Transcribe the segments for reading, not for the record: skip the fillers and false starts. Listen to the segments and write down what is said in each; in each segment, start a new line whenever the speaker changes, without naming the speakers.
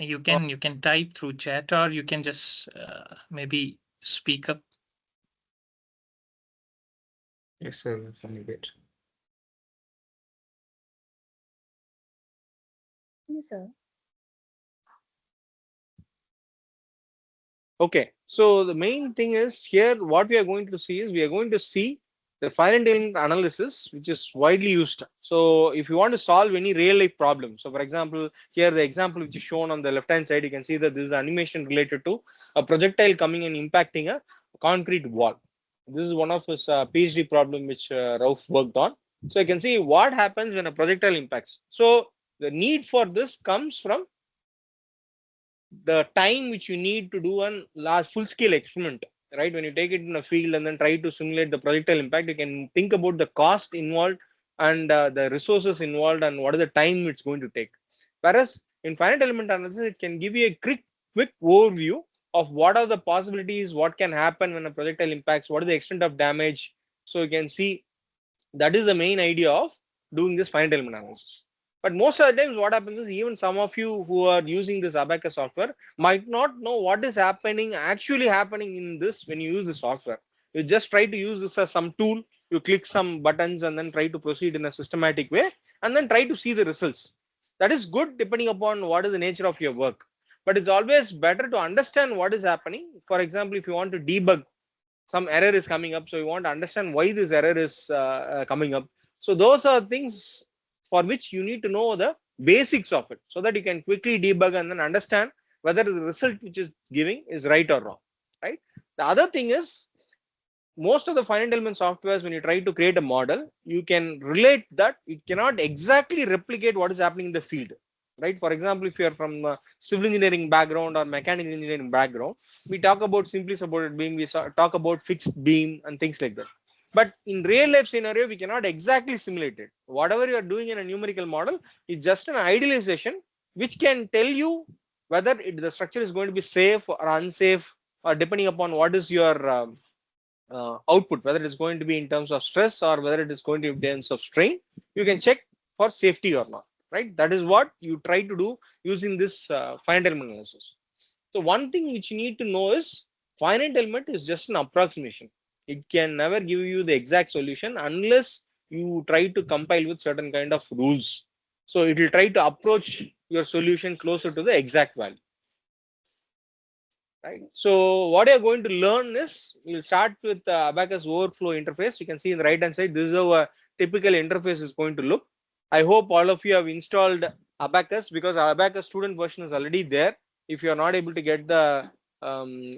You can type through chat, or you can just maybe speak up.
Yes, sir. Funny bit.
Yes, sir.
Okay, so the main thing is here what we are going to see is we are going to see the finite element analysis, which is widely used. So if you want to solve any real life problem, so for example, here the example which is shown on the left hand side, you can see that this is animation related to a projectile coming and impacting a concrete wall. This is one of his PhD problem which Rauf worked on. So you can see what happens when a projectile impacts. So the need for this comes from the time which you need to do a large full scale experiment, right? When you take it in a field and then try to simulate the projectile impact, you can think about the cost involved and the resources involved and what is the time it's going to take. Whereas in finite element analysis, it can give you a quick overview of what are the possibilities, what can happen when a projectile impacts, what is the extent of damage. So you can see that is the main idea of doing this finite element analysis. But most of the times what happens is even some of you who are using this ABAQUS software might not know what is actually happening in this when you use the software. You just try to use this as some tool, you click some buttons and then try to proceed in a systematic way and then try to see the results. That is good depending upon what is the nature of your work. But it's always better to understand what is happening. For example, if you want to debug some error is coming up, so you want to understand why this error is coming up. So those are things for which you need to know the basics of it so that you can quickly debug and then understand whether the result which is giving is right or wrong, right? The other thing is most of the finite element softwares, when you try to create a model, you can relate that it cannot exactly replicate what is happening in the field, right? For example, if you are from a civil engineering background or mechanical engineering background, we talk about simply supported beam, we talk about fixed beam and things like that. But in real life scenario, we cannot exactly simulate it. Whatever you are doing in a numerical model is just an idealization which can tell you whether the structure is going to be safe or unsafe, or depending upon what is your output, whether it's going to be in terms of stress or whether it is going to be in terms of strain, you can check for safety or not, right? That is what you try to do using this finite element analysis. So one thing which you need to know is finite element is just an approximation. It can never give you the exact solution unless you try to compile with certain kind of rules. So it will try to approach your solution closer to the exact value. Right. So what you're going to learn is we'll start with the ABAQUS workflow interface. You can see in the right hand side, this is how a typical interface is going to look. I hope all of you have installed ABAQUS because ABAQUS student version is already there. If you are not able to get the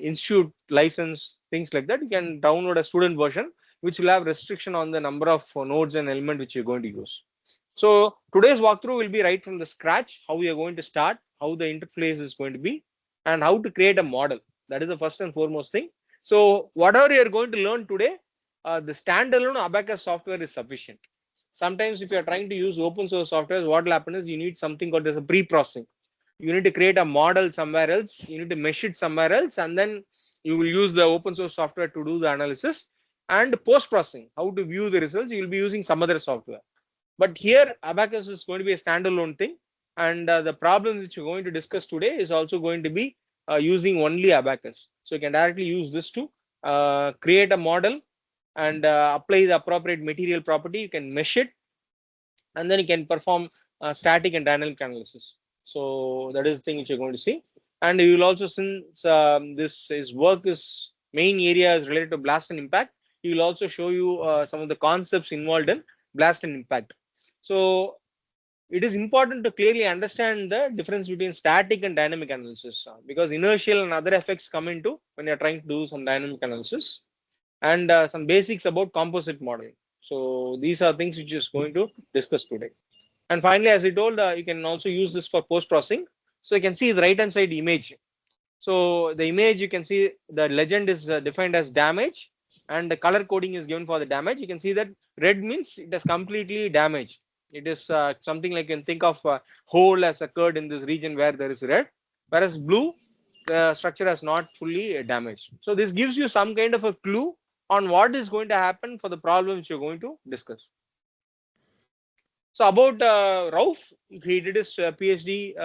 institute license, things like that, you can download a student version, which will have restriction on the number of nodes and element which you're going to use. So today's walkthrough will be right from the scratch, how we are going to start, how the interface is going to be, and how to create a model. That is the first and foremost thing. So whatever you are going to learn today, the standalone ABAQUS software is sufficient. Sometimes if you are trying to use open source software, what will happen is you need something called as a pre-processing. You need to create a model somewhere else, you need to mesh it somewhere else, and then you will use the open source software to do the analysis. And post-processing, how to view the results, you will be using some other software. But here ABAQUS is going to be a standalone thing, and the problem which we're going to discuss today is also going to be using only ABAQUS. So you can directly use this to create a model and apply the appropriate material property. You can mesh it, and then you can perform static and dynamic analysis. So that is the thing which you're going to see. And you will also, since this is work is main area is related to blast and impact, he will also show you some of the concepts involved in blast and impact. So it is important to clearly understand the difference between static and dynamic analysis because inertial and other effects come into when you're trying to do some dynamic analysis, and some basics about composite modeling. So these are things which is going to discuss today. And finally, as I told, you can also use this for post processing. So you can see the right hand side image. So the image, you can see the legend is defined as damage, and the color coding is given for the damage. You can see that red means it is completely damaged. It is something like you can think of a hole has occurred in this region where there is red, whereas blue, the structure has not fully damaged. So this gives you some kind of a clue on what is going to happen for the problem which you're going to discuss. So about Rauf, he did his PhD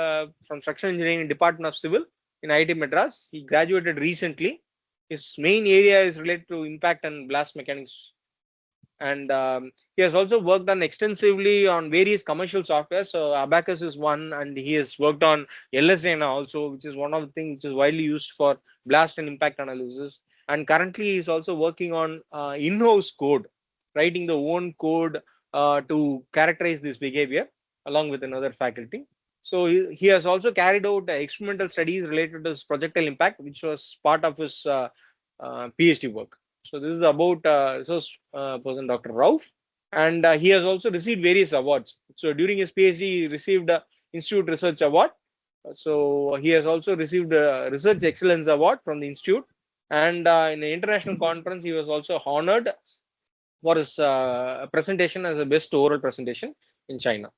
from structural engineering in Department of Civil in IIT Madras. He graduated recently. His main area is related to impact and blast mechanics, and he has also worked on extensively on various commercial software. So ABAQUS is one, and he has worked on LSDNA also, which is one of the things which is widely used for blast and impact analysis. And currently, he is also working on in-house code, writing the own code to characterize this behavior along with another faculty. So he has also carried out experimental studies related to projectile impact, which was part of his PhD work. So this is about resource person Dr. Rauf, and he has also received various awards. So during his PhD, he received Institute Research Award. So he has also received a Research Excellence Award from the Institute, and in an international conference, he was also honored for his presentation as a best oral presentation in China.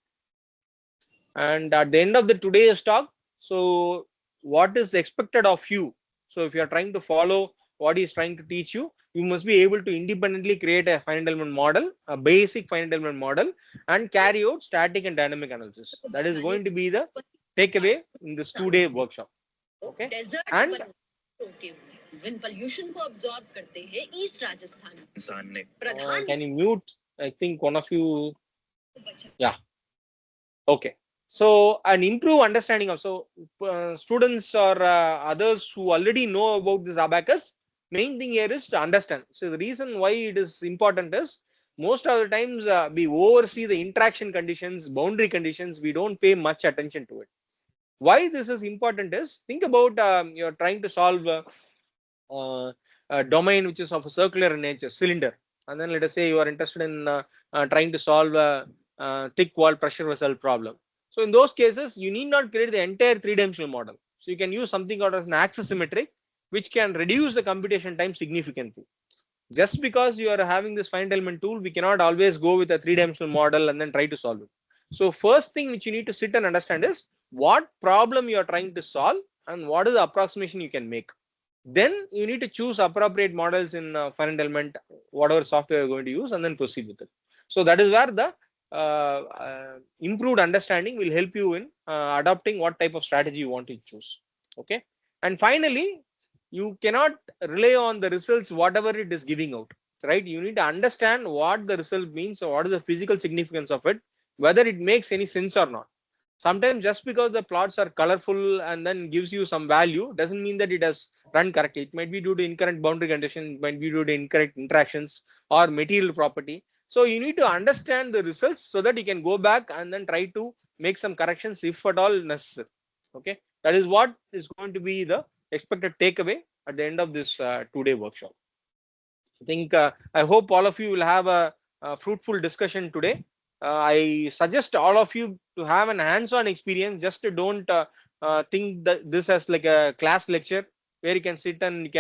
And at the end of the today's talk, so what is expected of you? So if you are trying to follow what he is trying to teach you, you must be able to independently create a finite element model, a basic finite element model, and carry out static and dynamic analysis. That is going to be the takeaway in this 2-day workshop. Okay. And can you mute? I think one of you. Yeah. Okay. So an improved understanding of, so students or others who already know about this ABAQUS, main thing here is to understand. So the reason why it is important is most of the times we oversee the interaction conditions, boundary conditions. We don't pay much attention to it. Why this is important is, think about you're trying to solve a domain which is of a circular nature, cylinder, and then let us say you are interested in trying to solve a thick wall pressure vessel problem. So in those cases, you need not create the entire three-dimensional model. So you can use something called as an axisymmetric, which can reduce the computation time significantly. Just because you are having this finite element tool, we cannot always go with a three-dimensional model and then try to solve it. So first thing which you need to sit and understand is what problem you are trying to solve and what is the approximation you can make. Then you need to choose appropriate models in finite element, whatever software you're going to use, and then proceed with it. So that is where the improved understanding will help you in adopting what type of strategy you want to choose. Okay. And finally, you cannot rely on the results, whatever it is giving out, right? You need to understand what the result means or what is the physical significance of it, whether it makes any sense or not. Sometimes just because the plots are colorful and then gives you some value doesn't mean that it has run correctly. It might be due to incorrect boundary condition, it might be due to incorrect interactions or material property. So you need to understand the results so that you can go back and then try to make some corrections if at all necessary. Okay, that is what is going to be the expected takeaway at the end of this 2-day workshop. I think I hope all of you will have a fruitful discussion today. I suggest all of you to have an hands-on experience. Just don't think that this as like a class lecture where you can sit and you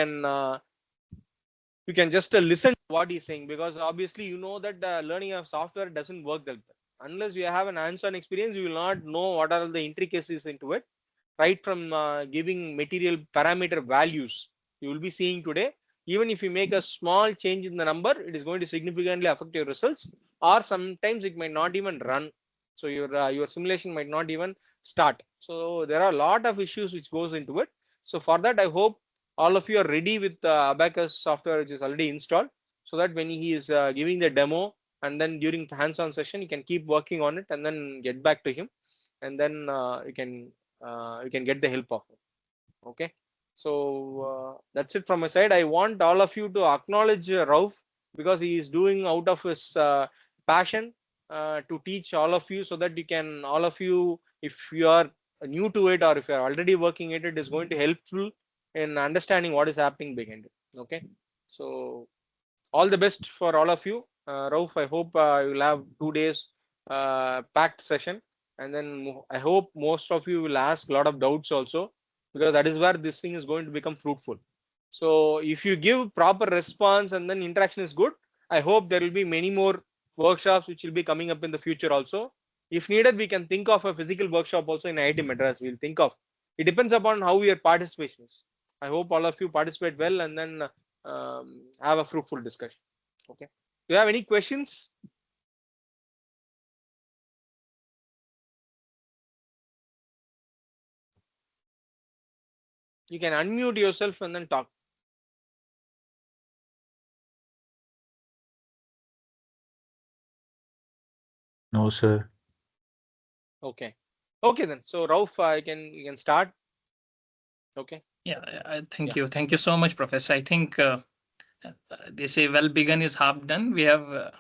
can just listen to what he's saying, because obviously you know that learning of software doesn't work that way. Unless you have an hands-on experience, you will not know what are the intricacies into it. Right from giving material parameter values you will be seeing today. Even if you make a small change in the number, it is going to significantly affect your results, or sometimes it might not even run. So your simulation might not even start. So there are a lot of issues which goes into it. So for that, I hope all of you are ready with ABAQUS software which is already installed, so that when he is giving the demo and then during hands-on session, you can keep working on it and then get back to him, and then you can get the help of it. Okay. So that's it from my side. I want all of you to acknowledge Rauf, because he is doing out of his passion to teach all of you, so that you can, all of you, if you are new to it or if you are already working at it, is going to helpful in understanding what is happening behind it. Okay. So all the best for all of you. Rauf, I hope you will have 2 days packed session, and then I hope most of you will ask a lot of doubts also, because that is where this thing is going to become fruitful. So if you give proper response and then interaction is good, I hope there will be many more workshops which will be coming up in the future also. If needed, we can think of a physical workshop also in IIT Madras. We'll think of. It depends upon how your participation is. I hope all of you participate well and then have a fruitful discussion. Okay. Do you have any questions? You can unmute yourself and then talk.
No, sir.
Okay. Okay then. So Rauf, you can start. Okay.
Yeah,
Yeah.
thank you so much, Professor. I think they say well begun is half done. We have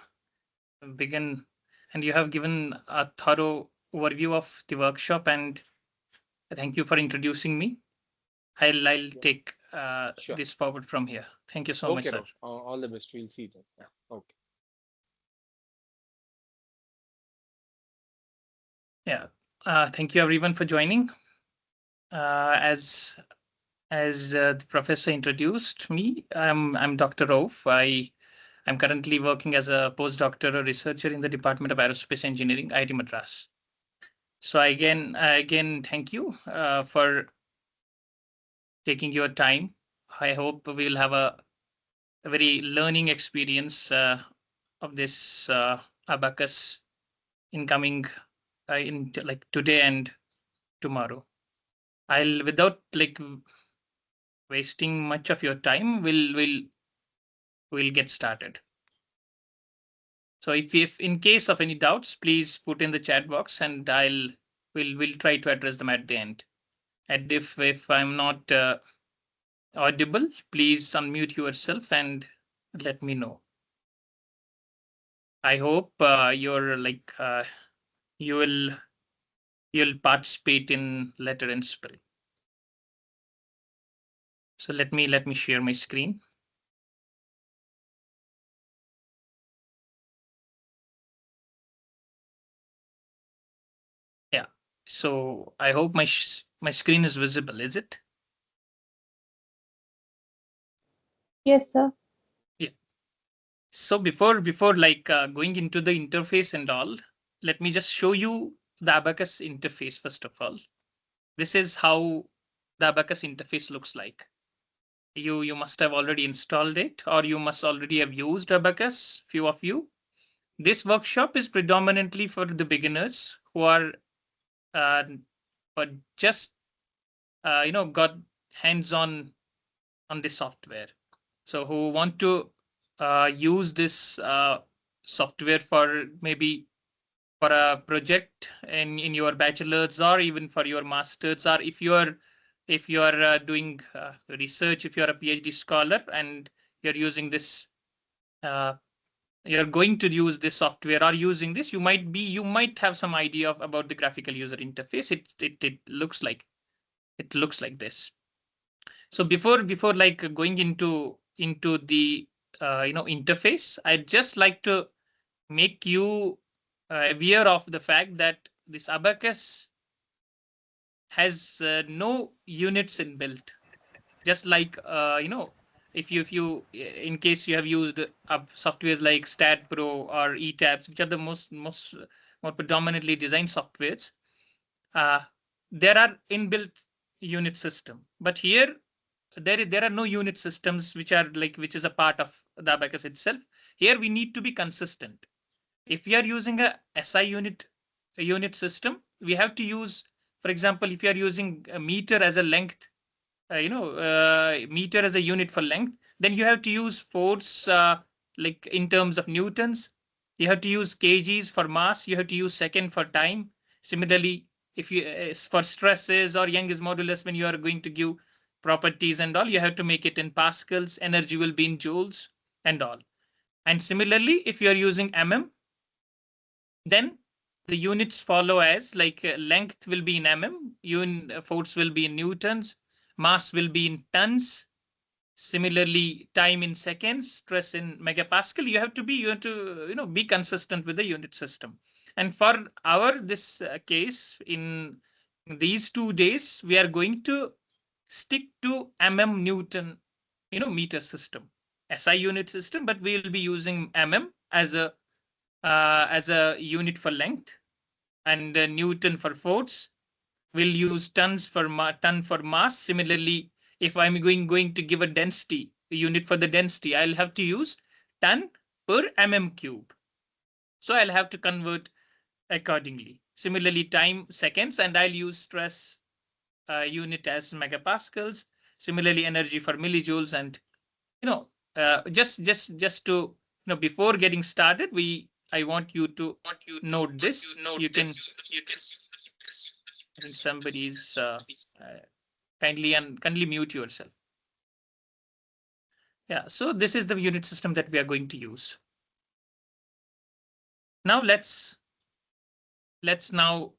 begun, and you have given a thorough overview of the workshop, and thank you for introducing me. I'll
Yeah.
take
Sure.
this forward from here. Thank you so much,
Okay,
sir.
Rauf. All the best. We'll see then. Yeah. Okay.
Yeah. Thank you everyone for joining. As the professor introduced me, I'm Dr. Rauf. I'm currently working as a postdoctoral researcher in the Department of Aerospace Engineering, IIT Madras. So again, thank you for taking your time. I hope we'll have a very learning experience of this abacus in coming in like today and tomorrow. I'll without like wasting much of your time, we'll get started. So if in case of any doubts, please put in the chat box, and we'll try to address them at the end. And if I'm not audible, please unmute yourself and let me know. I hope you will you'll participate in letter and spell. So let me share my screen. Yeah. So I hope my screen is visible. Is it?
Yes, sir.
Yeah. So before going into the interface and all, let me just show you the Abacus interface first of all. This is how the Abacus interface looks like. You must have already installed it, or you must already have used Abacus, few of you. This workshop is predominantly for the beginners who are uh, but just got hands-on on this software. So who want to use this software for maybe for a project in your bachelor's or even for your master's, or if you're doing research, if you're a PhD scholar and you're using this uh, you're going to use this software or using this, you might have some idea about the graphical user interface. It looks like this. So before like going into the interface, I'd just like to make you aware of the fact that this abacus has no units inbuilt. Just like if you in case you have used softwares like StatPro or ETABS, which are the most more predominantly designed softwares, uh, there are inbuilt unit system. But here there are no unit systems which is a part of the abacus itself. Here we need to be consistent. If we are using a SI unit system, we have to use, for example, if you are using a meter as a length, meter as a unit for length, then you have to use force like in terms of newtons. You have to use kgs for mass. You have to use second for time. Similarly, if you for stresses or Young's modulus, when you are going to give properties and all, you have to make it in pascals. Energy will be in joules and all. And similarly, if you are using then the units follow as like length will be in force will be in newtons, mass will be in tons. Similarly, time in seconds, stress in megapascal. You have to be consistent with the unit system. And for our this case, in these 2 days, we are going to stick to Newton, meter system, SI unit system, but we will be using as a unit for length, and Newton for force. We'll use tons for ton for mass. Similarly, if I'm going to give a density, a unit for the density, I'll have to use ton per cube. So I'll have to convert accordingly. Similarly, time seconds, and I'll use stress unit as megapascals. Similarly, energy for millijoules, and just to before getting started, I want you to note this. You can, I think somebody's kindly mute yourself. Yeah, so this is the unit system that we are going to use. Now let's now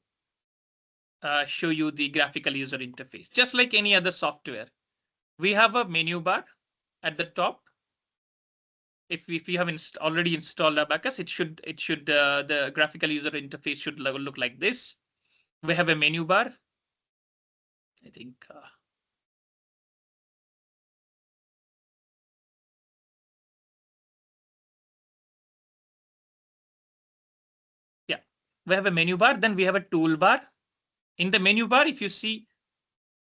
show you the graphical user interface. Just like any other software, we have a menu bar at the top. If you have already installed ABAQUS, it should the graphical user interface should look like this. We have a menu bar. I think yeah, we have a menu bar. Then we have a toolbar. In the menu bar, if you see,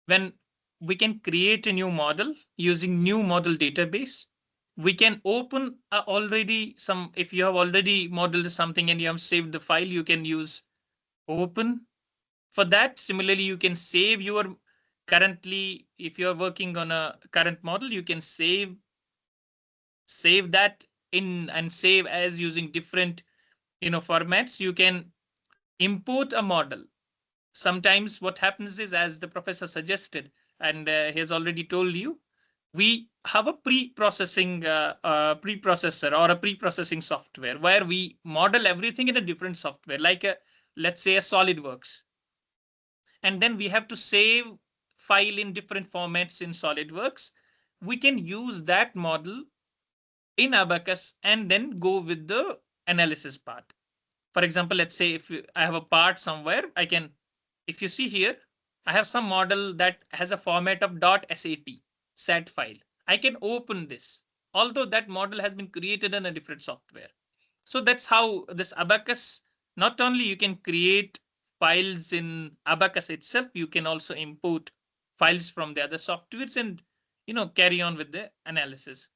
when we can create a new model using new model database, we can open already some. If you have already modeled something and you have saved the file, you can use open for that. Similarly, you can save your currently, if you're working on a current model, you can save that in and save as using different formats. You can import a model. Sometimes what happens is, as the professor suggested, and he has already told you, we have a pre-processing preprocessor or a pre-processing software where we model everything in a different software, like let's say a SolidWorks. And then we have to save file in different formats in SolidWorks. We can use that model in ABAQUS and then go with the analysis part. For example, let's say if I have a part somewhere, I can, if you see here, I have some model that has a format of .sat file. I can open this, although that model has been created in a different software. So that's how this ABAQUS, not only you can create files in ABAQUS itself, you can also import files from the other softwares and carry on with the analysis.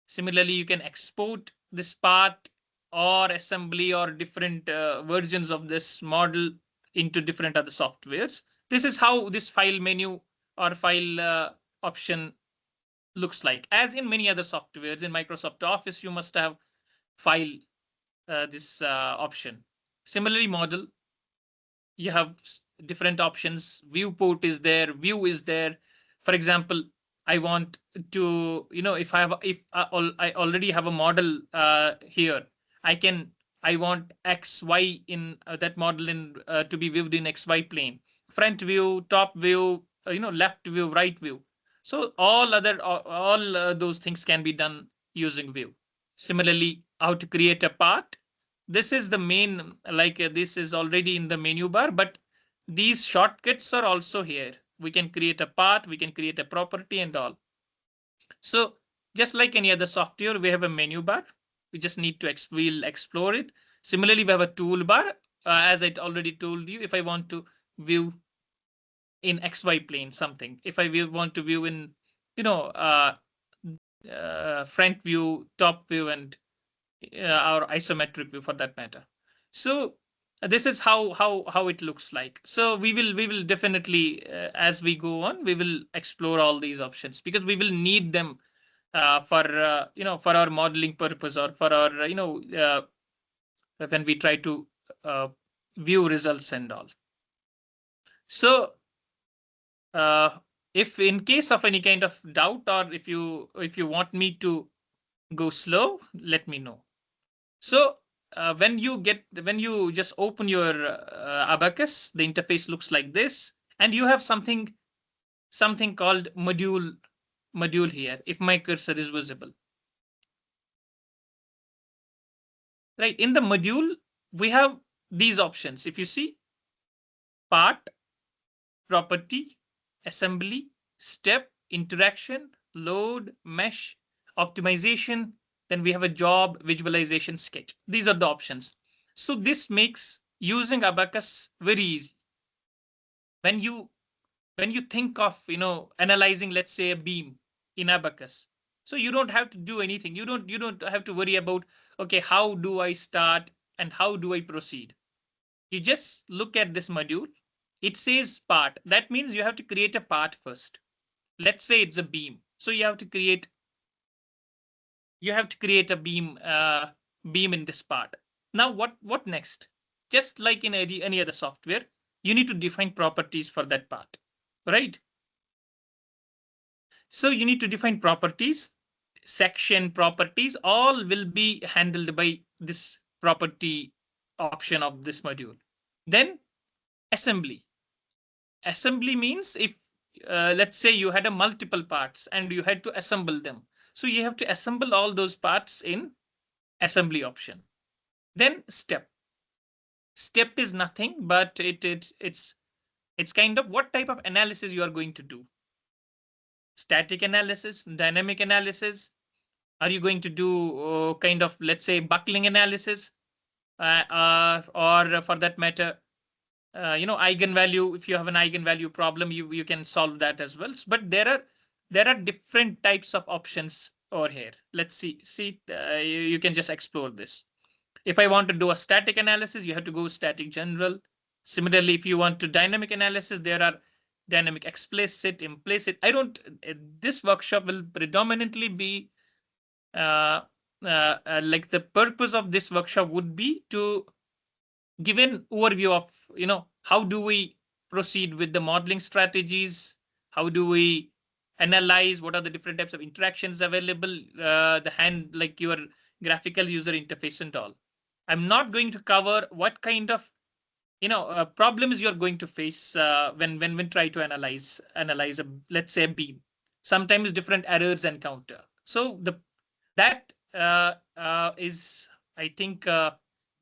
Similarly, you can export this part or assembly or different versions of this model into different other softwares. This is how this file menu or file option looks like. As in many other softwares, in Microsoft Office, you must have file this option. Similarly, model, you have different options. Viewport is there, view is there. For example, I want to, if I already have a model here, I want XY in that model in to be viewed in XY plane, front view, top view, left view, right view. So all those things can be done using view. Similarly, how to create a part. This is the main, like this is already in the menu bar, but these shortcuts are also here. We can create a path, we can create a property and all. So just like any other software, we have a menu bar. We just need to we'll explore it. Similarly, we have a toolbar. As I already told you, if I want to view in XY plane something, if I want to view in, front view, top view, and or isometric view for that matter. So this is how it looks like. So we will definitely as we go on, we will explore all these options because we will need them for for our modeling purpose or for our when we try to view results and all. So if in case of any kind of doubt, or if you want me to go slow, let me know. So when you just open your ABAQUS, the interface looks like this, and you have something called module here. If my cursor is visible, right, in the module we have these options. If you see, part, property, assembly, step, interaction, load, mesh, optimization. Then we have a job, visualization, sketch. These are the options. So this makes using ABAQUS very easy. When you think of analyzing, let's say, a beam in ABAQUS, so you don't have to do anything. You don't have to worry about, okay, how do I start and how do I proceed. You just look at this module. It says part. That means you have to create a part first. let's say it's a beam. So you have to create a beam in this part. Now what next? Just like in any other software, you need to define properties for that part, right? So you need to define properties, section properties, all will be handled by this property option of this module. Then assembly. Assembly means if let's say you had a multiple parts and you had to assemble them. So you have to assemble all those parts in assembly option. Then step. Step is nothing but it's kind of what type of analysis you are going to do. Static analysis, dynamic analysis. Are you going to do kind of, let's say, buckling analysis, or for that matter, eigenvalue? If you have an eigenvalue problem, you can solve that as well. But there are different types of options over here. Let's see. You can just explore this. If I want to do a static analysis, you have to go static general. Similarly, if you want to dynamic analysis, there are dynamic explicit, implicit. I don't. This workshop will predominantly be like the purpose of this workshop would be to give an overview of how do we proceed with the modeling strategies, how do we analyze, what are the different types of interactions available, the hand like your graphical user interface and all. I'm not going to cover what kind of problems you're going to face when try to analyze a, let's say, a beam. Sometimes different errors encounter. So that is, I think,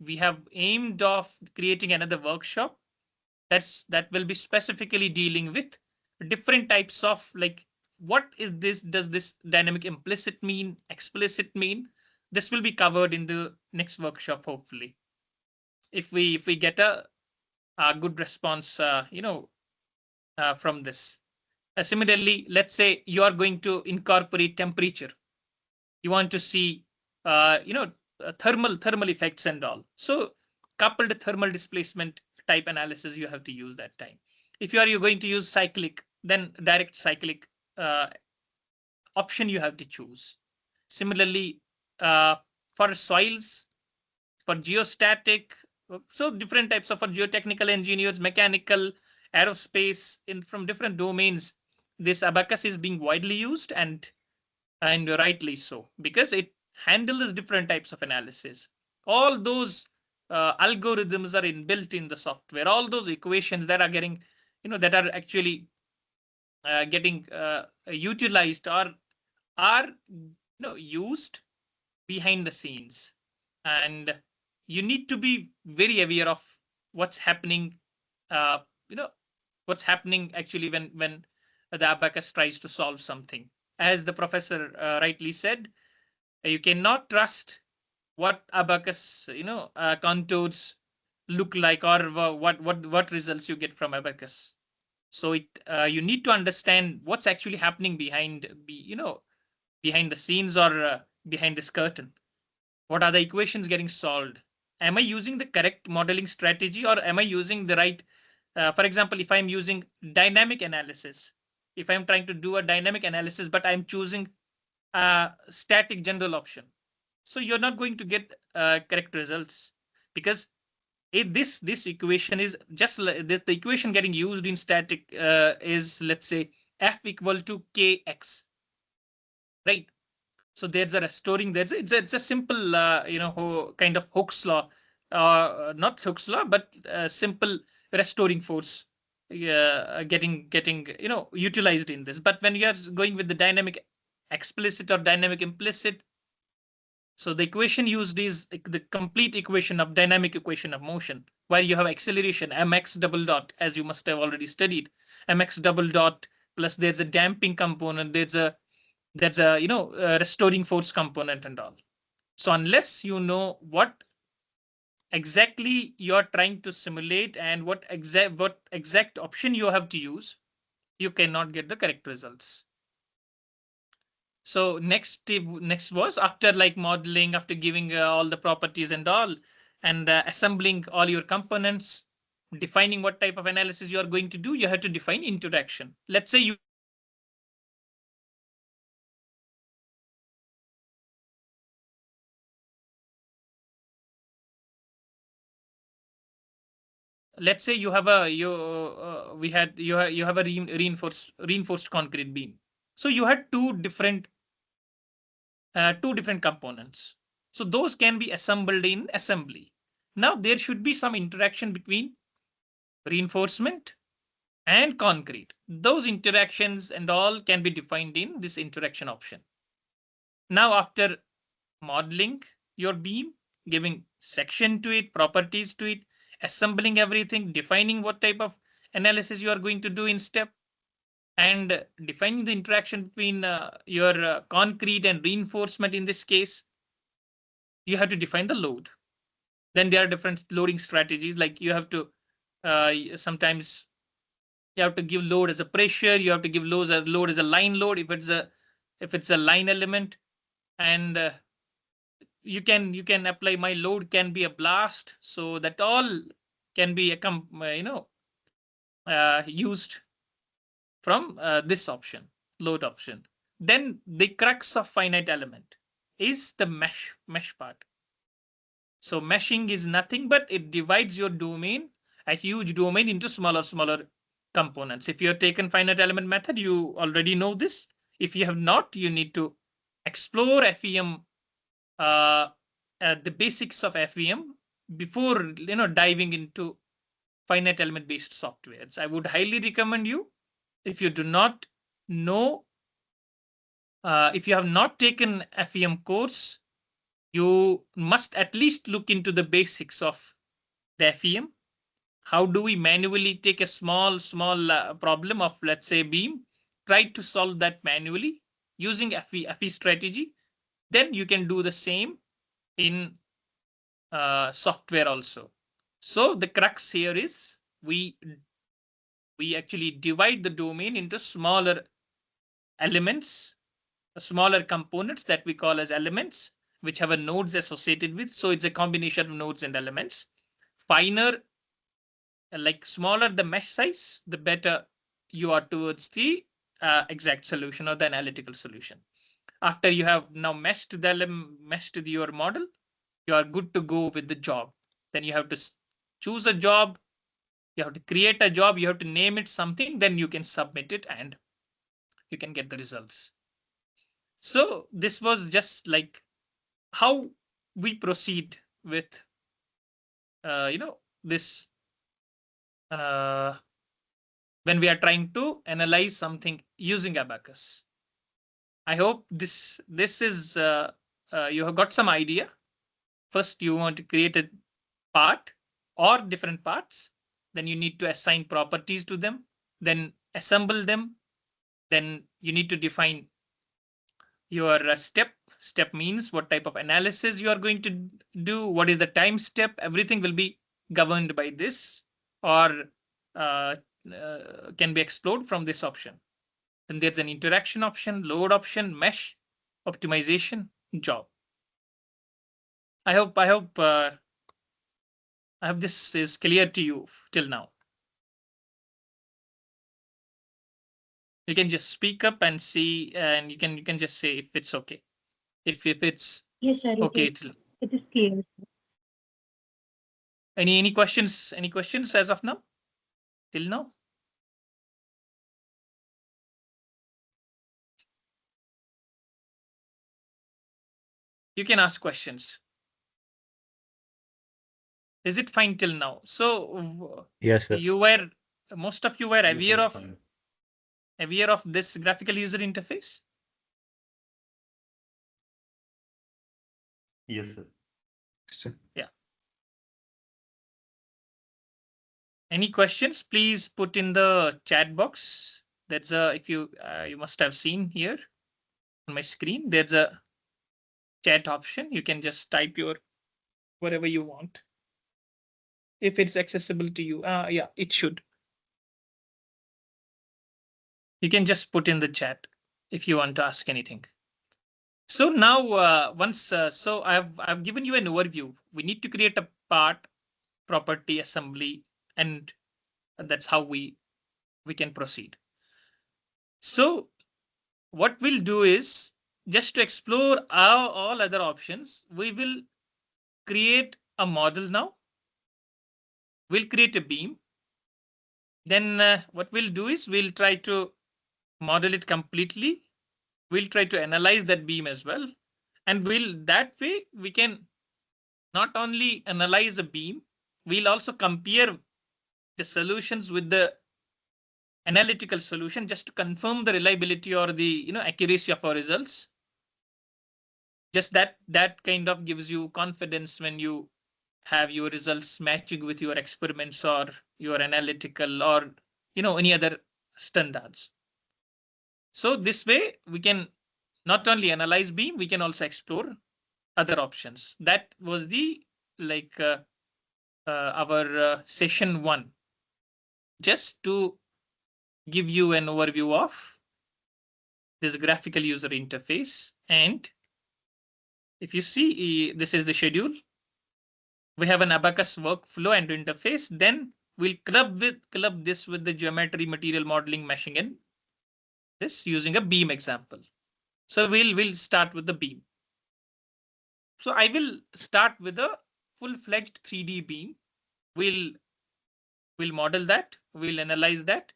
we have aimed of creating another workshop that will be specifically dealing with different types of, like, what is this, does this dynamic implicit mean, explicit mean? This will be covered in the next workshop, hopefully, if we get a good response from this. Similarly, let's say you are going to incorporate temperature. You want to see thermal effects and all. So coupled thermal displacement type analysis you have to use that time. If you are going to use cyclic, then direct cyclic option you have to choose. Similarly, for soils, for geostatic, so different types of, for geotechnical engineers, mechanical, aerospace, in from different domains, this ABAQUS is being widely used, and rightly so, because it handles different types of analysis. All those algorithms are inbuilt in the software. All those equations that are getting, that are actually getting utilized are used behind the scenes, and you need to be very aware of what's happening. Uh, you know what's happening actually when the ABAQUS tries to solve something. As the professor rightly said, you cannot trust what ABAQUS contours look like, or what results you get from ABAQUS. So you need to understand what's actually happening behind the scenes, or behind this curtain. What are the equations getting solved? Am I using the correct modeling strategy, or am I using the right? For example, if I'm using dynamic analysis, if I'm trying to do a dynamic analysis, but I'm choosing a static general option, so you're not going to get correct results, because this equation is just this, the equation getting used in static is, let's say, f equal to kx, right? So there's a restoring. It's a simple kind of Hooke's law, not Hooke's law, but simple restoring force getting utilized in this. But when you are going with the dynamic explicit or dynamic implicit, so the equation used is the complete equation of dynamic equation of motion, where you have acceleration mx double dot, as you must have already studied, mx double dot, plus there's a damping component, there's a restoring force component and all. So unless you know what exactly you're trying to simulate and what exact option you have to use, you cannot get the correct results. So next was, after like modeling, after giving all the properties and all, and assembling all your components, defining what type of analysis you are going to do, you have to define interaction. Let's say you let's say you have a you have a reinforced concrete beam. So you had two different components. So those can be assembled in assembly. Now there should be some interaction between reinforcement and concrete. Those interactions and all can be defined in this interaction option. Now after modeling your beam, giving section to it, properties to it, assembling everything, defining what type of analysis you are going to do in step, and defining the interaction between your concrete and reinforcement in this case, you have to define the load. Then there are different loading strategies, like you have to sometimes you have to give load as a pressure, you have to give load as a line load if it's a line element, and you can apply my load can be a blast, so that all can be used from this option, load option. Then the crux of finite element is the mesh part. So meshing is nothing but it divides your domain, a huge domain, into smaller components. If you have taken finite element method, you already know this. If you have not, you need to explore FEM, the basics of FEM before diving into finite element based softwares. I would highly recommend you, if you do not know, if you have not taken FEM course, you must at least look into the basics of the FEM. How do we manually take a small problem of, let's say, beam, try to solve that manually using FE strategy. Then you can do the same in software also. So the crux here is we actually divide the domain into smaller elements, smaller components that we call as elements, which have a nodes associated with. So it's a combination of nodes and elements. Finer, like smaller the mesh size, the better you are towards the exact solution or the analytical solution. After you have now meshed your model, you are good to go with the job. Then you have to choose a job, you have to create a job, you have to name it something, then you can submit it and you can get the results. So this was just like how we proceed with this when we are trying to analyze something using ABAQUS. I hope this is you have got some idea. First, you want to create a part or different parts. Then you need to assign properties to them. Then assemble them. Then you need to define your step. Step means what type of analysis you are going to do. What is the time step? Everything will be governed by this, or can be explored from this option. Then there's an interaction option, load option, mesh, optimization, job. I hope this is clear to you till now. You can just speak up and see, and you can just say if it's okay. If it's
Yes, sir.
okay.
It is clear.
Any questions? Any questions as of now? Till now? You can ask questions. Is it fine till now? So
Yes, sir.
most of you were aware of this graphical user interface?
Yes, sir.
Yeah. Any questions? Please put in the chat box. That's if you must have seen here on my screen, there's a chat option. You can just type your whatever you want. If it's accessible to you, yeah, it should. You can just put in the chat if you want to ask anything. So now so I've given you an overview. We need to create a part, property, assembly, and that's how we can proceed. So what we'll do is, just to explore all other options, we will create a model now. we'll create a beam. Then what we'll do is we'll try to model it completely. We'll try to analyze that beam as well. And that way we can not only analyze a beam, we'll also compare the solutions with the analytical solution just to confirm the reliability or the accuracy of our results. Just that kind of gives you confidence when you have your results matching with your experiments or your analytical or any other standards. So this way we can not only analyze beam, we can also explore other options. That was the our session 1, just to give you an overview of this graphical user interface. And if you see, this is the schedule. We have an ABAQUS workflow and interface. Then we'll club this with the geometry, material modeling, meshing, and this using a beam example. So we'll start with the beam. So I will start with a full-fledged 3D beam. We'll model that. We'll analyze that.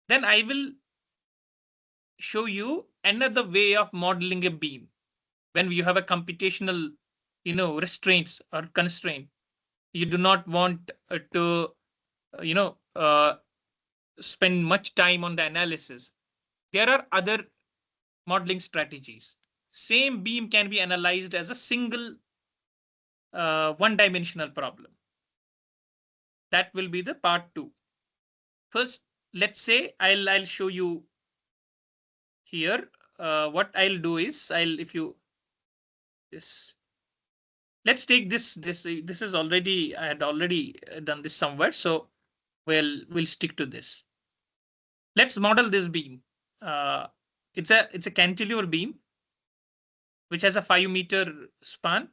Then I will show you another way of modeling a beam when you have a computational, restraints or constraint. You do not want to, spend much time on the analysis. There are other modeling strategies. Same beam can be analyzed as a single one-dimensional problem. That will be the part 2. First, let's say I'll show you here. What I'll do is let's take this. This is already, I had already done this somewhere, so we'll stick to this. Let's model this beam. It's a cantilever beam which has a 5-meter span,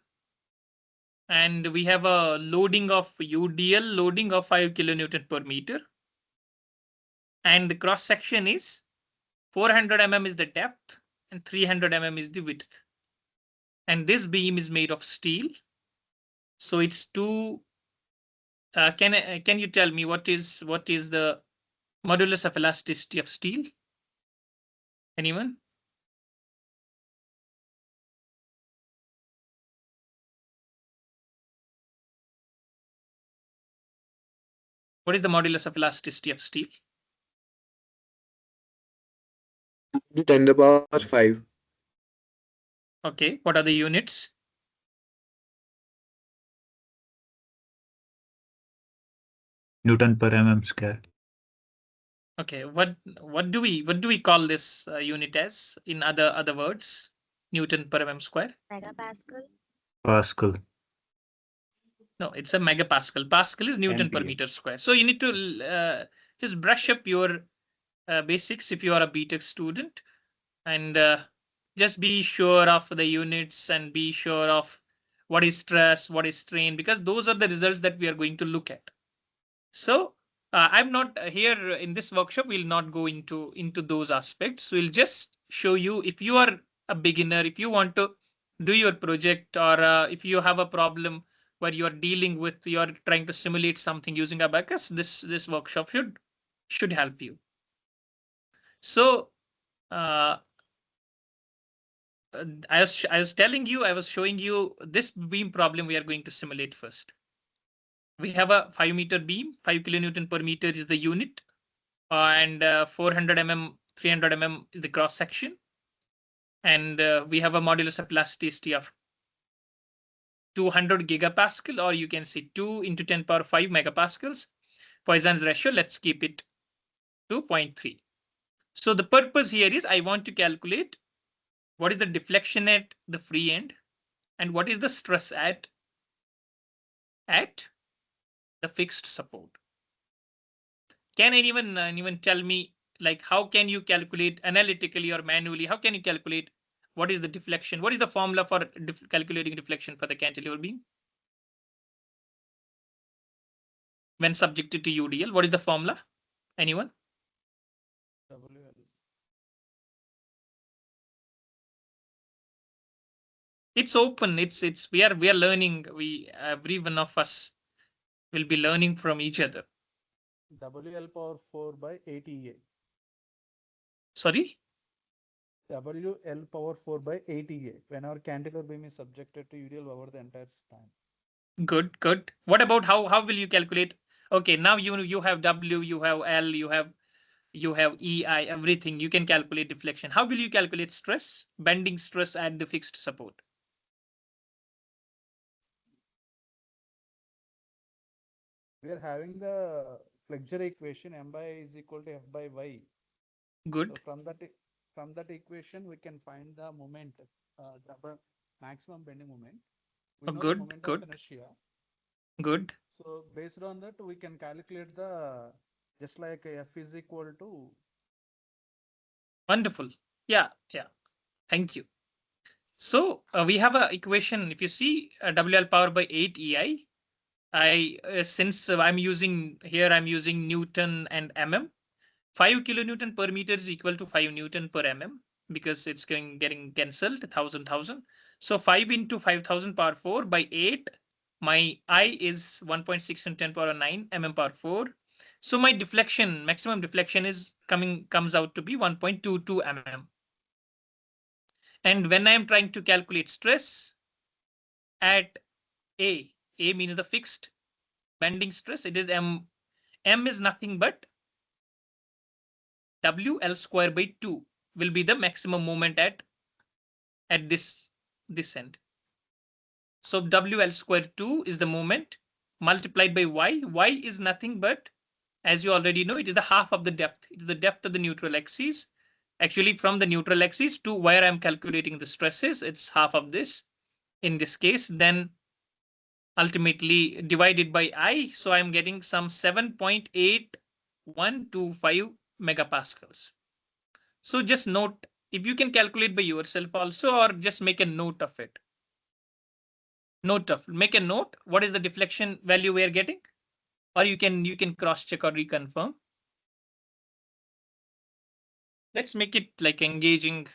and we have a loading of UDL loading of 5 kilonewton per meter, and the cross section is 400 mm is the depth and 300 mm is the width. And this beam is made of steel, so it's two. Can you tell me what is the modulus of elasticity of steel? Anyone? What is the modulus of elasticity of steel?
10 to the power 5.
Okay, what are the units?
Newton per mm square.
Okay, what do we call this unit as in other words? Newton per mm square?
Megapascal.
Pascal.
No, it's a megapascal. Pascal is Newton per
MPa.
meter square. So you need to just brush up your basics if you are a BTech student, and just be sure of the units and be sure of what is stress, what is strain, because those are the results that we are going to look at. So I'm not here in this workshop. We'll not go into those aspects. We'll just show you, if you are a beginner, if you want to do your project, or if you have a problem where you are dealing with, you are trying to simulate something using ABAQUS, this workshop should help you. So I was telling you, I was showing you this beam problem we are going to simulate first. We have a 5-meter beam, 5 kilonewton per meter is the unit, and 400 mm, 300 mm is the cross section. And we have a modulus of elasticity of 200 gigapascal, or you can say 2 into 10 power 5 megapascals. Poisson's ratio, let's keep it to 0.3. So the purpose here is I want to calculate what is the deflection at the free end and what is the stress at the fixed support. Can anyone tell me, like, how can you calculate analytically or manually? How can you calculate what is the deflection? What is the formula for calculating deflection for the cantilever beam when subjected to UDL? What is the formula? Anyone? It's open. It's we are learning. Every one of us, We'll be learning from each other.
WL power 4 by 8 EA.
Sorry?
WL power 4 by 8 EA. When our cantilever beam is subjected to UDL over the entire span.
Good, good. What about how will you calculate? Okay, now you have W, you have L, you have EI, everything. You can calculate deflection. How will you calculate stress? Bending stress at the fixed support.
We are having the flexure equation M by I is equal to F by Y. So
Good,
from that equation, we can find the moment, the maximum bending moment. We know the
good,
moment of
good,
inertia.
good.
So based on that, we can calculate the just like F is equal to.
Wonderful. Yeah, yeah. Thank you. So we have a equation. If you see WL power by 8 EI, since I'm using Newton and mm. 5 kilonewton per meter is equal to 5 Newton per mm because it's getting cancelled 1,000. So 5 into 5,000 power 4 by 8. My I is 1.6 into 10 power 9 mm power 4. So my deflection, maximum deflection comes out to be 1.22 mm. And when I am trying to calculate stress at A means the fixed bending stress. It is M. M is nothing but WL square by 2 will be the maximum moment at this end. So WL square 2 is the moment multiplied by Y. Y is nothing but, as you already know, it is the half of the depth. It is the depth of the neutral axis. Actually, from the neutral axis to where I'm calculating the stresses, it's half of this. In this case, then ultimately divided by I. So I'm getting some 7.8125 megapascals. So just note, if you can calculate by yourself also, or just make a note of it. Make a note. What is the deflection value we are getting? Or you can cross check or reconfirm. Let's make it like engaging,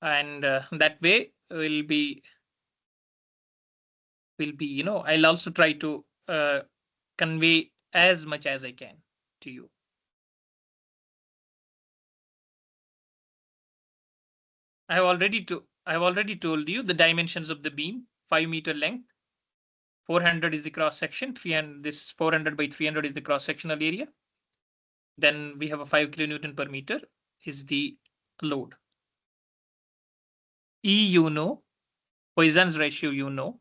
and that way will be, I'll also try to convey as much as I can to you. I have already told you the dimensions of the beam: 5 meter length, 400 is the cross section, 300, this 400 by 300 is the cross sectional area. Then we have a 5 kilonewton per meter is the load. E, you know, Poisson's ratio, you know,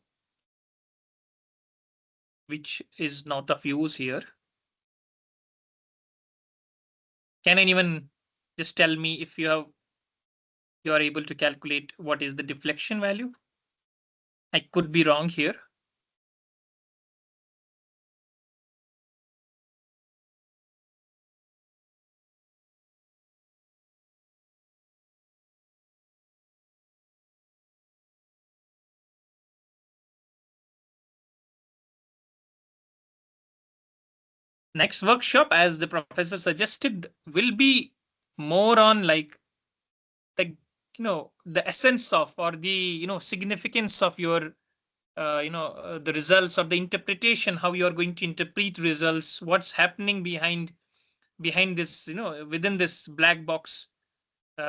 which is not of use here. Can anyone just tell me if you are able to calculate what is the deflection value? I could be wrong here. Next workshop, as the professor suggested, will be more on like the the essence of, or the significance of your the results, or the interpretation, how you are going to interpret results, what's happening behind this, within this black box,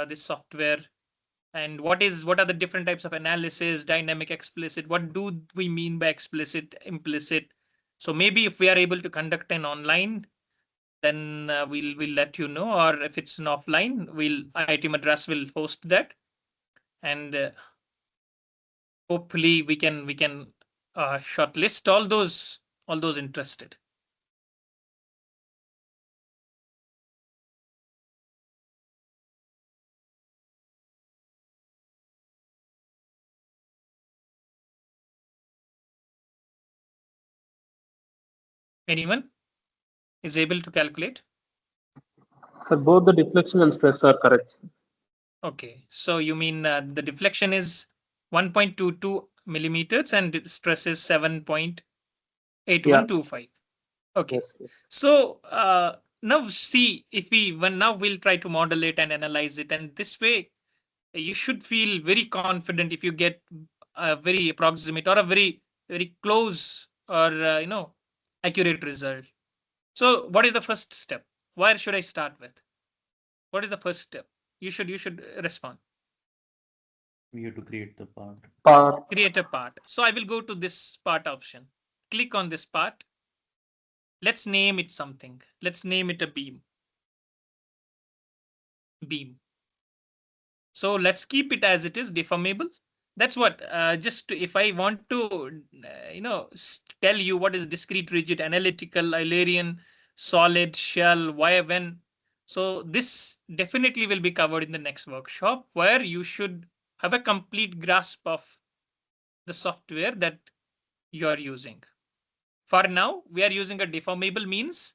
this software, and what are the different types of analysis: dynamic, explicit. What do we mean by explicit, implicit? So maybe if we are able to conduct an online, then we'll let you know, or if it's an offline, IIT Madras will host that, and hopefully we can shortlist all those interested. Anyone is able to calculate?
Sir, both the deflection and stress are correct.
Okay, so you mean the deflection is 1.22 millimeters and stress is 7.8125. Okay.
Yes, yes.
So now see, now we'll try to model it and analyze it, and this way you should feel very confident if you get a very approximate or a very very close, or accurate result. So what is the first step? Where should I start with? What is the first step? You should respond.
We have to create the part.
Part.
Create a part. So I will go to this part option. Click on this part. Let's name it something. Let's name it a beam. Beam. So let's keep it as it is, deformable. That's what, just if I want to, tell you what is discrete, rigid, analytical, Eulerian, solid, shell, why, when. So this definitely will be covered in the next workshop, where you should have a complete grasp of the software that you are using. For now, we are using a deformable means.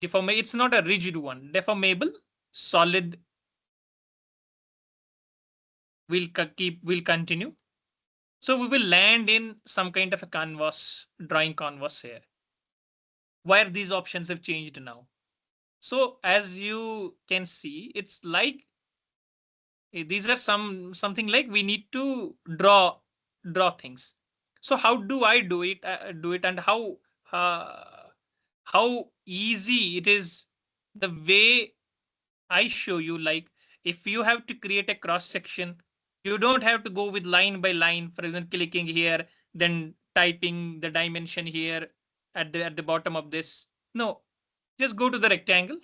It's not a rigid one. Deformable, solid, we'll continue. So we will land in some kind of a canvas, drawing canvas here, where these options have changed now. So as you can see, it's like these are something like we need to draw things. So how do I do it? And how easy it is. The way I show you, like if you have to create a cross section, you don't have to go with line by line, for example, clicking here, then typing the dimension here at the bottom of this. No, just go to the rectangle,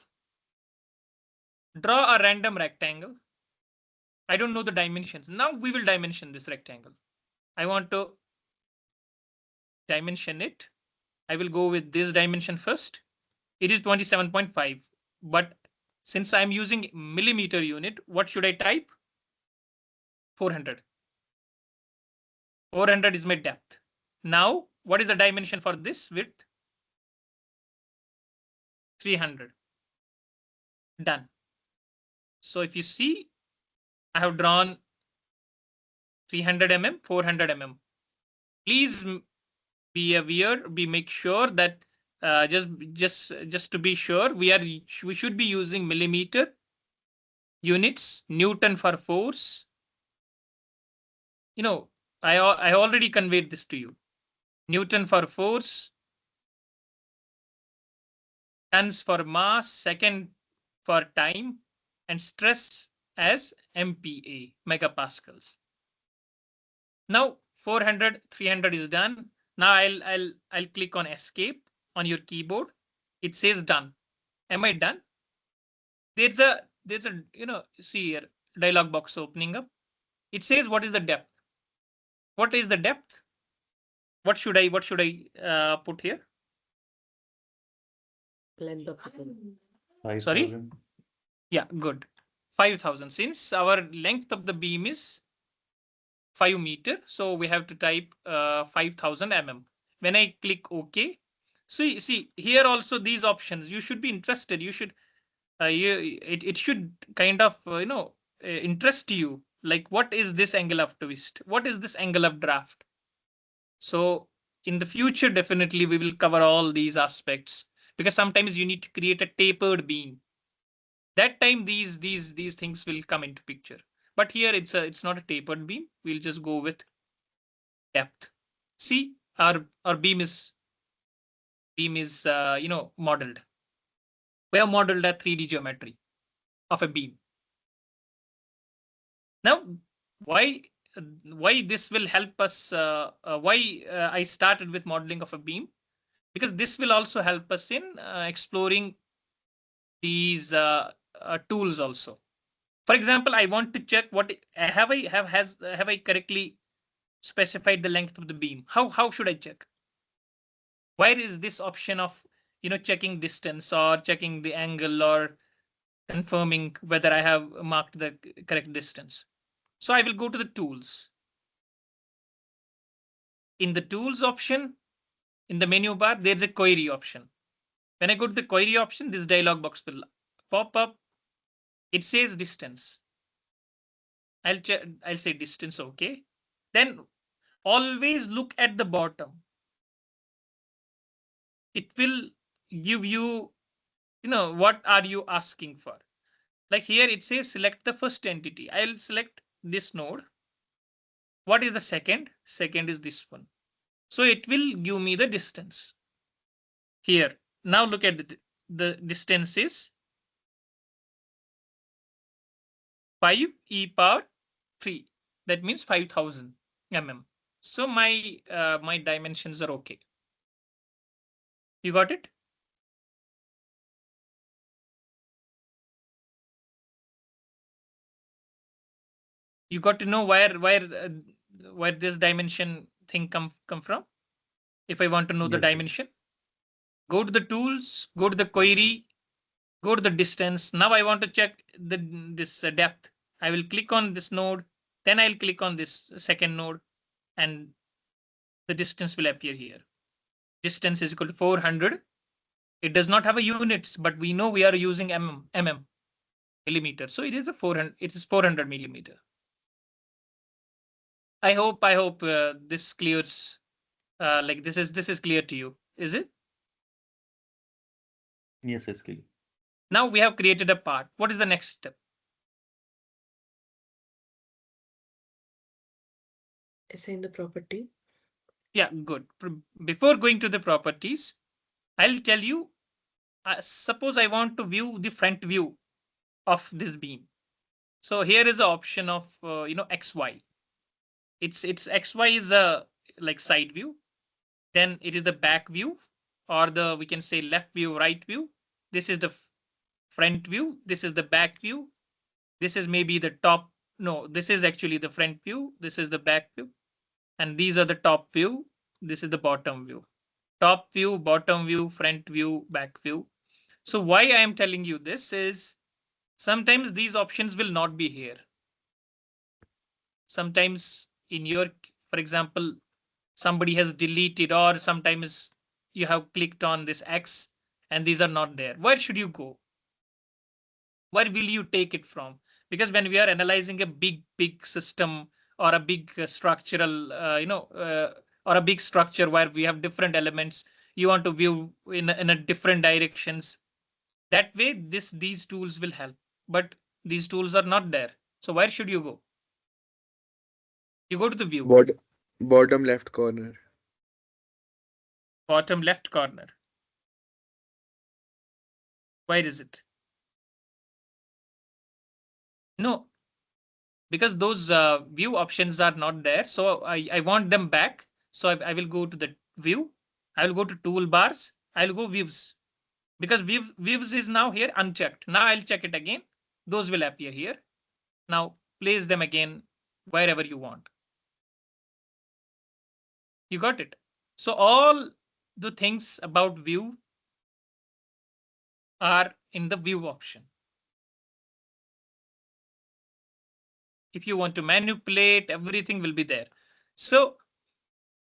draw a random rectangle. I don't know the dimensions. Now we will dimension this rectangle. I want to dimension it. I will go with this dimension first. It is 27.5, but since I'm using millimeter unit, what should I type? 400. 400 is my depth. Now, what is the dimension for this width? 300. Done. So if you see, I have drawn 300 mm, 400 mm. Please be aware, make sure that just to be sure, we should be using millimeter units, Newton for force. I already conveyed this to you. Newton for force, tons for mass, second for time, and stress as MPa, megapascals. Now 400, 300 is done. Now I'll click on escape on your keyboard. It says done. Am I done? There's a see here, dialog box opening up. It says what is the depth? What is the depth? What should I put here?
Length of the beam.
5,000.
Sorry? Yeah, good. 5,000. Since our length of the beam is 5 meter, so we have to type 5,000 mm. When I click OK, so see here also these options, you should be interested. You should it should kind of interest you. Like, what is this angle of twist? What is this angle of draft? So in the future, definitely we will cover all these aspects, because sometimes you need to create a tapered beam. That time these things will come into picture. But here it's not a tapered beam. We'll just go with depth. See, our beam is modeled. We have modeled a 3D geometry of a beam. Now, why this will help us? Why I started with modeling of a beam? Because this will also help us in exploring these tools also. For example, I want to check what have I correctly specified the length of the beam. How should I check? Where is this option of checking distance or checking the angle or confirming whether I have marked the correct distance? So I will go to the tools. In the tools option, in the menu bar, there's a query option. When I go to the query option, this dialog box will pop up. It says distance. I'll say distance, okay. Then always look at the bottom. It will give you, what are you asking for? Like here it says select the first entity. I'll select this node. What is the second? Second is this one. So it will give me the distance. Here. Now look at the distance is 5 e power 3. That means 5000 mm. So my dimensions are okay. You got it? You got to know where this dimension thing come from. If I want to know the
Yes, sir.
dimension, go to the tools, go to the query, go to the distance. Now I want to check this depth. I will click on this node, then I'll click on this second node, and the distance will appear here. Distance is equal to 400. It does not have a units, but we know we are using mm millimeter. So it is a 400. It is 400 millimeter. I hope this clears. Like this is clear to you. Is it?
Yes, it's clear.
Now we have created a part. What is the next step?
Assign the property.
Yeah, good. Before going to the properties, I'll tell you. Suppose I want to view the front view of this beam. So here is the option of XY. It's XY is a like side view. Then it is the back view, or we can say left view, right view. This is the front view. This is the back view. This is maybe the top. No, this is actually the front view. This is the back view. And these are the top view. This is the bottom view. Top view, bottom view, front view, back view. So why I am telling you this is sometimes these options will not be here. Sometimes in your, for example, somebody has deleted, or sometimes you have clicked on this X and these are not there. Where should you go? Where will you take it from? Because when we are analyzing a big system, or a big structural, or a big structure where we have different elements, you want to view in a different directions. That way, these tools will help. But these tools are not there. So where should you go? You go to the view.
Bottom left corner.
Bottom left corner. Where is it? No, because those view options are not there. So I want them back. So I will go to the view. I will go to toolbars. I'll go views, because views is now here unchecked. Now I'll check it again. Those will appear here. Now place them again wherever you want. You got it? So all the things about view are in the view option. If you want to manipulate, everything will be there. So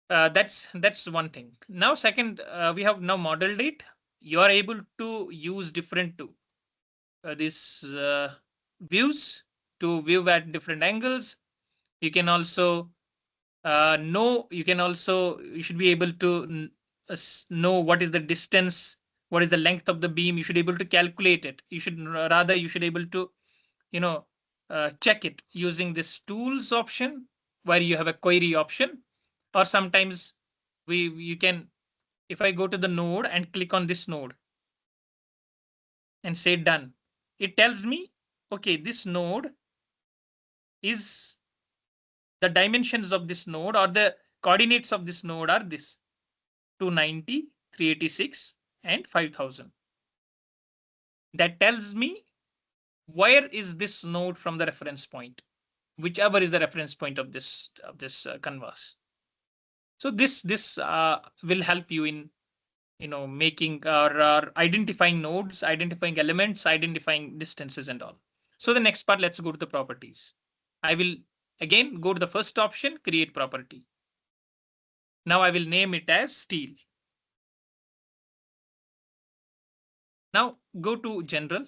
that's one thing. Now second, we have now modeled it. You are able to use different these views to view at different angles. You can also you should be able to know what is the distance, what is the length of the beam. You should be able to calculate it. You should be able to check it using this tools option, where you have a query option. Or sometimes you can, if I go to the node and click on this node and say done, it tells me, okay, this node is, the dimensions of this node, or the coordinates of this node are this: 290, 386, and 5000. That tells me where is this node from the reference point, whichever is the reference point of this canvas. So this will help you in making or identifying nodes, identifying elements, identifying distances and all. So the next part, let's go to the properties. I will again go to the first option, create property. Now I will name it as steel. Now go to general,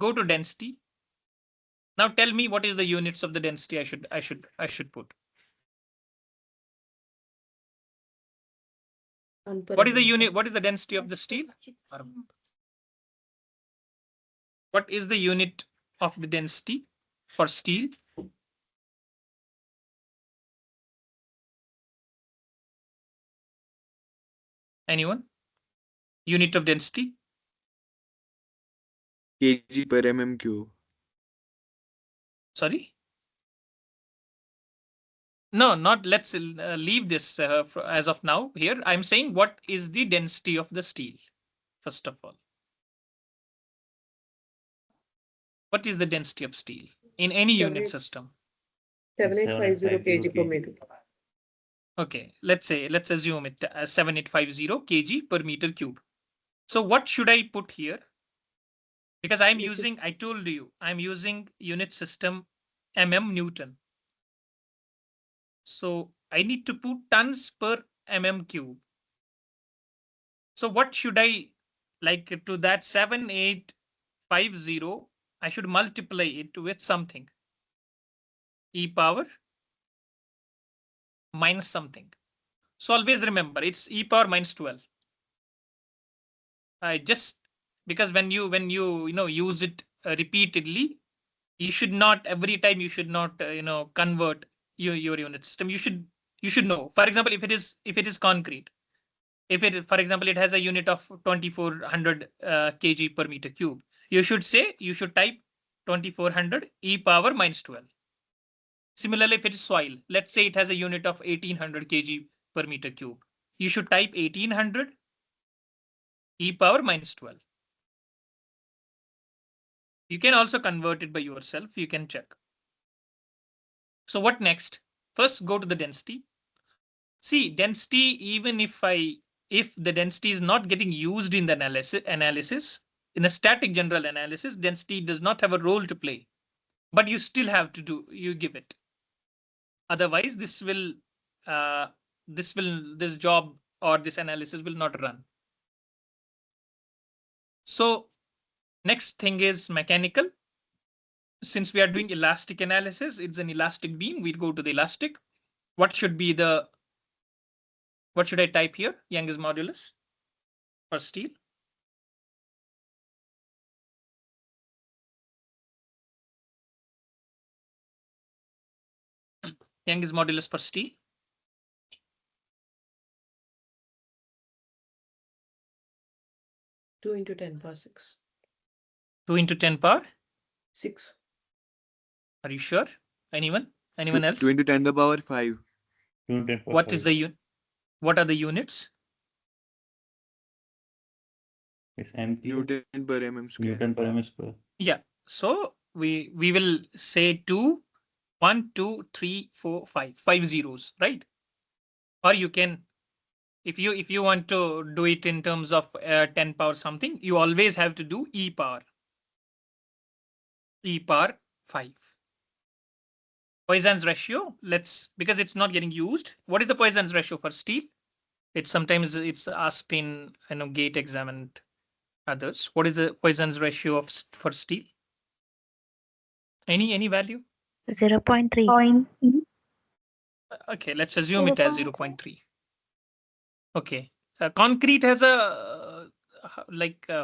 go to density. Now tell me what is the units of the density I should put. What is the unit? What is the density of the steel? What is the unit of the density for steel? Anyone? Unit of density.
kg per mm cube.
Sorry. No, not let's leave this as of now here. I'm saying what is the density of the steel, first of all. What is the density of steel in any unit system?
7850 kg per meter.
Okay, let's assume it as 7850 kg per meter cube. So what should I put here? Because I told you, I'm using unit system Newton. So I need to put tons per cube. So what should I, like, to that 7850, I should multiply it with something. E power minus something. So always remember it's e power minus 12. I just, because when you use it repeatedly, you should not every time convert your unit system. You should know. For example, if it is concrete, if it, for example, it has a unit of 2400 kg per meter cube, you should type 2400 e power minus 12. Similarly, if it is soil, let's say it has a unit of 1800 kg per meter cube, you should type 1800 e power minus 12. You can also convert it by yourself. You can check. So what next? First, go to the density. See, density, even if the density is not getting used in the analysis, in a static general analysis, density does not have a role to play, but you still have to give it. Otherwise, this job or this analysis will not run. So next thing is mechanical. Since we are doing elastic analysis, it's an elastic beam. We'll go to the elastic. What should I type here? Young's modulus for steel. Young's modulus for steel.
2 into 10 power 6.
2 into 10 power
6.
Are you sure? Anyone else?
2 into 10 to the power 5.
What is the what are the units?
It's MQ.
Newton per mm square.
Newton per mm square.
Yeah. So we will say 2, 1, 2, 3, 4, 5. 5 zeros, right? Or you can, if you want to do it in terms of 10 power something, you always have to do e power 5. Poisson's ratio, because it's not getting used. What is the Poisson's ratio for steel? Sometimes it's asked in GATE exam and others. What is the Poisson's ratio for steel? Any value?
0.3.
Okay, let's assume it as 0.3. Okay, concrete has a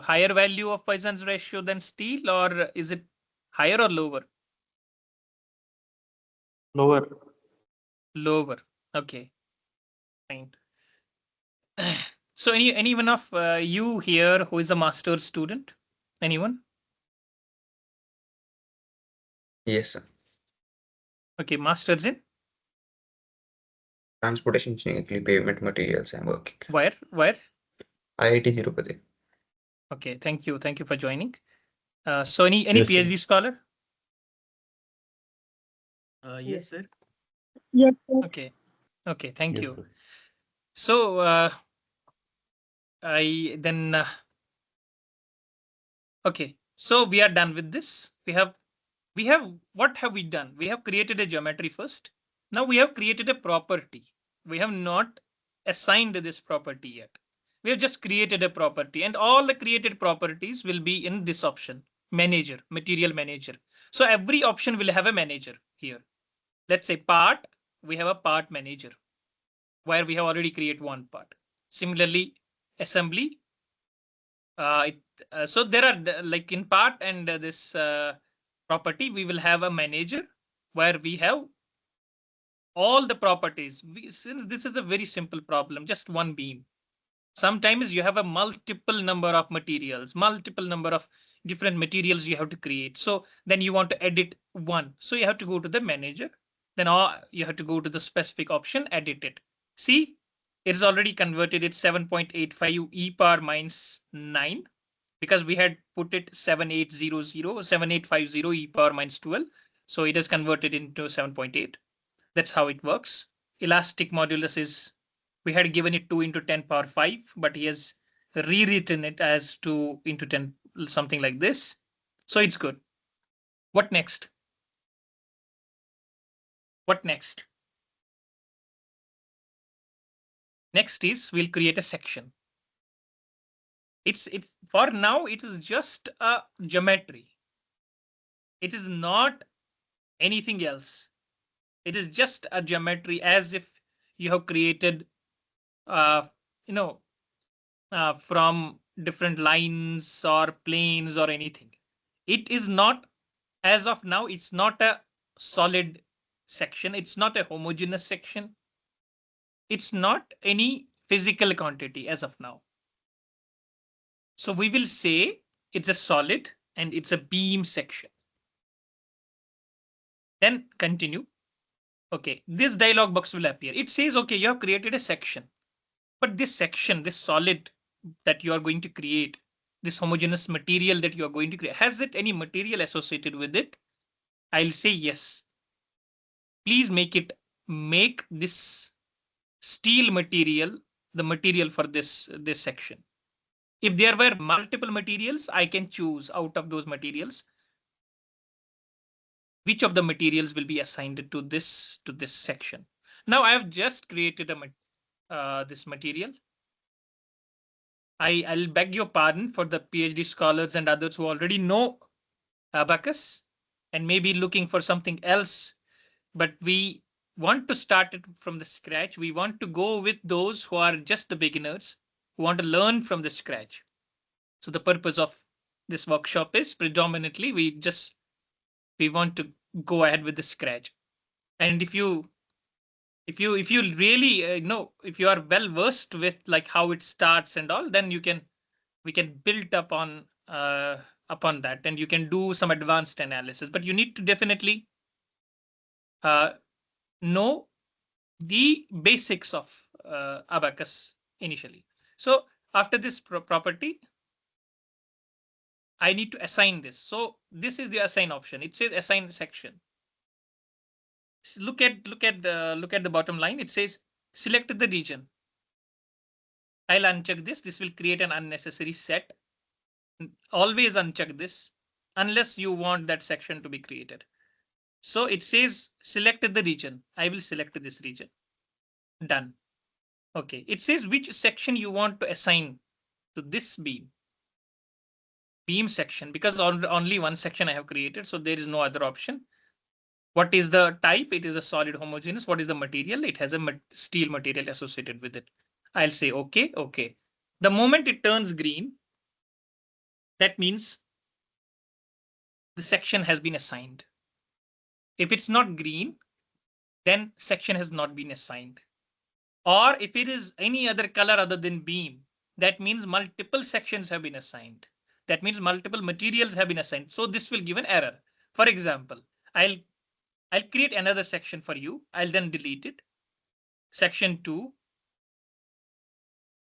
higher value of Poisson's ratio than steel, or is it higher or lower?
Lower.
Lower. Okay, fine. So anyone of you here who is a master's student? Anyone?
Yes, sir.
Okay, master's in
Transportation engineering, pavement materials I'm working.
where?
IIT Tirupati.
Okay, thank you for joining. So any
Yes, sir.
PhD scholar?
Yes, sir.
Yes,
Okay, thank
Yes,
you.
sir.
So okay, so we are done with this. What have we done? We have created a geometry first. Now we have created a property. We have not assigned this property yet. We have just created a property, and all the created properties will be in this option, manager, material manager. So every option will have a manager here. Let's say part, we have a part manager where we have already created one part. Similarly, assembly. So there are like in part and this property, we will have a manager where we have all the properties. Since this is a very simple problem, just one beam. Sometimes you have a multiple number of materials, multiple number of different materials you have to create. So then you want to edit one. So you have to go to the manager. Then you have to go to the specific option, edit it. See, it is already converted. It's 7.85 e power minus 9 because we had put it 7850 e power minus 12. So it is converted into 7.8. That's how it works. Elastic modulus is, we had given it 2 into 10 power 5, but he has rewritten it as 2 into 10, something like this. So it's good. What next? What next? Next is we'll create a section. It's for now, it is just a geometry. It is not anything else. It is just a geometry, as if you have created, you know, from different lines or planes or anything. It is not, as of now, it's not a solid section. It's not a homogeneous section. It's not any physical quantity as of now. So we will say it's a solid and it's a beam section. Then continue. Okay, this dialog box will appear. It says, okay, you have created a section, but this section, this solid that you are going to create, this homogeneous material that you are going to create, has it any material associated with it? I'll say yes. Please make this steel material the material for this section. If there were multiple materials, I can choose out of those materials which of the materials will be assigned to this section. Now I have just created this material. I'll beg your pardon for the PhD scholars and others who already know ABAQUS and maybe looking for something else, but we want to start it from the scratch. We want to go with those who are just the beginners, who want to learn from the scratch. So the purpose of this workshop is predominantly we want to go ahead with the scratch. And if you really know, if you are well versed with like how it starts and all, then we can build upon that, and you can do some advanced analysis. But you need to definitely know the basics of ABAQUS initially. So after this property, I need to assign this. So this is the assign option. It says assign section. Look at the bottom line. It says select the region. I'll uncheck this. This will create an unnecessary set. Always uncheck this unless you want that section to be created. So it says select the region. I will select this region. Done. Okay. It says which section you want to assign to this beam section, because only one section I have created. So there is no other option. What is the type? It is a solid homogeneous. What is the material? It has a steel material associated with it. I'll say okay, okay. The moment it turns green, that means the section has been assigned. If it's not green, then section has not been assigned. Or if it is any other color other than beam, that means multiple sections have been assigned. That means multiple materials have been assigned. So this will give an error. For example, I'll create another section for you. I'll then delete it. Section 2.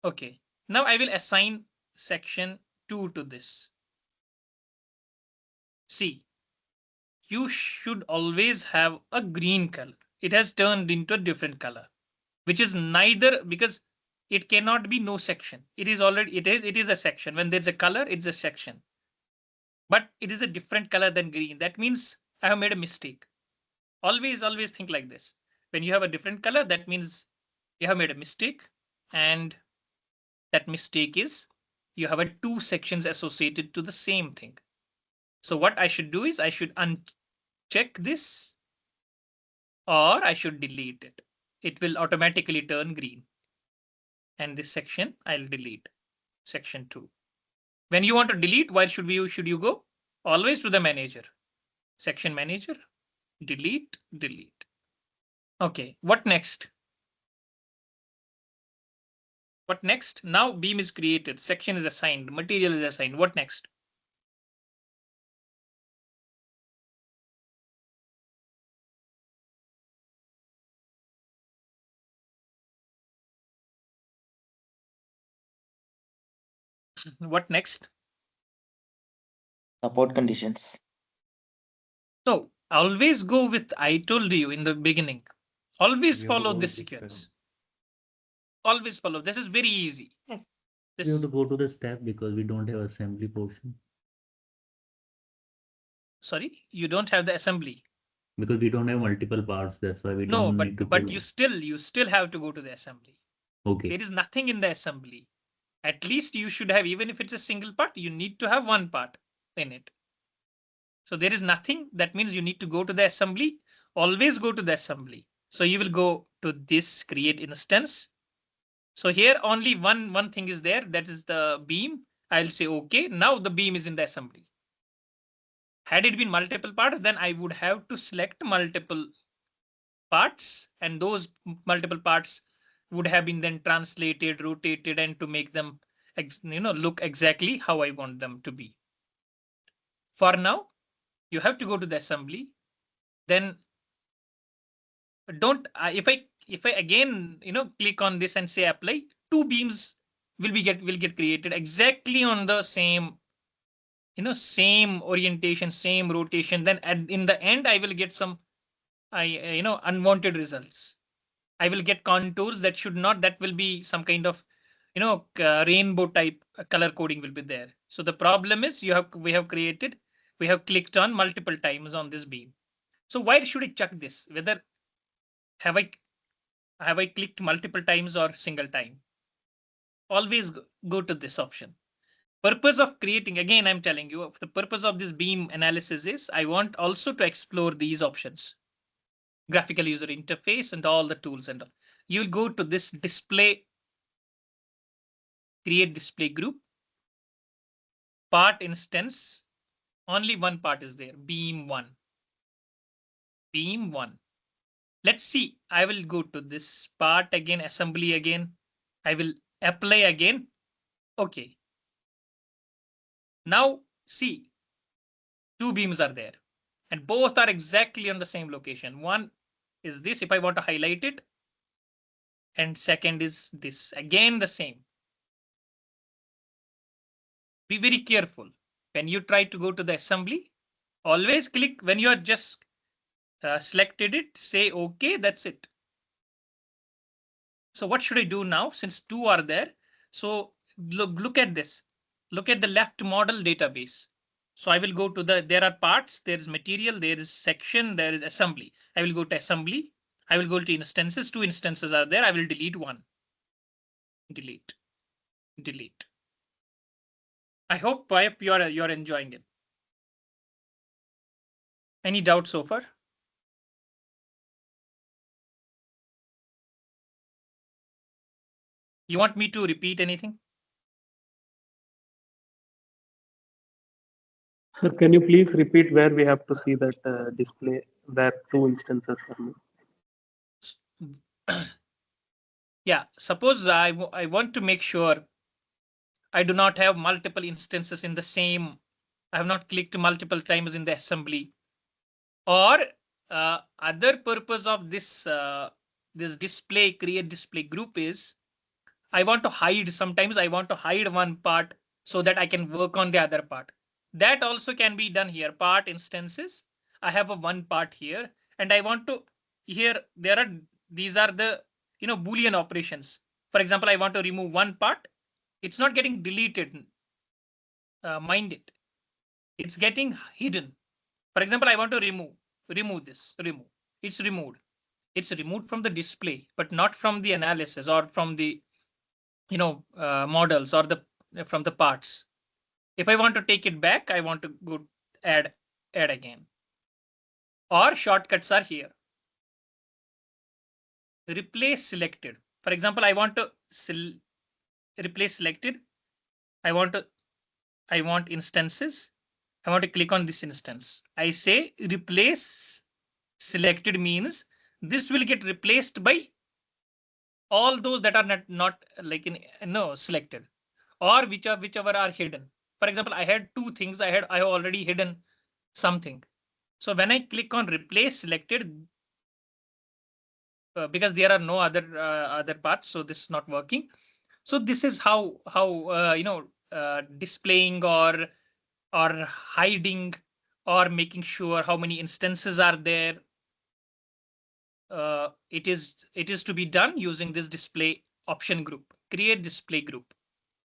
Okay. Now I will assign section 2 to this. See, you should always have a green color. It has turned into a different color, which is neither, because it cannot be no section. It is already, it is a section. When there's a color, it's a section. But it is a different color than green. That means I have made a mistake. Always think like this. When you have a different color, that means you have made a mistake. And that mistake is you have a two sections associated to the same thing. So what I should do is I should uncheck this, or I should delete it. It will automatically turn green. And this section I'll delete, section 2. When you want to delete, where should you go? Always to the manager, section manager, delete. Delete. Okay, what next? What next? Now beam is created, section is assigned, material is assigned. What next? What next?
Support conditions.
So always go with, I told you in the beginning, always
We have to
follow
go
this
with
sequence. Always follow. This is very easy.
Yes.
We have
This,
to go to the step because we don't have assembly portion.
sorry, you don't have the assembly.
Because we don't have multiple parts, that's why we
No,
don't need to
but
follow.
you still have to go to the assembly.
Okay.
There is nothing in the assembly. At least you should have, even if it's a single part, you need to have one part in it. So there is nothing. That means you need to go to the assembly. Always go to the assembly. So you will go to this create instance. So here only one thing is there. That is the beam. I'll say okay. Now the beam is in the assembly. Had it been multiple parts, then I would have to select multiple parts, and those multiple parts would have been then translated, rotated, and to make them look exactly how I want them to be. For now, you have to go to the assembly. Then don't if I again click on this and say apply, two beams will get created exactly on the same same orientation, same rotation. Then in the end I will get some unwanted results. I will get contours that should not, that will be some kind of rainbow type color coding will be there. So the problem is we have clicked on multiple times on this beam. So why should I check this, whether have I clicked multiple times or single time? Always go to this option. Purpose of creating, again I'm telling you, the purpose of this beam analysis is I want also to explore these options, graphical user interface and all the tools and all. You'll go to this display, create display group, part instance. Only one part is there, beam 1. Beam 1. Let's see. I will go to this part again, assembly again. I will apply again. Okay. Now see, two beams are there and both are exactly on the same location. One is this, if I want to highlight it, and second is this, again the same. Be very careful when you try to go to the assembly. Always click when you are just selected it, say okay, that's it. So what should I do now since two are there? So look at this. Look at the left model database. So I will go to there are parts, there is material, there is section, there is assembly. I will go to assembly. I will go to instances. Two instances are there. I will delete one. Delete. Delete. I hope you're enjoying it. Any doubts so far? You want me to repeat anything?
Sir, can you please repeat where we have to see that display, where two instances are made?
Yeah, suppose I want to make sure I do not have multiple instances in the same, I have not clicked multiple times in the assembly. Or other purpose of this this display, create display group is I want to hide, sometimes I want to hide one part so that I can work on the other part. That also can be done here. Part instances, I have a one part here and I want to, here there are, these are the Boolean operations. For example, I want to remove one part. It's not getting deleted. Mind it. It's getting hidden. For example, I want to remove this, remove. It's removed. It's removed from the display, but not from the analysis or from the models or from the parts. If I want to take it back, I want to go add again. Or shortcuts are here. Replace selected. For example, I want to replace selected. I want instances. I want to click on this instance. I say replace selected means this will get replaced by all those that are not like selected, or whichever are hidden. For example, I had two things. I have already hidden something. So when I click on replace selected, because there are no other parts, so this is not working. So this is how displaying or hiding or making sure how many instances are there. It is to be done using this display option group. Create display group.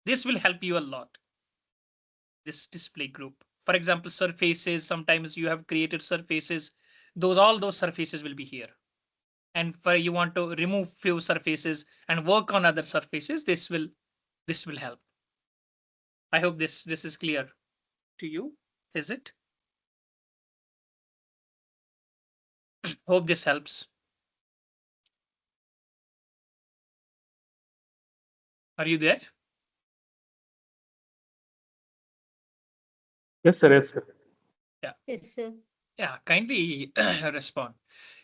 This will help you a lot. This display group. For example, surfaces. Sometimes you have created surfaces. All those surfaces will be here. And for you want to remove few surfaces and work on other surfaces, this will help. I hope this is clear to you. Is it? Hope this helps. Are you there?
Yes, sir. Yes, sir.
Yes, sir.
Yeah, kindly respond.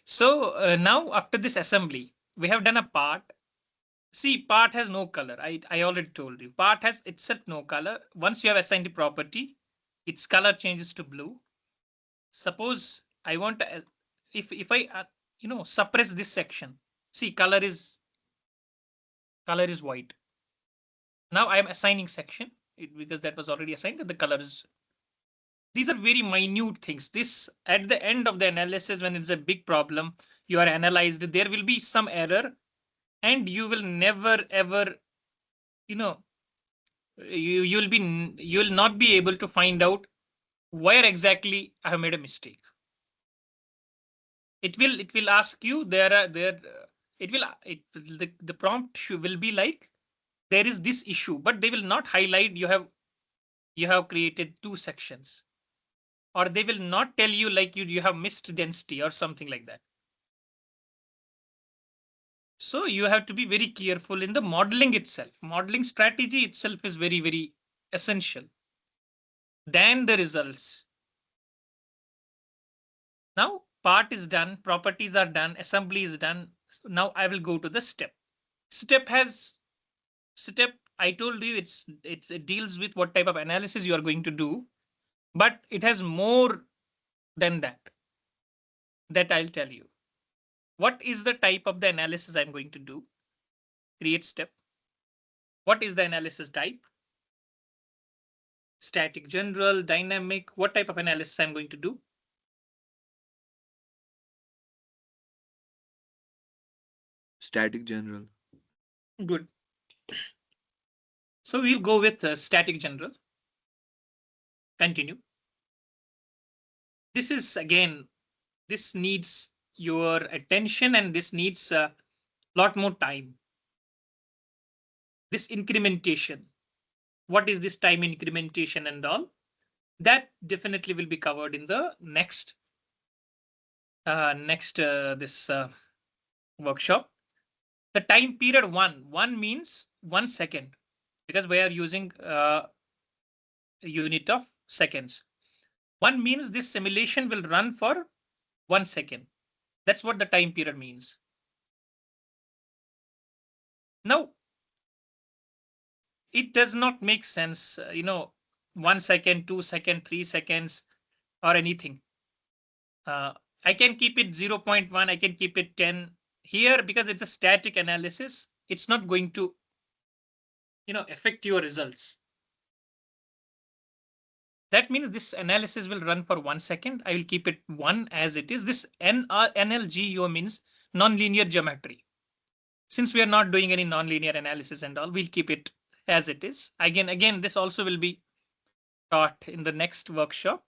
So now after this assembly, we have done a part. See, part has no color. I already told you. Part has itself no color. Once you have assigned the property, its color changes to blue. Suppose I want to, if I suppress this section. See, color is white. Now I am assigning section because that was already assigned. The color is. These are very minute things. This at the end of the analysis, when it's a big problem, you are analyzed. There will be some error, and you will never ever, you will not be able to find out where exactly I have made a mistake. It will ask you the prompt will be like there is this issue, but they will not highlight you have created two sections, or they will not tell you like you have missed density or something like that. So you have to be very careful in the modeling itself. Modeling strategy itself is very, very essential. Then the results. Now part is done, properties are done, assembly is done. Now I will go to the step. Step I told you it deals with what type of analysis you are going to do, but it has more than that I'll tell you. What is the type of the analysis I'm going to do? Create step. What is the analysis type? Static, general, dynamic. What type of analysis I'm going to do?
Static general.
Good. So we'll go with static general. Continue. This is again, this needs your attention and this needs a lot more time. This incrementation. What is this time incrementation and all? That definitely will be covered in the next workshop. The time period one means 1 second, because we are using unit of seconds. One means this simulation will run for 1 second. That's what the time period means. Now, it does not make sense, 1 second, 2 second, 3 seconds, or anything. I can keep it 0.1, I can keep it 10 here because it's a static analysis. It's not going to, affect your results. That means this analysis will run for 1 second. I will keep it 1 as it is. This NLGO means nonlinear geometry. Since we are not doing any nonlinear analysis and all, we'll keep it as it is. Again, this also will be taught in the next workshop.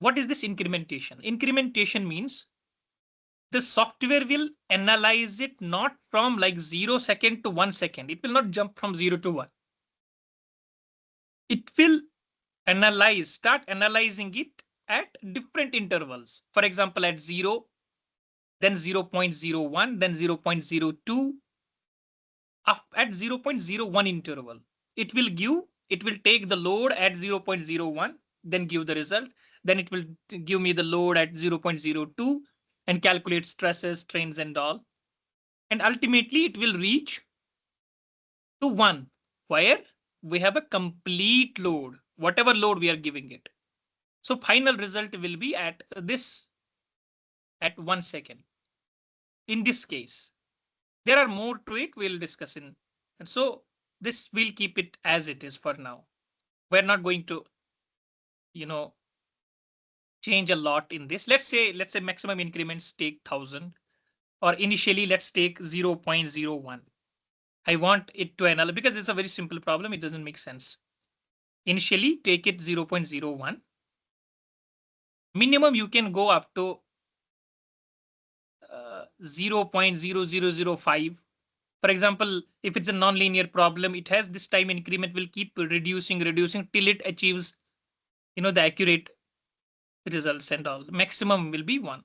What is this incrementation? Incrementation means the software will analyze it not from like 0 second to 1 second. It will not jump from 0 to 1. It will start analyzing it at different intervals. For example, at 0, then 0.01, then 0.02. At 0.01 interval, it will take the load at 0.01, then give the result. Then it will give me the load at 0.02 and calculate stresses, strains, and all. And ultimately it will reach to 1, where we have a complete load, whatever load we are giving it. So final result will be at this, at 1 second. In this case, there are more to it, we'll discuss in. And so this, we'll keep it as it is for now. We're not going to, change a lot in this. Let's say maximum increments take 1000, or initially let's take 0.01. I want it to analyze, because it's a very simple problem, it doesn't make sense. Initially take it 0.01. Minimum you can go up to 0.0005. For example, if it's a nonlinear problem, it has this time increment will keep reducing till it achieves, the accurate results and all. Maximum will be 1.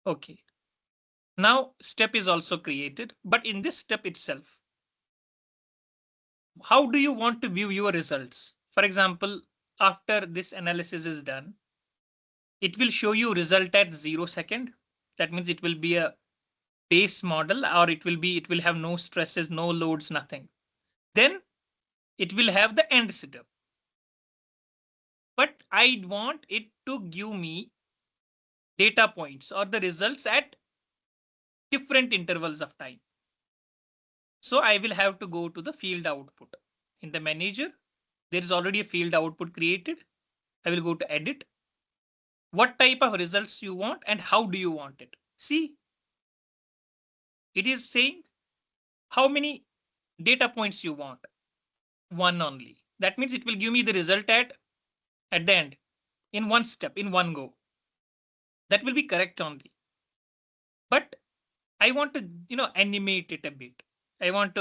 Okay. Now step is also created, but in this step itself, how do you want to view your results? For example, after this analysis is done, it will show you result at 0 second. That means it will be a base model, or it will have no stresses, no loads, nothing. Then it will have the end setup. But I want it to give me data points or the results at different intervals of time. So I will have to go to the field output. In the manager, there is already a field output created. I will go to edit. What type of results you want and how do you want it? See, it is saying how many data points you want. 1 only. That means it will give me the result at the end, in one step, in one go. That will be correct only. But I want to, animate it a bit. I want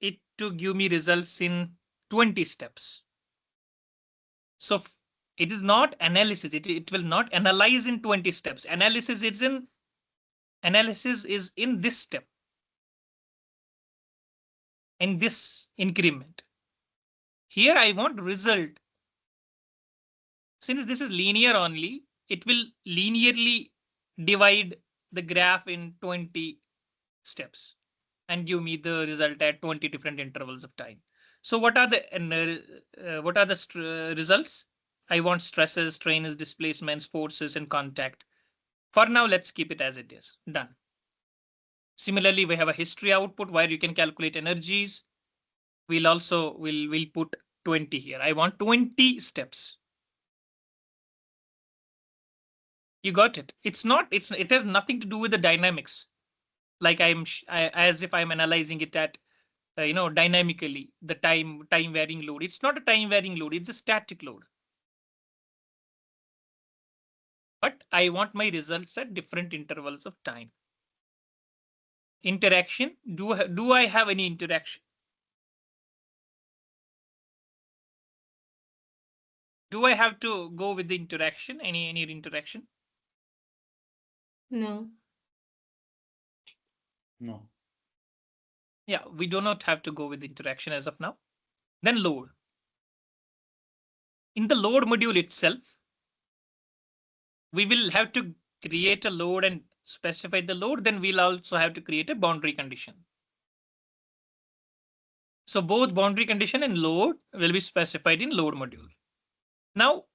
it to give me results in 20 steps. So it is not analysis. It will not analyze in 20 steps. Analysis is in this step, in this increment. Here I want result. Since this is linear only, it will linearly divide the graph in 20 steps and give me the result at 20 different intervals of time. So what are the results? I want stresses, strains, displacements, forces, and contact. For now, let's keep it as it is. Done. Similarly, we have a history output where you can calculate energies. We'll put 20 here. I want 20 steps. You got it. It has nothing to do with the dynamics. Like as if I'm analyzing it at, dynamically, the time varying load. It's not a time varying load. It's a static load. But I want my results at different intervals of time. Interaction. Do I have any interaction? Do I have to go with the interaction? Any interaction?
No.
No.
Yeah, we do not have to go with interaction as of now. Then load. In the load module itself, we will have to create a load and specify the load. Then we'll also have to create a boundary condition. So both boundary condition and load will be specified in load module. Now,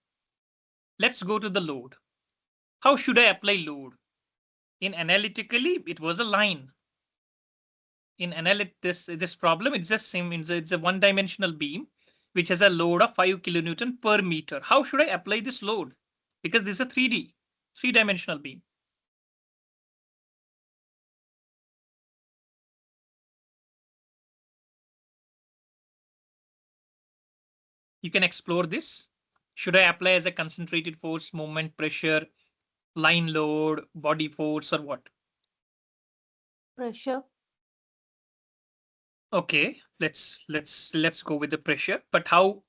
let's go to the load. How should I apply load? In analytically, it was a line. In this problem, it's just same. It's a one-dimensional beam which has a load of 5 kilonewton per meter. How should I apply this load? Because this is a 3-dimensional beam. You can explore this. Should I apply as a concentrated force, moment, pressure, line load, body force, or what?
Pressure.
Okay, let's go with the pressure. But how?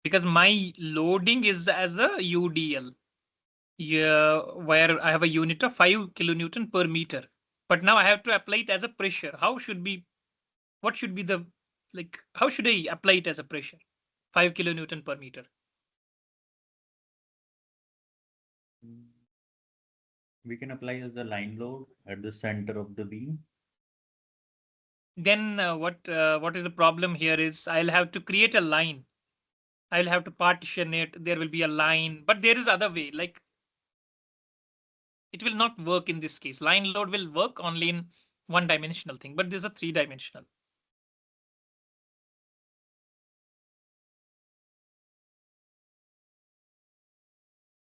Because my loading is as the UDL. Yeah, where I have a unit of 5 kilonewton per meter. But now I have to apply it as a pressure. What should be the, how should I apply it as a pressure? 5 kilonewton per meter.
We can apply as the line load at the center of the beam.
Then what is the problem here is I'll have to create a line. I'll have to partition it. There will be a line, but there is other way. Like it will not work in this case. Line load will work only in one-dimensional thing, but this is a three-dimensional.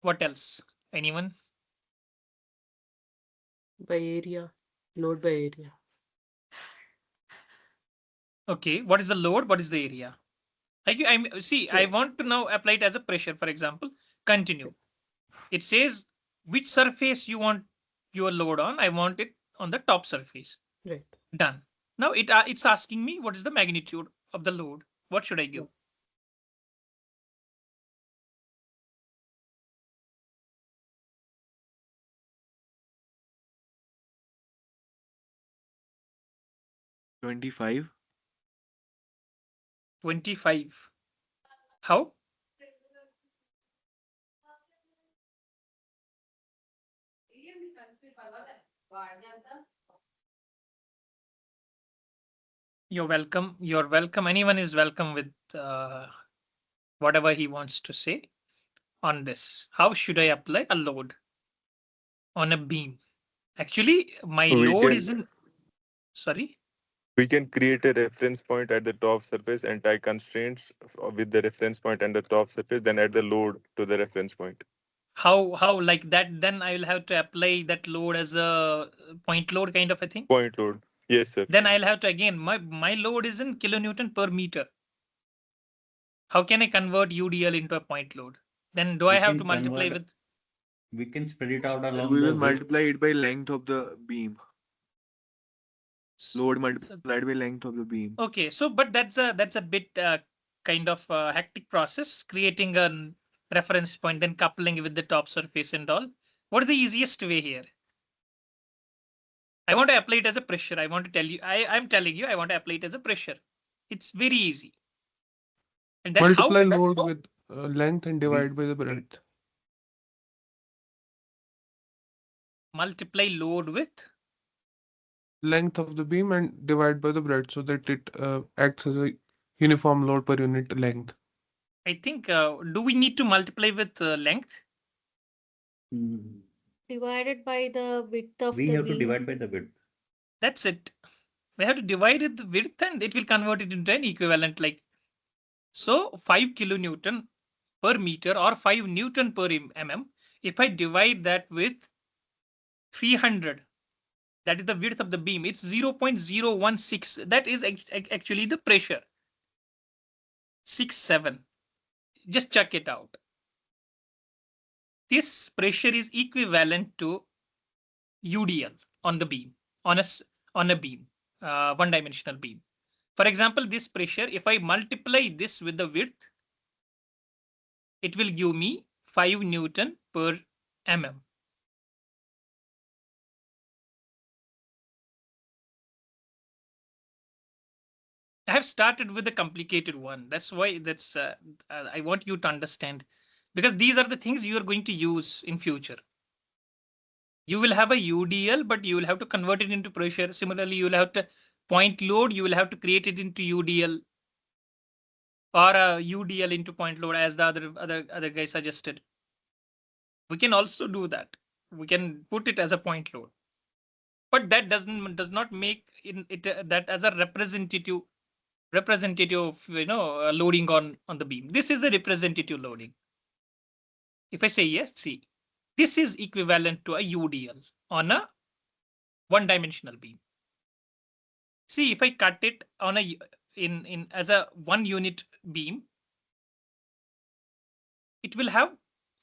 What else? Anyone?
By area, load by area.
Okay, what is the load? What is the area? I see. I want to now apply it as a pressure. For example, continue. It says which surface you want your load on. I want it on the top surface.
Right.
Done. Now it's asking me what is the magnitude of the load. What should I give?
Yeah. 25.
25. How? You're welcome. You're welcome. Anyone is welcome with whatever he wants to say on this. How should I apply a load on a beam? Actually, my
We
load
can-
is in. Sorry.
We can create a reference point at the top surface and tie constraints with the reference point and the top surface, then add the load to the reference point.
How like that? Then I will have to apply that load as a point load kind of a thing.
Point load. Yes, sir.
Then I'll have to again my load is in kilonewton per meter. How can I convert UDL into a point load? Then do I have to multiply with?
We can spread it out along
We
the
will
width.
multiply it by length of the beam. Load multiplied by length of the beam.
Okay, so but that's a bit kind of hectic process, creating a reference point, then coupling with the top surface and all. What is the easiest way here? I want to apply it as a pressure. I want to tell you, I'm telling you, I want to apply it as a pressure. It's very easy. And that's
Multiply
how
load with length and divide by the breadth.
multiply load with
Length of the beam and divide by the breadth so that it acts as a uniform load per unit length.
I think, do we need to multiply with length?
Divided by the width of
We
the
have to
beam.
divide by the width.
That's it. We have to divide it the width and it will convert it into an equivalent like. So 5 kilonewton per meter or 5 Newton per mm. If I divide that with 300, that is the width of the beam. It's 0.016. That is actually the pressure. 67. Just check it out. This pressure is equivalent to UDL on the beam, on a beam, one-dimensional beam. For example, this pressure, if I multiply this with the width, it will give me 5 Newton per mm. I have started with a complicated one. That's why I want you to understand, because these are the things you are going to use in future. You will have a UDL, but you will have to convert it into pressure. Similarly, you will have to point load. You will have to create it into UDL or a UDL into point load, as the other guy suggested. We can also do that. We can put it as a point load, but that does not make it that as a representative loading on the beam. This is the representative loading. If I say yes, see, this is equivalent to a UDL on a one-dimensional beam. See, if I cut it on in as a 1 unit beam, it will have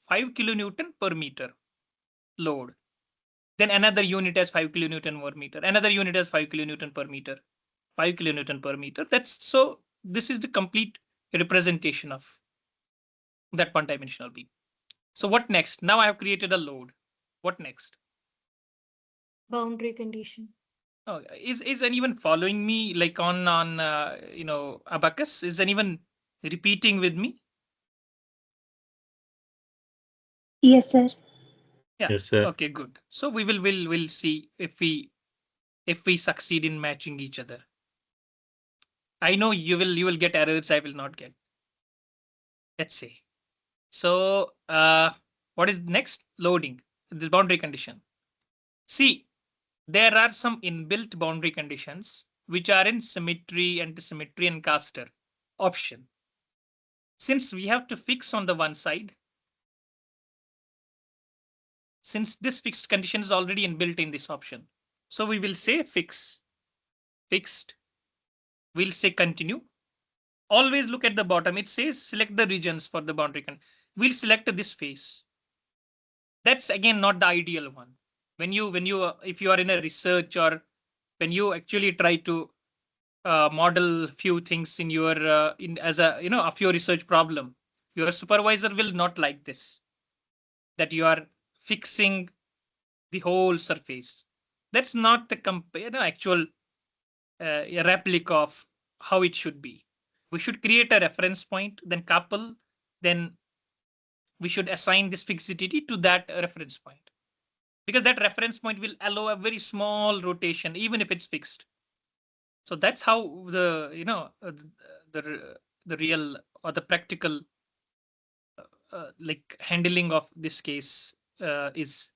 5 kilonewton per meter load. Then another unit has 5 kilonewton per meter. Another unit has 5 kilonewton per meter. 5 kilonewton per meter. This is the complete representation of that one-dimensional beam. So what next? Now I have created a load. What next?
Boundary condition.
Oh, is anyone following me like on ABAQUS? Is anyone repeating with me?
Yes, sir.
Yeah.
Yes, sir.
Okay, good. So we'll see if we succeed in matching each other. I know you will get errors, I will not get. Let's see. So what is next? Loading the boundary condition. See, there are some inbuilt boundary conditions which are in symmetry, antisymmetry, and caster option. Since we have to fix on the one side, since this fixed condition is already inbuilt in this option, so we will say fixed. We'll say continue. Always look at the bottom. It says select the regions for the boundary condition. We'll select this face. That's again not the ideal one. When you if you are in a research or when you actually try to model few things in your in as a of your research problem, your supervisor will not like this, that you are fixing the whole surface. That's not the actual a replica of how it should be. We should create a reference point, then couple, then we should assign this fixity to that reference point, because that reference point will allow a very small rotation even if it's fixed. So that's how the the real or the practical like handling of this case is.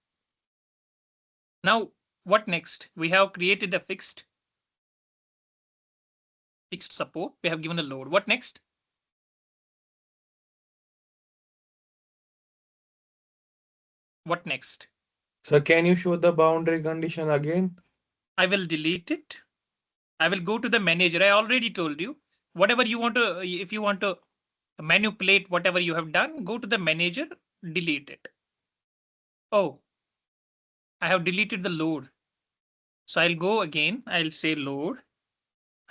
Now what next? We have created a fixed support. We have given a load. What next? What next?
So can you show the boundary condition again?
I will delete it. I will go to the manager. I already told you, whatever you want to, if you want to manipulate whatever you have done, go to the manager, delete it. Oh, I have deleted the load. So I'll go again. I'll say load.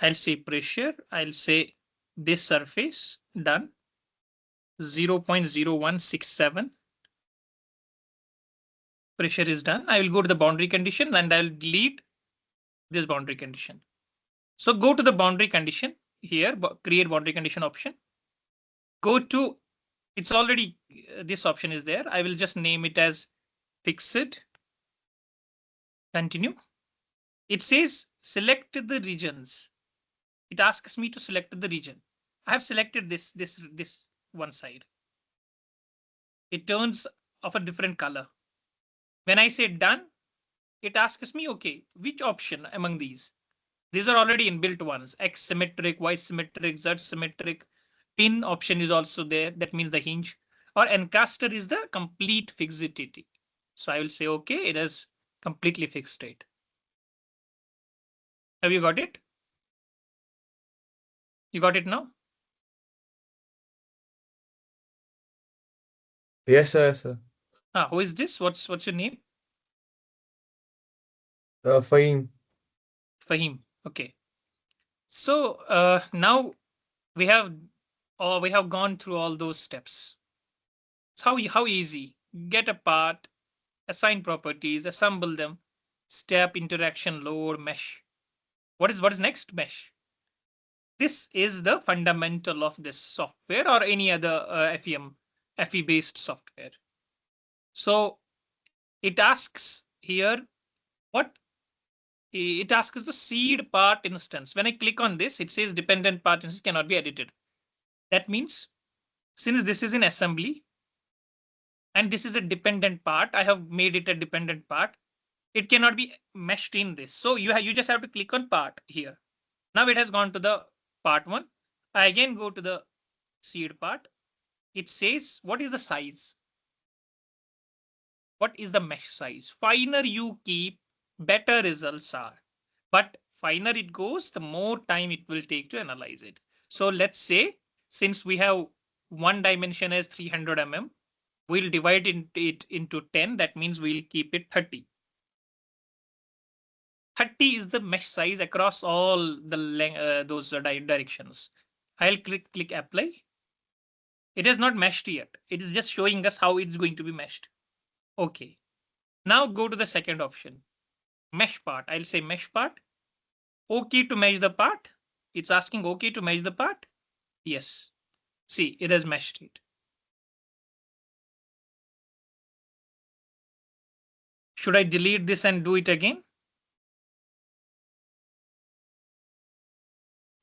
I'll say pressure. I'll say this surface, done. 0.0167. Pressure is done. I will go to the boundary condition and I'll delete this boundary condition. So go to the boundary condition here, create boundary condition option. Go to, it's already, this option is there. I will just name it as fixed. Continue. It says select the regions. It asks me to select the region. I have selected this one side. It turns of a different color. When I say done, it asks me, okay, which option among these? These are already inbuilt ones. X symmetric, Y symmetric, Z symmetric. Pin option is also there. That means the hinge. Or encaster is the complete fixity. So I will say, okay, it is completely fixed state. Have you got it? You got it now?
Yes, sir. Yes, sir.
Who is this? What's your name?
Fahim.
Fahim. Okay. So now we have gone through all those steps. So how easy? Get a part, assign properties, assemble them, step, interaction, load, mesh. What is next? Mesh. This is the fundamental of this software or any other FE based software. So it asks here what it asks the seed part instance. When I click on this, it says dependent part instance cannot be edited. That means since this is in assembly and this is a dependent part, I have made it a dependent part. It cannot be meshed in this. So you just have to click on part here. Now it has gone to the part one. I again go to the seed part. It says what is the size? What is the mesh size? Finer you keep, better results are. But finer it goes, the more time it will take to analyze it. So let's say since we have one dimension as 300 mm, we'll divide it into 10. That means we'll keep it 30. 30 is the mesh size across all the those directions. I'll click apply. It is not meshed yet. It is just showing us how it's going to be meshed. Okay. Now go to the second option. Mesh part. I'll say mesh part. Okay to mesh the part. It's asking okay to mesh the part. Yes. See, it has meshed it. Should I delete this and do it again?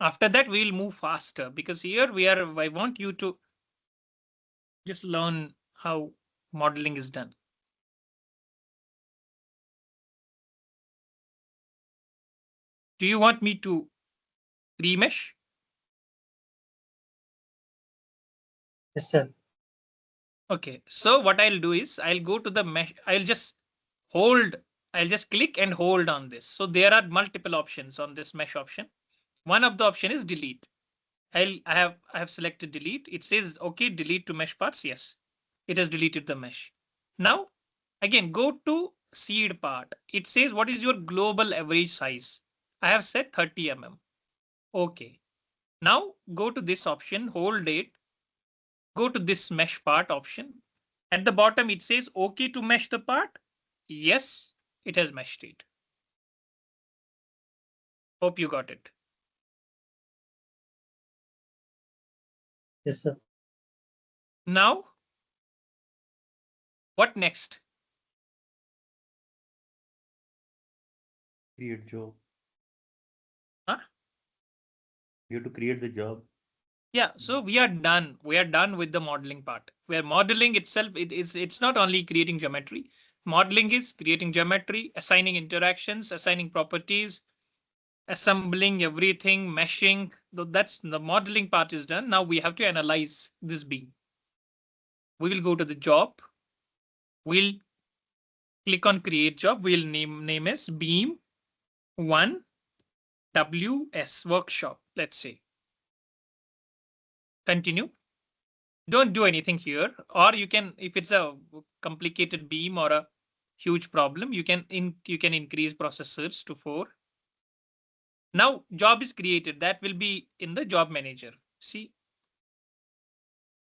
After that, we'll move faster because here I want you to just learn how modeling is done. Do you want me to remesh?
Yes, sir.
Okay, so what I'll do is I'll go to the mesh. I'll just click and hold on this. So there are multiple options on this mesh option. One of the option is delete. I have selected delete. It says, okay, delete to mesh parts. Yes, it has deleted the mesh. Now, again, go to seed part. It says, what is your global average size? I have set 30 mm. Okay. Now go to this option, hold it. Go to this mesh part option. At the bottom, it says, okay to mesh the part. Yes, it has meshed it. Hope you got it.
Yes, sir.
Now, what next?
Create job.
Huh?
You have to create the job.
Yeah, so we are done. We are done with the modeling part. Where modeling itself, it's not only creating geometry. Modeling is creating geometry, assigning interactions, assigning properties, assembling everything, meshing. That's the modeling part is done. Now we have to analyze this beam. We will go to the job. We'll click on create job. We'll name as beam 1 WS workshop. Let's say. Continue. Don't do anything here, or you can, if it's a complicated beam or a huge problem, you can increase processors to 4. Now job is created. That will be in the job manager. See,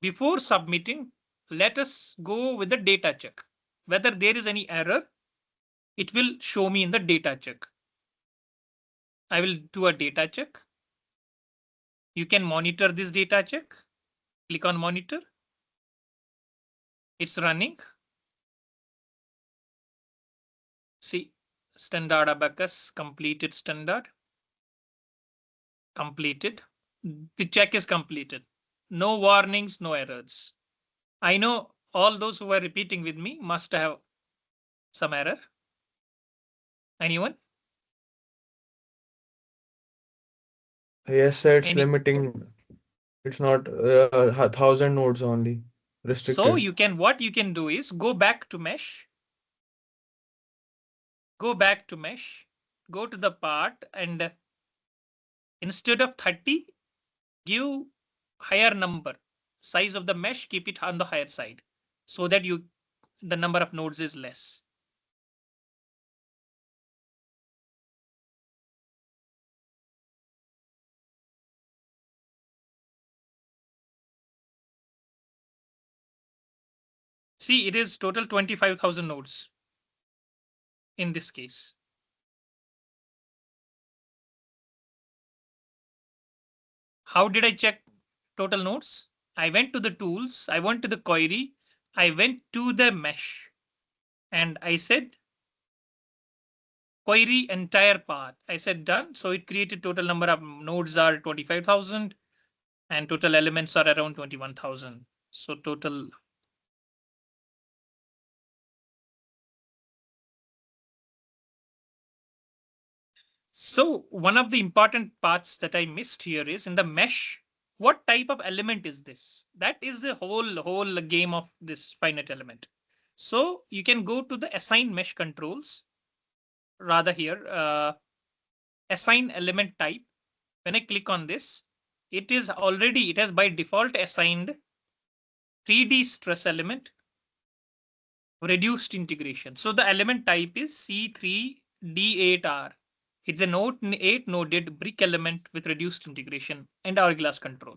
before submitting, let us go with the data check. Whether there is any error, it will show me in the data check. I will do a data check. You can monitor this data check. Click on monitor. It's running. See, standard ABAQUS completed standard. Completed. The check is completed. No warnings, no errors. I know all those who are repeating with me must have some error. Anyone?
Yes, sir, it's
Any?
limiting. It's not 1,000 nodes only.
So
Restricted.
what you can do is go back to mesh. Go back to mesh. Go to the part and instead of 30, give higher number. Size of the mesh, keep it on the higher side so that the number of nodes is less. See, it is total 25,000 nodes in this case. How did I check total nodes? I went to the tools, I went to the query, I went to the mesh, and I said query entire path. I said done. So it created total number of nodes are 25,000 and total elements are around 21,000. So total. So one of the important parts that I missed here is in the mesh, what type of element is this? That is the whole game of this finite element. So you can go to the assign mesh controls, rather here, assign element type. When I click on this, it has by default assigned 3D stress element, reduced integration. So the element type is C3D8R. It's a node 8 noded brick element with reduced integration and hourglass control.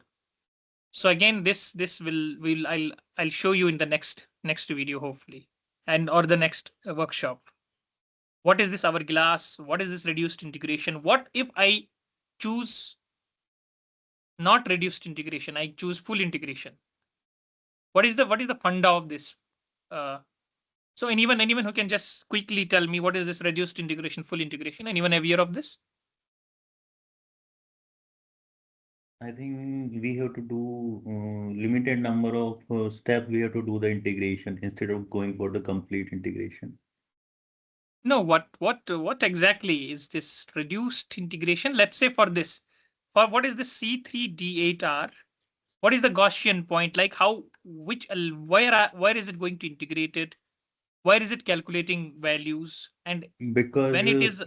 So again, I'll show you in the next video hopefully, and or the next workshop. What is this hourglass? What is this reduced integration? What if I choose not reduced integration? I choose full integration. What is the funda of this? So anyone who can just quickly tell me what is this reduced integration, full integration? Anyone aware of this?
I think we have to do limited number of steps. We have to do the integration instead of going for the complete integration.
No, what exactly is this reduced integration? Let's say for this, for what is the C3D8R? What is the Gaussian point? Like how, which, where is it going to integrate it? Where is it calculating values? And
Because
when it is,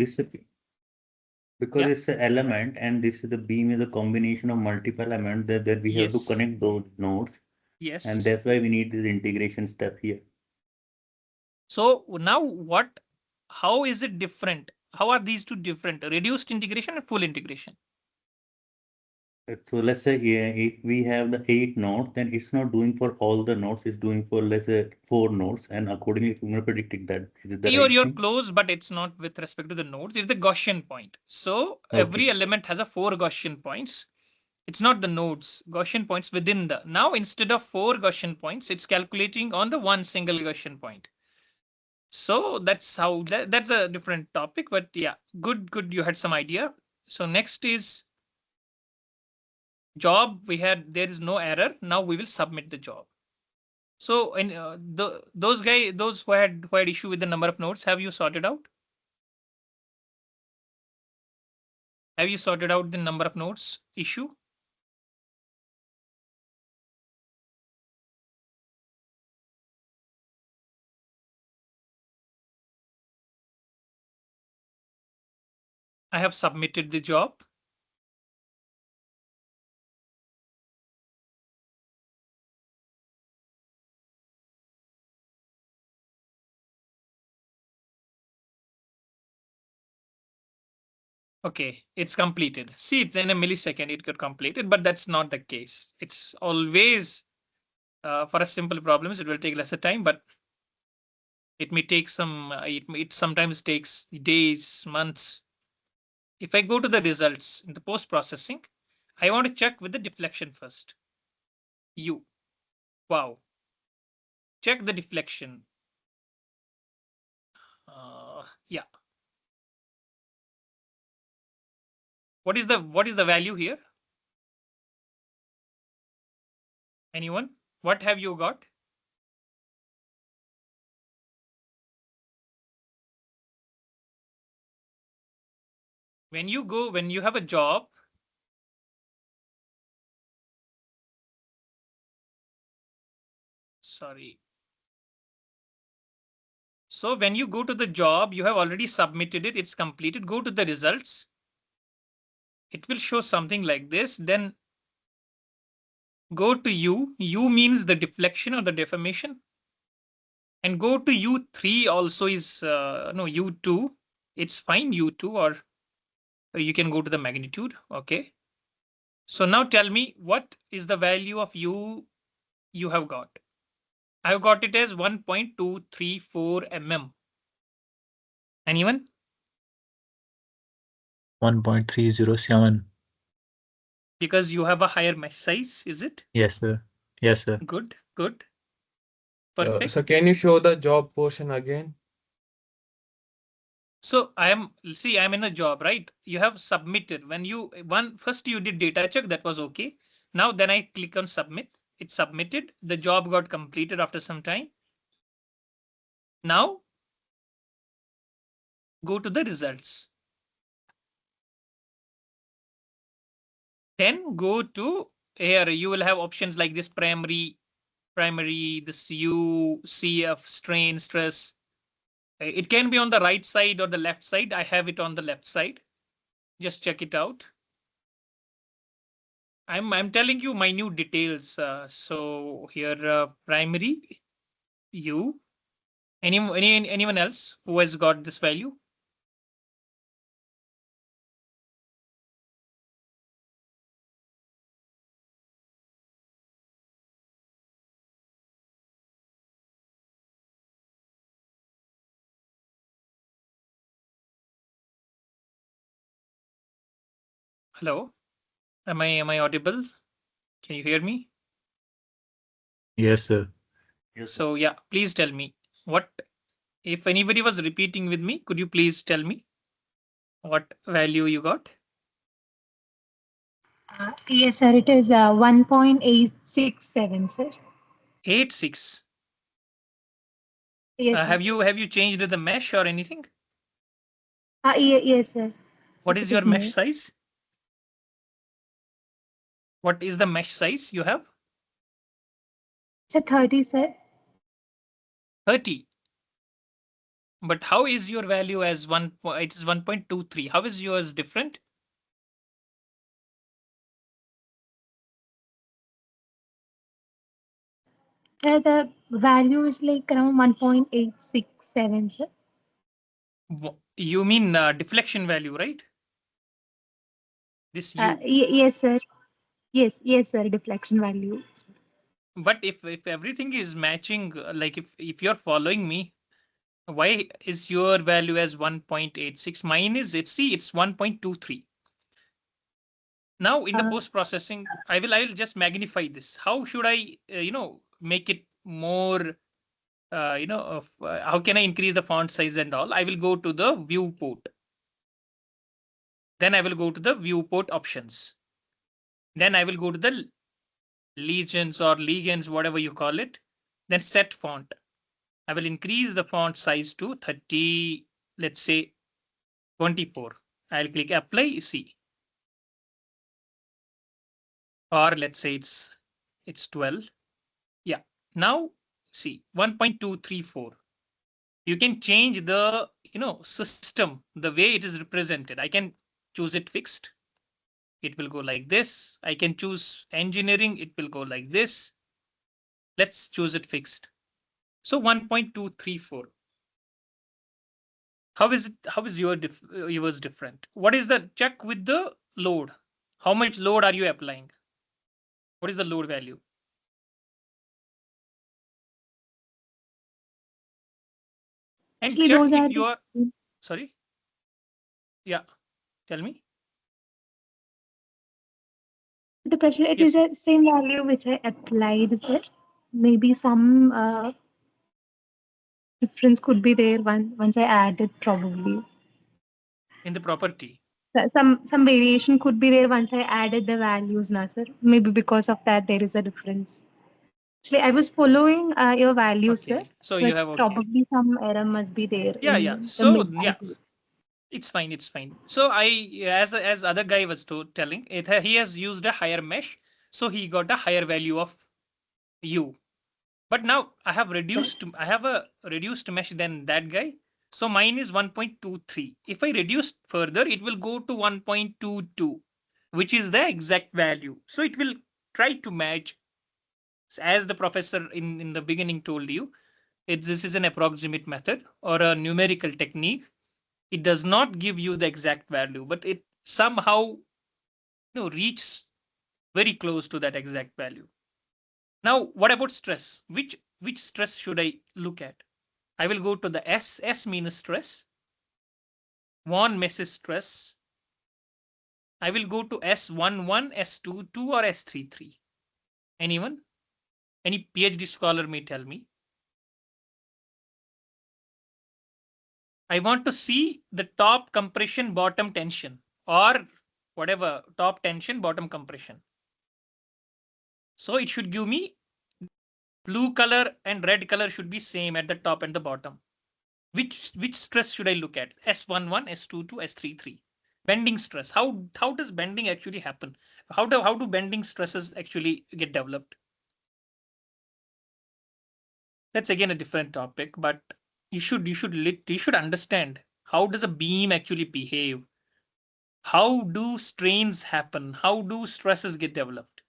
because
yeah,
it's an element and this is the beam is a combination of multiple elements that we have to
yes,
connect those nodes. And
yes.
that's why we need this integration step here.
So now how is it different? How are these two different? Reduced integration and full integration?
So let's say if we have the 8 nodes, then it's not doing for all the nodes, it's doing for let's say 4 nodes, and accordingly we're predicting that. Is it the right
You're
thing?
close, but it's not with respect to the nodes. It's the Gaussian point. So every
Okay.
element has a 4 Gaussian points. It's not the nodes, Gaussian points within the. Now instead of 4 Gaussian points, it's calculating on the one single Gaussian point. So that's how that's a different topic, but yeah, good. You had some idea. So next is job. There is no error. Now we will submit the job. So and those who had issue with the number of nodes, have you sorted out? Have you sorted out the number of nodes issue? I have submitted the job. Okay, it's completed. See, it's in a millisecond it got completed, but that's not the case. It's always for a simple problems, it will take lesser time, but it may take some, it sometimes takes days, months. If I go to the results in the post-processing, I want to check with the deflection first. Wow. Check the deflection. Yeah. What is the value here? Anyone? What have you got? When you have a job, sorry. So when you go to the job, you have already submitted it. It's completed. Go to the results. It will show something like this. Then go to U. U means the deflection or the deformation. And go to U3 also is, no, U2. It's fine, U2, or you can go to the magnitude. Okay. So now tell me, what is the value of U you have got? I've got it as 1.234 mm. Anyone?
1.307.
Because you have a higher mesh size, is it?
Yes, sir. Yes, sir.
Good. Perfect.
So can you show the job portion again?
So I'm in a job, right? You have submitted when first you did data check, that was okay. Now then I click on submit. It's submitted. The job got completed after some time. Now go to the results. Then go to here. You will have options like this primary, this U, CF, strain, stress. It can be on the right side or the left side. I have it on the left side. Just check it out. I'm telling you minute details. So here primary U. Anyone else who has got this value? Hello, am I audible? Can you hear me?
Yes, sir.
Yes,
So yeah, please tell me what If anybody was repeating with me, could you please tell me what value you got?
Yes, sir. It is 1.867, sir.
86.
Yes, sir.
Have you changed the mesh or anything?
Yes, sir.
What
It
is your
is
mesh
more.
size? What is the mesh size you have?
It's a 30, sir.
30. But how is your value as it is 1.23? How is yours different?
The value is like around 1.867, sir.
You mean deflection value, right? This U.
Yes, sir. Yes, sir. Deflection value.
But if everything is matching, like if you're following me, why is your value as 1.86? Mine is it's 1.23. Now in the post processing, I will just magnify this. How should I make it more how can I increase the font size and all? I will go to the viewport. Then I will go to the viewport options. Then I will go to the legions or legends, whatever you call it. Then set font. I will increase the font size to 30, let's say 24. I'll click apply, see. Or let's say it's 12. Yeah. Now see 1.234. You can change the system, the way it is represented. I can choose it fixed. It will go like this. I can choose engineering. It will go like this. Let's choose it fixed. So 1.234. How is it? How is yours different? What is the check with the load? How much load are you applying? What is the load value? And
Actually,
check
those
if
are
you are sorry. Yeah, tell me.
the pressure. It is
Yes,
the same value which I applied, sir. Maybe some difference could be there once I add it, probably.
in the property.
Some variation could be there once I added the values now, sir. Maybe because of that there is a difference. Actually, I was following your values, sir,
Okay, so you
but
have okay.
probably some error must be there
Yeah.
in the
So
mid
yeah,
value.
it's fine. It's fine. So as other guy was telling, he has used a higher mesh, so he got a higher value of U. But now I have a reduced mesh than that guy. So mine is 1.23. If I reduce further, it will go to 1.22, which is the exact value. So it will try to match, as the professor in the beginning told you. This is an approximate method or a numerical technique. It does not give you the exact value, but it somehow reaches very close to that exact value. Now, what about stress? Which stress should I look at? I will go to the S means stress, von Mises stress. I will go to S11, S22, or S33. Anyone? Any PhD scholar may tell me. I want to see the top compression, bottom tension, or whatever, top tension, bottom compression. So it should give me blue color and red color should be same at the top and the bottom. Which stress should I look at? S11, S22, S33. Bending stress. How does bending actually happen? How do bending stresses actually get developed? That's again a different topic, but you should understand how does a beam actually behave? How do strains happen? How do stresses get developed?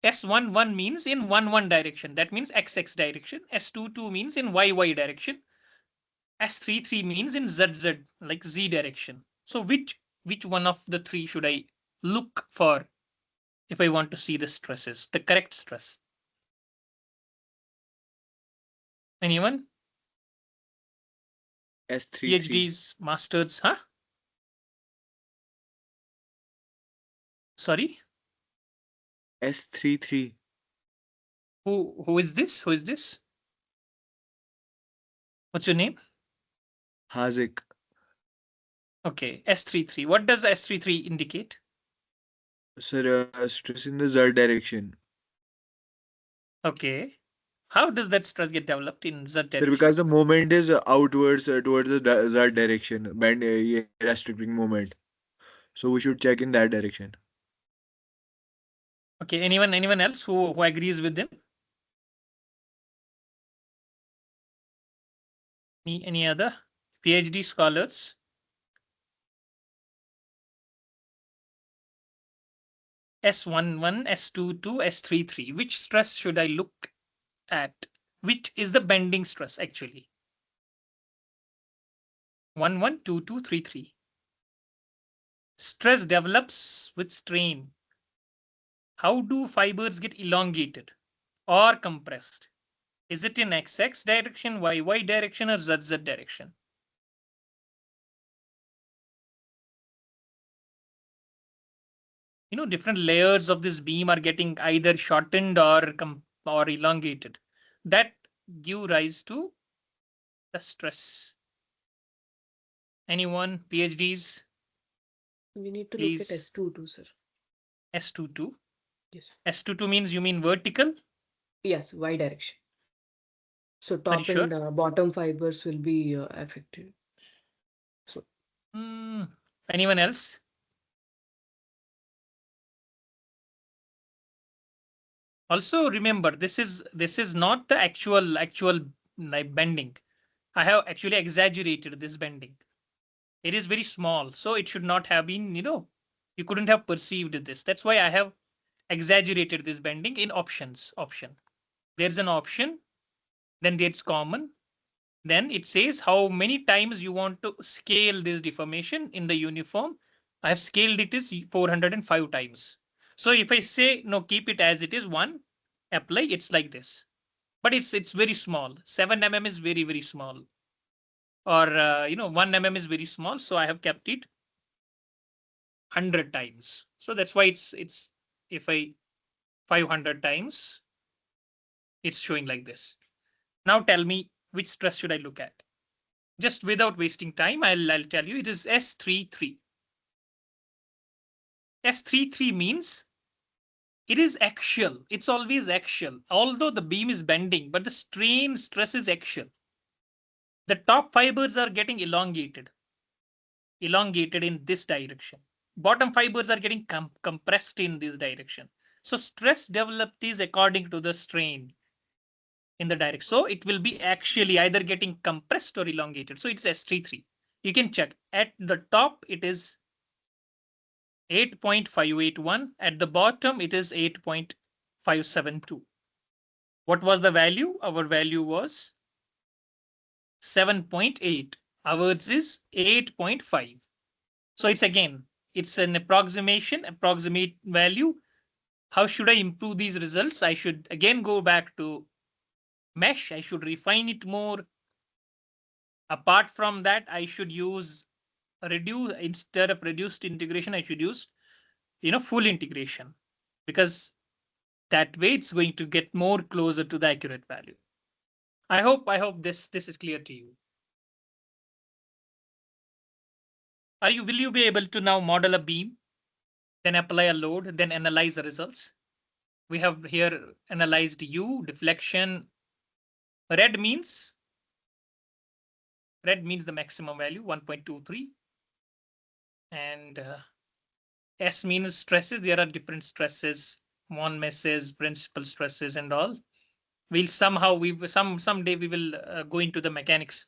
S11 means in 1 direction. That means XX direction. S22 means in YY direction. S33 means in ZZ, like Z direction. So which one of the three should I look for if I want to see the stresses, the correct stress? Anyone?
S33.
PhDs, masters, huh? Sorry?
S33.
Who is this? Who is this? What's your name?
Hazik.
Okay, S33. What does S33 indicate?
Sir, stress in the Z direction.
Okay. How does that stress get developed in Z
Sir,
direction?
because the moment is outwards towards the that direction, bend yeah, restricting moment. So we should check in that direction.
Okay. Anyone else who agrees with him? Any other PhD scholars? S11, S22, S33. Which stress should I look at? Which is the bending stress actually? 11, 22, 33. Stress develops with strain. How do fibers get elongated or compressed? Is it in XX direction, YY direction, or ZZ direction? Different layers of this beam are getting either shortened or elongated. That give rise to the stress. Anyone, PhDs?
We need to look at
Please.
S22, sir.
S22?
Yes.
S22 means you mean vertical?
Yes, Y direction. So
Are you
top
sure?
and bottom fibers will be affected. So
anyone else? Also remember, this is not the actual like bending. I have actually exaggerated this bending. It is very small, so it should not have been, you couldn't have perceived this. That's why I have exaggerated this bending in options. There's an option, then there's common, then it says how many times you want to scale this deformation in the uniform. I have scaled it is 405 times. So if I say no, keep it as it is, 1, apply, it's like this. But it's very small. 7 mm is very small, or 1 mm is very small, so I have kept it 100 times. So that's why it's if I 500 times, it's showing like this. Now tell me, which stress should I look at? Just without wasting time, I'll tell you it is S33. S33 means it is axial. It's always axial. Although the beam is bending, but the strain stress is axial. The top fibers are getting elongated in this direction. Bottom fibers are getting compressed in this direction. So stress developed is according to the strain in the direction. So it will be actually either getting compressed or elongated. So it's S33. You can check. At the top, it is 8.581. At the bottom, it is 8.572. What was the value? Our value was 7.8. Ours is 8.5. So it's an approximate value. How should I improve these results? I should again go back to mesh. I should refine it more. Apart from that, I should use instead of reduced integration, I should use, full integration, because that way it's going to get more closer to the accurate value. I hope this is clear to you. Will you be able to now model a beam, then apply a load, then analyze the results? We have here analyzed U, deflection. Red means the maximum value, 1.23. And S means stresses. There are different stresses, von Mises, principal stresses, and all. We'll someday we will go into the mechanics.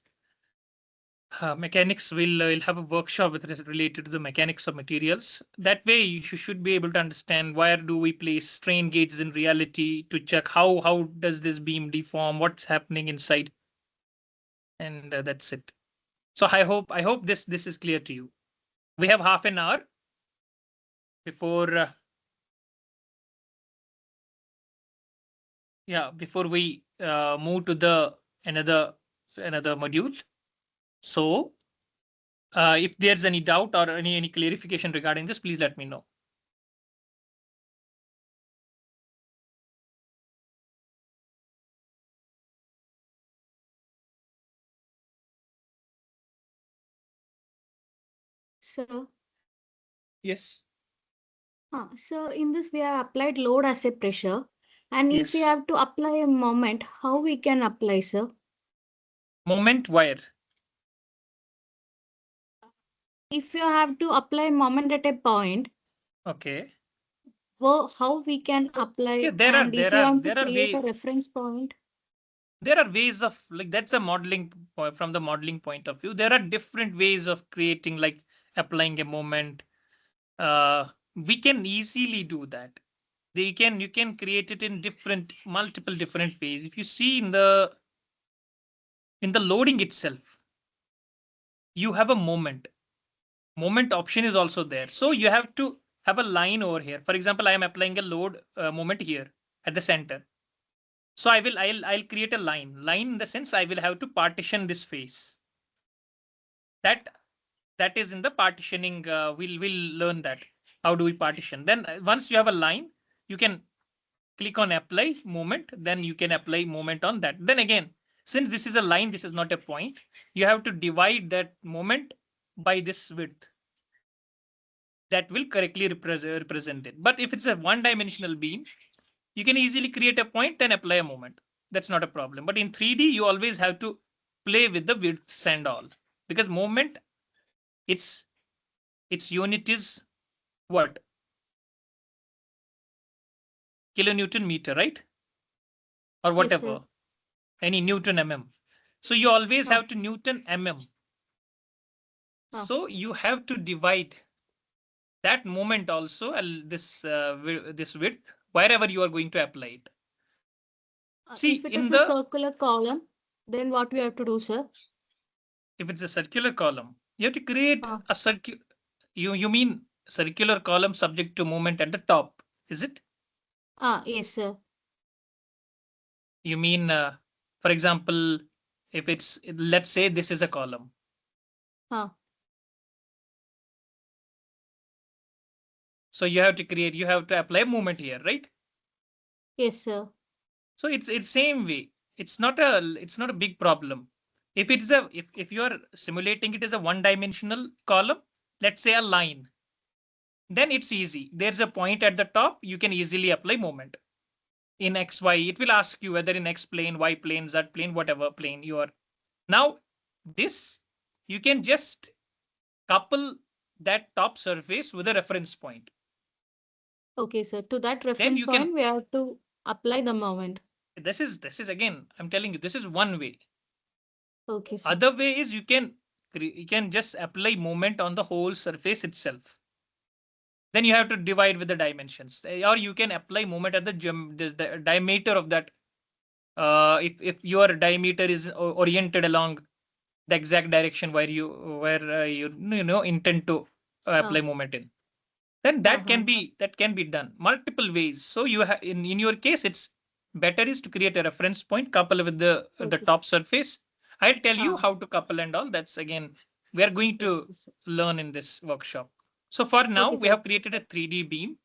Mechanics will have a workshop related to the mechanics of materials. That way, you should be able to understand where do we place strain gauges in reality to check how does this beam deform, what's happening inside, and that's it. So I hope this is clear to you. We have half an hour before before we move to the another module. So if there's any doubt or any clarification regarding this, please let me know.
So,
Yes.
so in this we have applied load as a pressure, and if we
Yes.
have to apply a moment, how we can apply, sir?
Moment wire.
If you have to apply moment at a point,
Okay.
how we can apply,
Yeah,
and if you want to
there are
create a reference point.
There are ways of like that's a modeling from the modeling point of view. There are different ways of creating like applying a moment. We can easily do that. You can create it in multiple different ways. If you see in the loading itself, you have a moment. Moment option is also there. So you have to have a line over here. For example, I am applying a load moment here at the center. So I'll create a line. Line in the sense I will have to partition this face. That is in the partitioning. We'll learn that. How do we partition? Then once you have a line, you can click on apply moment. Then you can apply moment on that. Then again, since this is a line, this is not a point. You have to divide that moment by this width. That will correctly represent it. But if it's a one-dimensional beam, you can easily create a point, then apply a moment. That's not a problem. But in 3D, you always have to play with the widths and all, because moment, its unit is what? Kilonewton meter, right? Or
Yes,
whatever.
sir.
Any Newton mm. So you always have to Newton mm. So you have to divide that moment also, this width, wherever you are going to apply it. See,
If it is a circular column, then what we have to do, sir?
If it's a circular column, you have to create a circular. You mean circular column subject to movement at the top, is it?
Yes, sir.
You mean, for example, if it's, let's say this is a column. So you have to apply movement here, right?
Yes, sir.
So it's same way. It's not a big problem. If it's a if you are simulating it as a one-dimensional column, let's say a line, then it's easy. There's a point at the top, you can easily apply moment. In XY, it will ask you whether in X plane, Y plane, Z plane, whatever plane you are. Now, this, you can just couple that top surface with a reference point.
Okay, sir. To that reference point, we have to apply the moment.
This is again, I'm telling you, this is one way.
Okay, sir.
Other way is you can just apply moment on the whole surface itself. Then you have to divide with the dimensions, or you can apply moment at the diameter of that. If your diameter is oriented along the exact direction where you intend to apply moment in, then that can be done multiple ways. So you have in your case, it's better is to create a reference point, couple with the top surface. I'll tell you how to couple and all. That's again, we are going to learn in this workshop. So for now, we have created a 3D beam.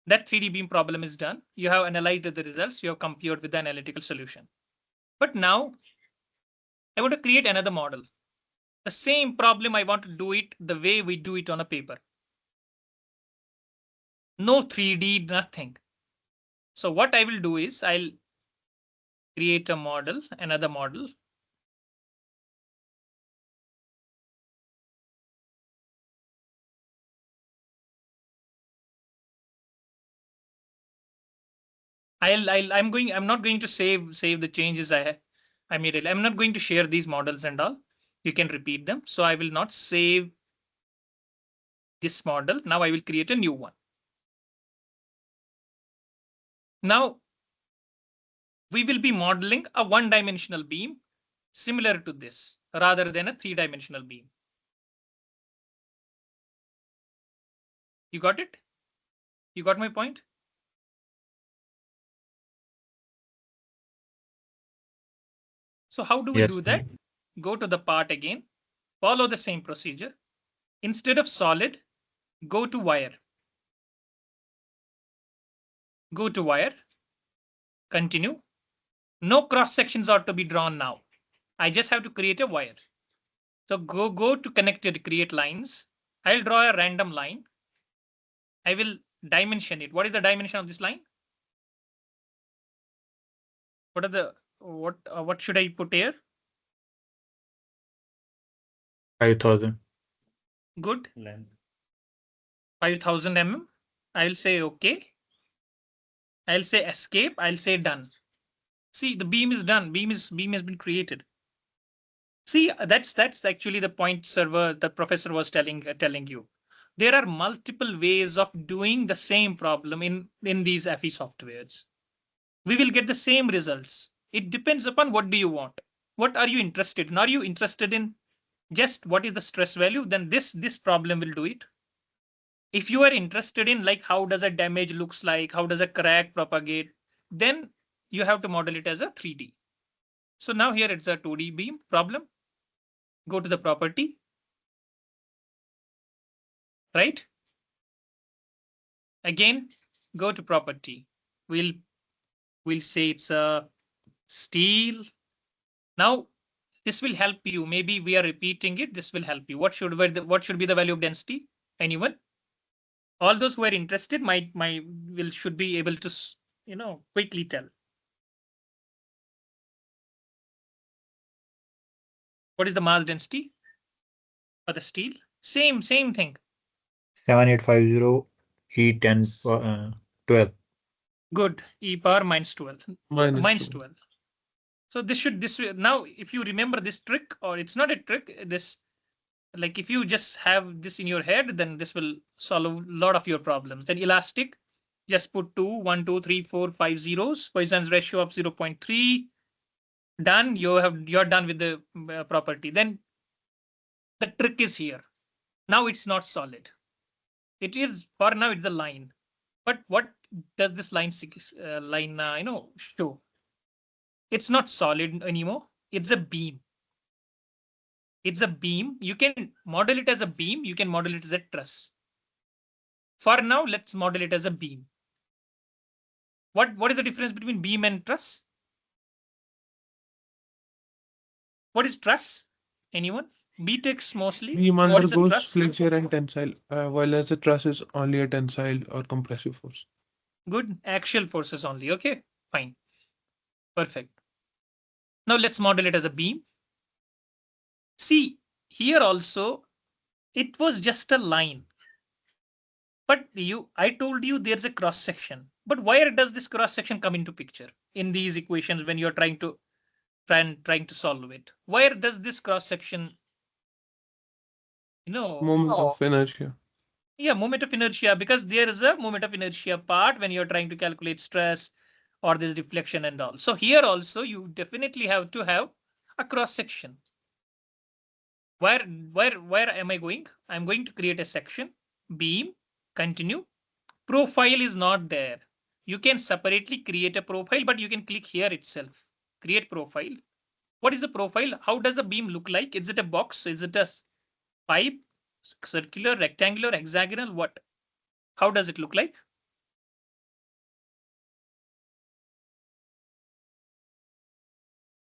That 3D beam problem is done. You have analyzed the results. You have compared with the analytical solution. But now I want to create another model. The same problem, I want to do it the way we do it on a paper. No 3D, nothing. So what I will do is I'll create a model, another model. I'm not going to save the changes I made it. I'm not going to share these models and all. You can repeat them. So I will not save this model. Now I will create a new one. Now we will be modeling a one-dimensional beam similar to this rather than a three-dimensional beam. You got it? You got my point? So how do we do that? Go to the part again, follow the same procedure. Instead of solid, go to wire. Go to wire, continue. No cross sections are to be drawn now. I just have to create a wire. So go to connected, create lines. I'll draw a random line. I will dimension it. What is the dimension of this line? What are the what should I put here?
5,000.
Good.
Length.
5000 mm. I'll say okay. I'll say escape. I'll say done. See, the beam is done. Beam has been created. See, that's actually the point server the professor was telling you. There are multiple ways of doing the same problem in these FE softwares. We will get the same results. It depends upon what do you want. What are you interested in? Are you interested in just what is the stress value? Then this problem will do it. If you are interested in like how does a damage looks like, how does a crack propagate, then you have to model it as a 3D. So now here it's a 2D beam problem. Go to the property, right? Again, go to property. We'll say it's a steel. Now this will help you. Maybe we are repeating it. This will help you. What should be the value of density? Anyone? All those who are interested should be able to quickly tell. What is the mass density for the steel? Same thing.
7850 E10 12.
Good. E power minus 12.
Minus
12. So this now if you remember this trick, or it's not a trick, this like if you just have this in your head, then this will solve a lot of your problems. Then elastic, just put 2, 1, 2, 3, 4, 5 zeros, Poisson's ratio of 0.3. Done. You're done with the property. Then the trick is here. Now it's not solid. It is for now it's the line. But what does this line show? It's not solid anymore. It's a beam. It's a beam. You can model it as a beam. You can model it as a truss. For now, let's model it as a beam. What is the difference between beam and truss? What is truss? Anyone? BTEX mostly.
Beam
What is a
undergoes
truss?
flexure and tensile, while as the truss is only a tensile or compressive force.
Good. Axial forces only. Okay, fine. Perfect. Now let's model it as a beam. See, here also, it was just a line. But I told you there's a cross section. But where does this cross section come into picture in these equations when you're trying to solve it? Where does this cross section,
Moment of inertia.
Yeah, moment of inertia, because there is a moment of inertia part when you're trying to calculate stress or this deflection and all. So here also you definitely have to have a cross section. Where am I going? I'm going to create a section, beam, continue. Profile is not there. You can separately create a profile, but you can click here itself. Create profile. What is the profile? How does the beam look like? Is it a box? Is it a pipe? Circular, rectangular, hexagonal? What? How does it look like?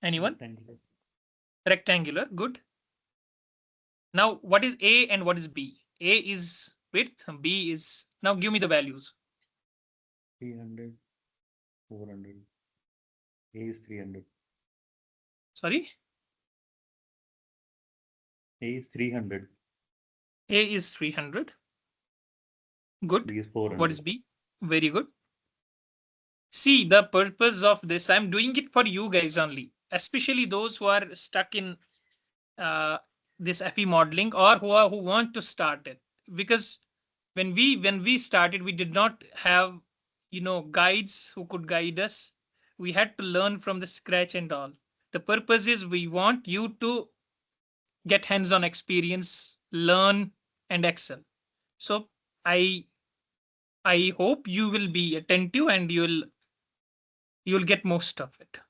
Anyone? Rectangular. Good. Now, what is A and what is B? A is width, B is... Now give me the values.
300, 400. A is 300.
Sorry?
A is 300.
A is 300. Good.
B is 400.
What is B? Very good. See, the purpose of this, I'm doing it for you guys only, especially those who are stuck in this FE modeling or who want to start it. Because when we started, we did not have guides who could guide us. We had to learn from the scratch and all. The purpose is we want you to get hands-on experience, learn and excel. So I hope you will be attentive and you'll get most of it.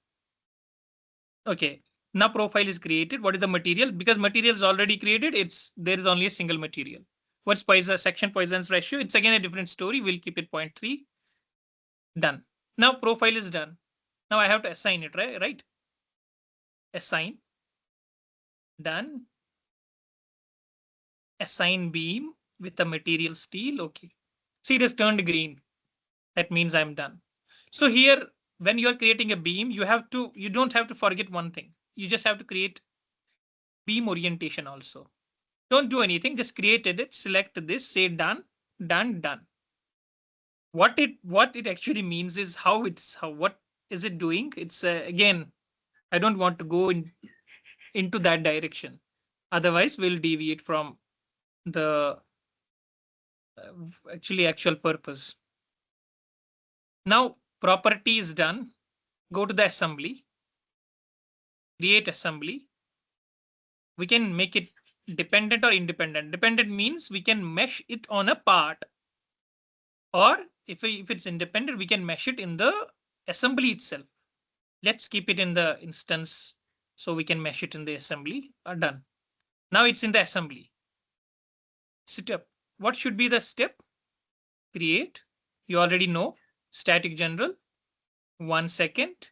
Okay, now profile is created. What is the material? Because material is already created, there is only a single material. What's section Poisson's ratio? It's again a different story. We'll keep it 0.3. Done. Now profile is done. Now I have to assign it, right? Assign. Done. Assign beam. with the material steel. Okay. See, it has turned green. That means I'm done. So here, when you're creating a beam, you don't have to forget one thing. You just have to create beam orientation also. Don't do anything, just created it, select this, say done, done, done. What it actually means is what is it doing? It's again, I don't want to go into that direction. Otherwise, we'll deviate from the actual purpose. Now, property is done. Go to the assembly, create assembly. We can make it dependent or independent. Dependent means we can mesh it on a part, or if it's independent, we can mesh it in the assembly itself. Let's keep it in the instance so we can mesh it in the assembly. Done. Now it's in the assembly. Step. What should be the step? Create. You already know. Static general. 1 second.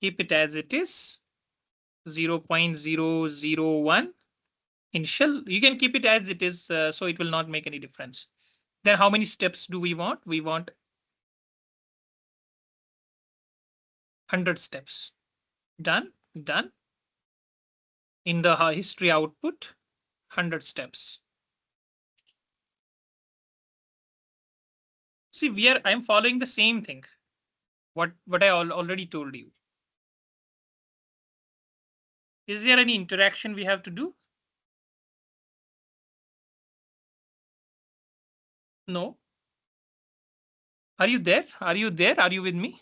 Keep it as it is. 0.001. Initial. You can keep it as it is, so it will not make any difference. Then how many steps do we want? We want 100 steps. Done. Done. In the history output, 100 steps. See, I'm following the same thing. What I already told you. Is there any interaction we have to do? No. Are you there? Are you there? Are you with me?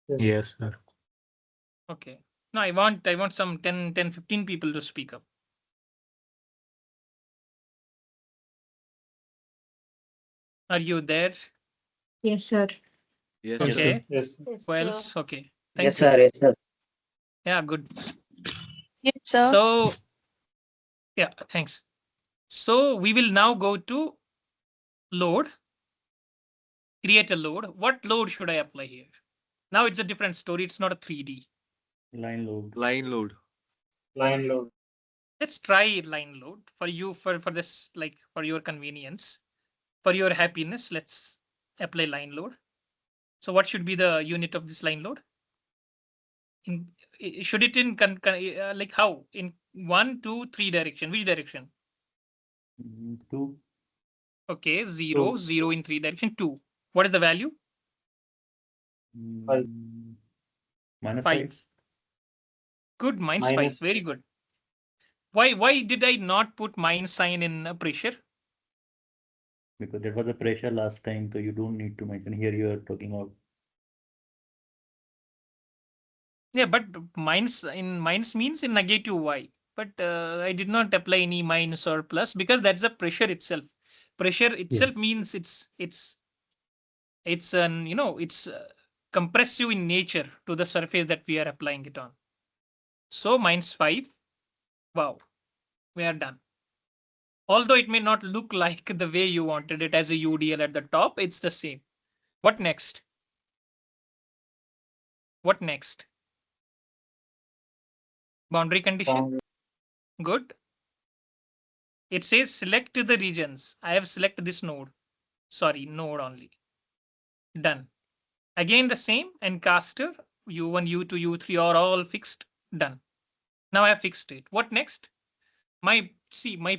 Yes, sir.
Okay. No, I want some 10, 15 people to speak up. Are you there?
Yes, sir.
Yes,
Yes,
Okay.
sir.
Yes.
Who else? Okay. Thank
Yes,
you.
sir. Yes, sir.
Yeah, good.
Yes, sir.
So, yeah, thanks. So we will now go to load. Create a load. What load should I apply here? Now it's a different story. It's not a 3D.
Line load.
line load.
Line load.
Let's try line load for you for this, like for your convenience, for your happiness. Let's apply line load. So what should be the unit of this line load? Should it in like how in 1, 2, 3 direction? Which direction?
2.
Okay, 0, 0 in 3 direction. 2. What is the value?
5.
Minus
5. Good, minus 5.
Minus.
Very good. Why did I not put minus sign in pressure?
Because there was a pressure last time, so you don't need to mention. Here you are talking about.
Yeah, but minus means in negative y. But I did not apply any minus or plus because that's the pressure itself. Pressure itself means it's an it's compressive in nature to the surface that we are applying it on. So minus 5. Wow, we are done. Although it may not look like the way you wanted it as a UDL at the top, it's the same. What next? What next? Boundary condition. Good. It says select the regions. I have selected this node. Sorry, node only. Done. Again the same, and caster U1, U2, U3 are all fixed. Done. Now I have fixed it. What next? My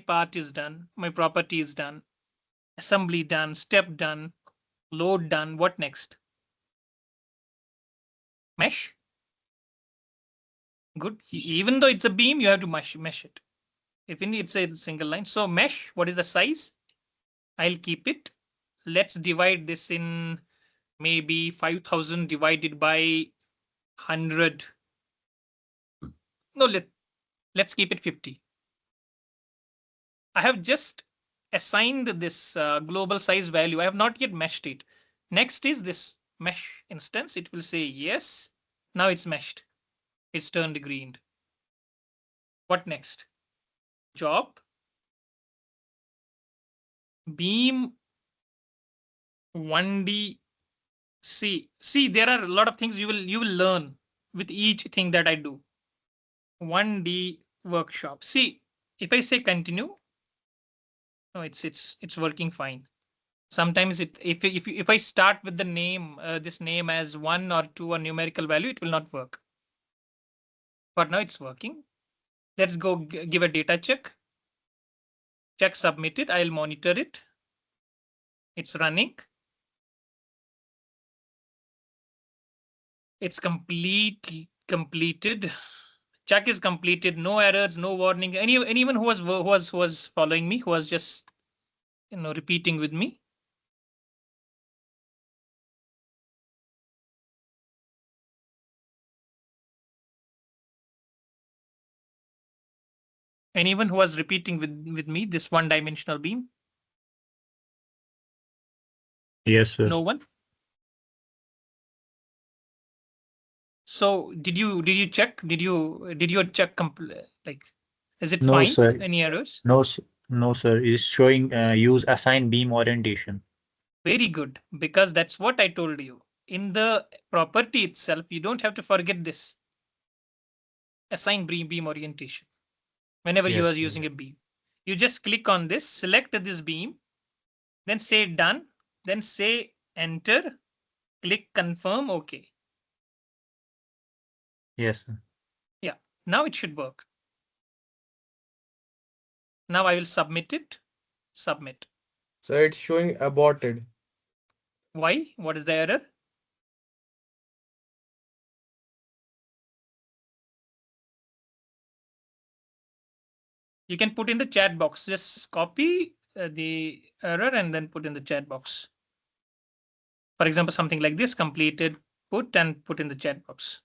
part is done. My property is done. Assembly done. Step done. Load done. What next? Mesh. Good. Even though it's a beam, you have to mesh it. If it's a single line. So mesh, what is the size? I'll keep it. Let's divide this in maybe 5,000 divided by 100. No, let's keep it 50. I have just assigned this global size value. I have not yet meshed it. Next is this mesh instance. It will say yes. Now it's meshed. It's turned green. What next? Job. Beam 1D. See, there are a lot of things you will learn with each thing that I do. 1D workshop. See, If I say continue, no, it's working fine. Sometimes if I start with the name, this name as 1 or 2 or numerical value, it will not work. But now it's working. Let's go give a data check. Check submitted. I'll monitor it. It's running. It's completed. Check is completed. No errors, no warning. Anyone who was following me, who was just repeating with me. Anyone who was repeating with me this one-dimensional beam?
Yes, sir.
No one. So did you check? Did you check like, is it
No,
fine?
sir.
Any errors?
No, no, sir. It's showing use assign beam orientation.
Very good, because that's what I told you. In the property itself, you don't have to forget this. Assign beam orientation. Whenever you are using a beam, you just click on this, select this beam, then say done, then say enter, click confirm, okay.
Yes, sir.
Yeah, now it should work. Now I will submit it. Submit.
So it's showing aborted.
Why? What is the error? You can put in the chat box. Just copy the error and then put in the chat box. For example, something like this, completed, put in the chat box.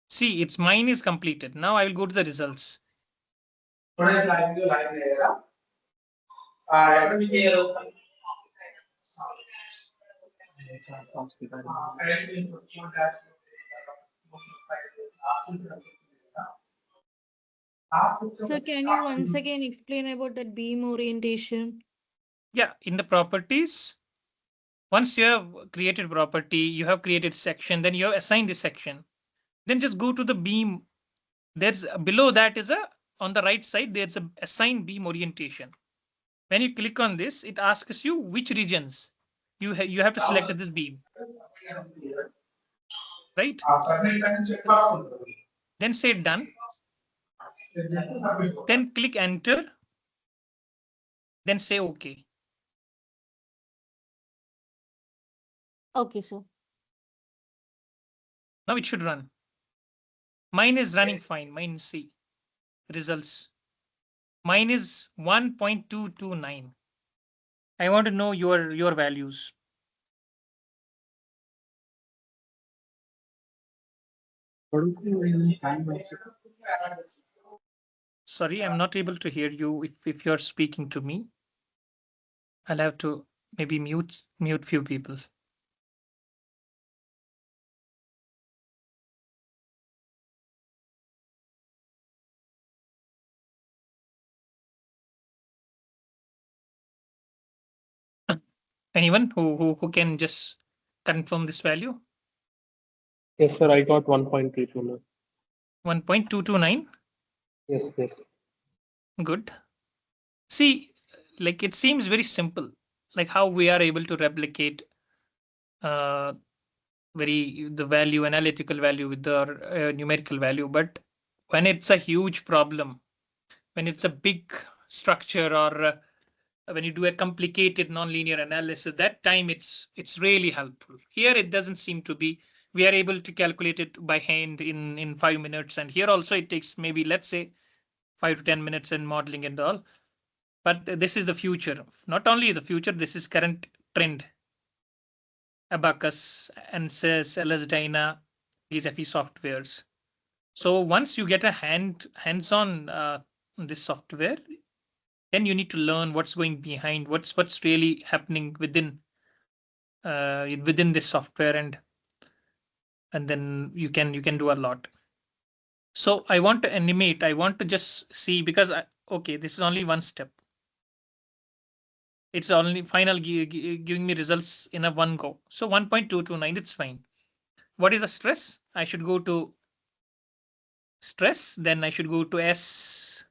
See, mine is completed. Now I will go to the results.
So can you once again explain about that beam orientation?
Yeah, in the properties, once you have created property, you have created section, then you have assigned a section. Then just go to the beam. There's below that is on the right side, there's a assign beam orientation. When you click on this, it asks you which regions you have to select this beam. Right? Then say done. Then click enter. Then say okay.
Okay, sir.
Now it should run. Mine is running fine. Mine, see results. Mine is 1.229. I want to know your values. Sorry, I'm not able to hear you if you're speaking to me. I'll have to maybe mute few people. Anyone who can just confirm this value?
Yes, sir. I got 1.329.
1.229.
Yes, yes.
Good. See, like it seems very simple, like how we are able to replicate the value, analytical value with the numerical value. But when it's a huge problem, when it's a big structure, or when you do a complicated nonlinear analysis, that time it's really helpful. Here it doesn't seem to be. We are able to calculate it by hand in 5 minutes, and here also it takes maybe, let's say, 5 to 10 minutes in modeling and all. But this is the future. Not only the future, this is current trend. ABAQUS, ANSYS, LS-DYNA, these FE softwares. So once you get a hands-on this software, then you need to learn what's going behind, what's really happening within this software, and then you can do a lot. So I want to animate. I want to just see, because okay, this is only one step. It's only final giving me results in a one go. So 1.229, it's fine. what is the stress? I should go to stress, then I should go to S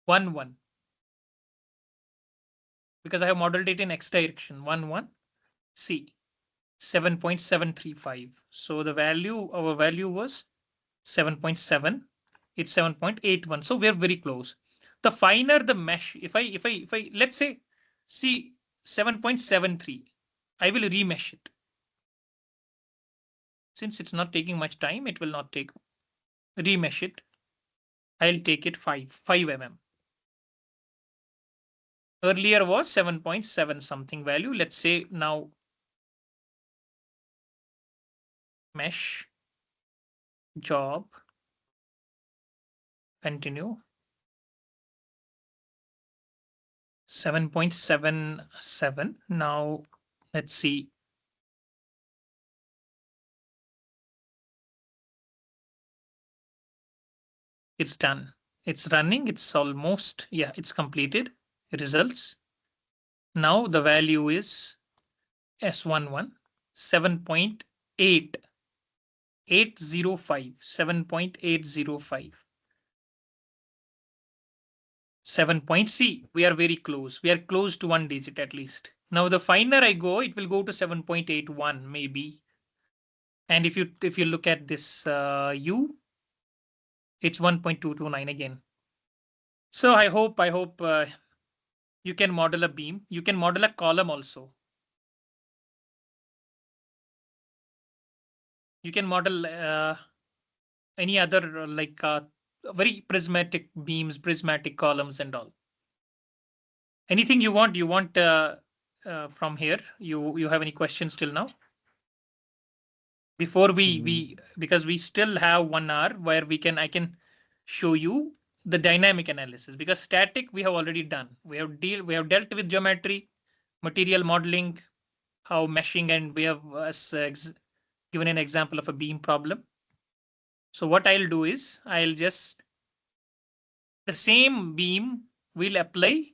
11 because I have modeled it in X direction 11 C 7.735. So the value, our value was 7.7. It's 7.81. So we're very close. The finer the mesh, if I let's say see 7.73, I will remesh it. Since it's not taking much time, it will not take remesh it. I'll take it 5 mm. Earlier was 7.7 something value. Let's say now mesh job continue 7.77. Now let's see. It's done. It's running. It's almost, yeah, it's completed. Results. Now the value is S11 7.8 805 7.805 7 point C. We are very close. We are close to 1 digit at least. Now the finer I go, it will go to 7.81 maybe. And if you look at this U, it's 1.229 again. So I hope you can model a beam. You can model a column also. You can model any other like very prismatic beams, prismatic columns and all. Anything you want from here? You have any questions till now? Before we because we still have 1 hour where I can show you the dynamic analysis, because static we have already done. We have dealt with geometry, material modeling, how meshing, and we have given an example of a beam problem. So what I'll do is the same beam we'll apply.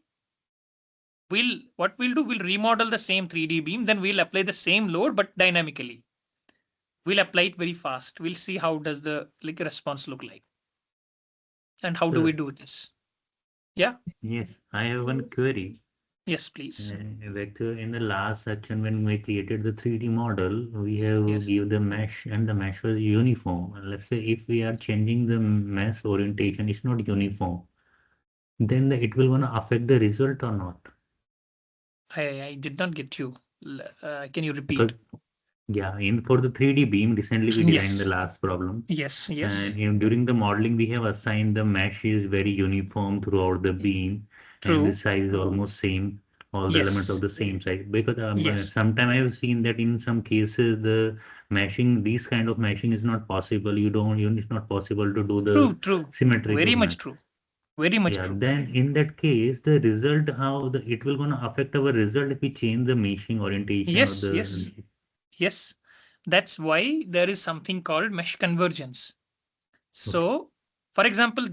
What we'll do, we'll remodel the same 3D beam, then we'll apply the same load, but dynamically. We'll apply it very fast. We'll see how does the response look like. And how do we do this? Yeah?
Yes, I have one query.
Yes, please.
Vector, in the last section, when we created the 3D model, we have give the mesh, and the mesh was uniform. And let's say if we are changing the mesh orientation, it's not uniform. Then it will gonna affect the result or not?
I did not get you. Can you repeat?
Because, yeah, for the 3D beam, recently we designed the last problem.
Yes.
And during the modeling, we have assigned the mesh is very uniform throughout the beam.
True.
And the size is almost same. All the elements of the same size. Because sometimes I have seen that in some cases the meshing, these kind of meshing is not possible. It's not possible to do the
True.
symmetrical
Very much
mesh.
true. Very much
Yeah,
true.
then in that case, the result, it will gonna affect our result if we change the meshing orientation or the.
Yes. That's why there is something called mesh convergence. So, for example,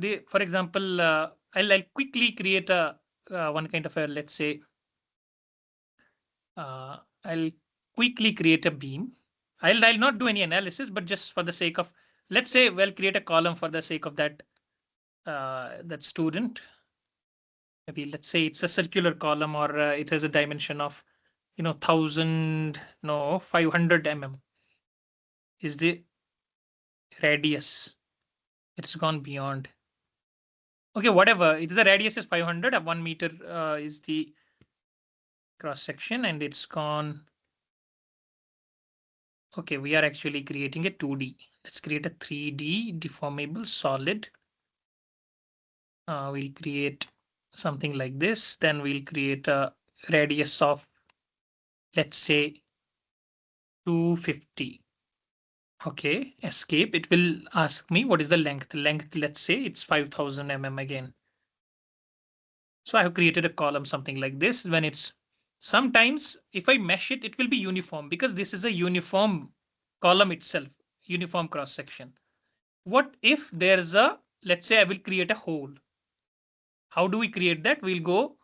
I'll quickly create a one kind of a, let's say, I'll quickly create a beam. I'll not do any analysis, but just for the sake of, let's say, we'll create a column for the sake of that student. Maybe let's say it's a circular column, or it has a dimension of 500 mm is the radius. It's gone beyond. Okay, whatever. It's the radius is 500. 1 meter is the cross section, and it's gone. Okay, we are actually creating a 2D. Let's create a 3D deformable solid. We'll create something like this. Then we'll create a radius of, let's say, 250. Okay, escape. It will ask me what is the length. Let's say it's 5000 mm again. So I have created a column something like this. When it's sometimes if I mesh it, it will be uniform because this is a uniform column itself, uniform cross section. What if there's let's say I will create a hole. How do we create that? We'll go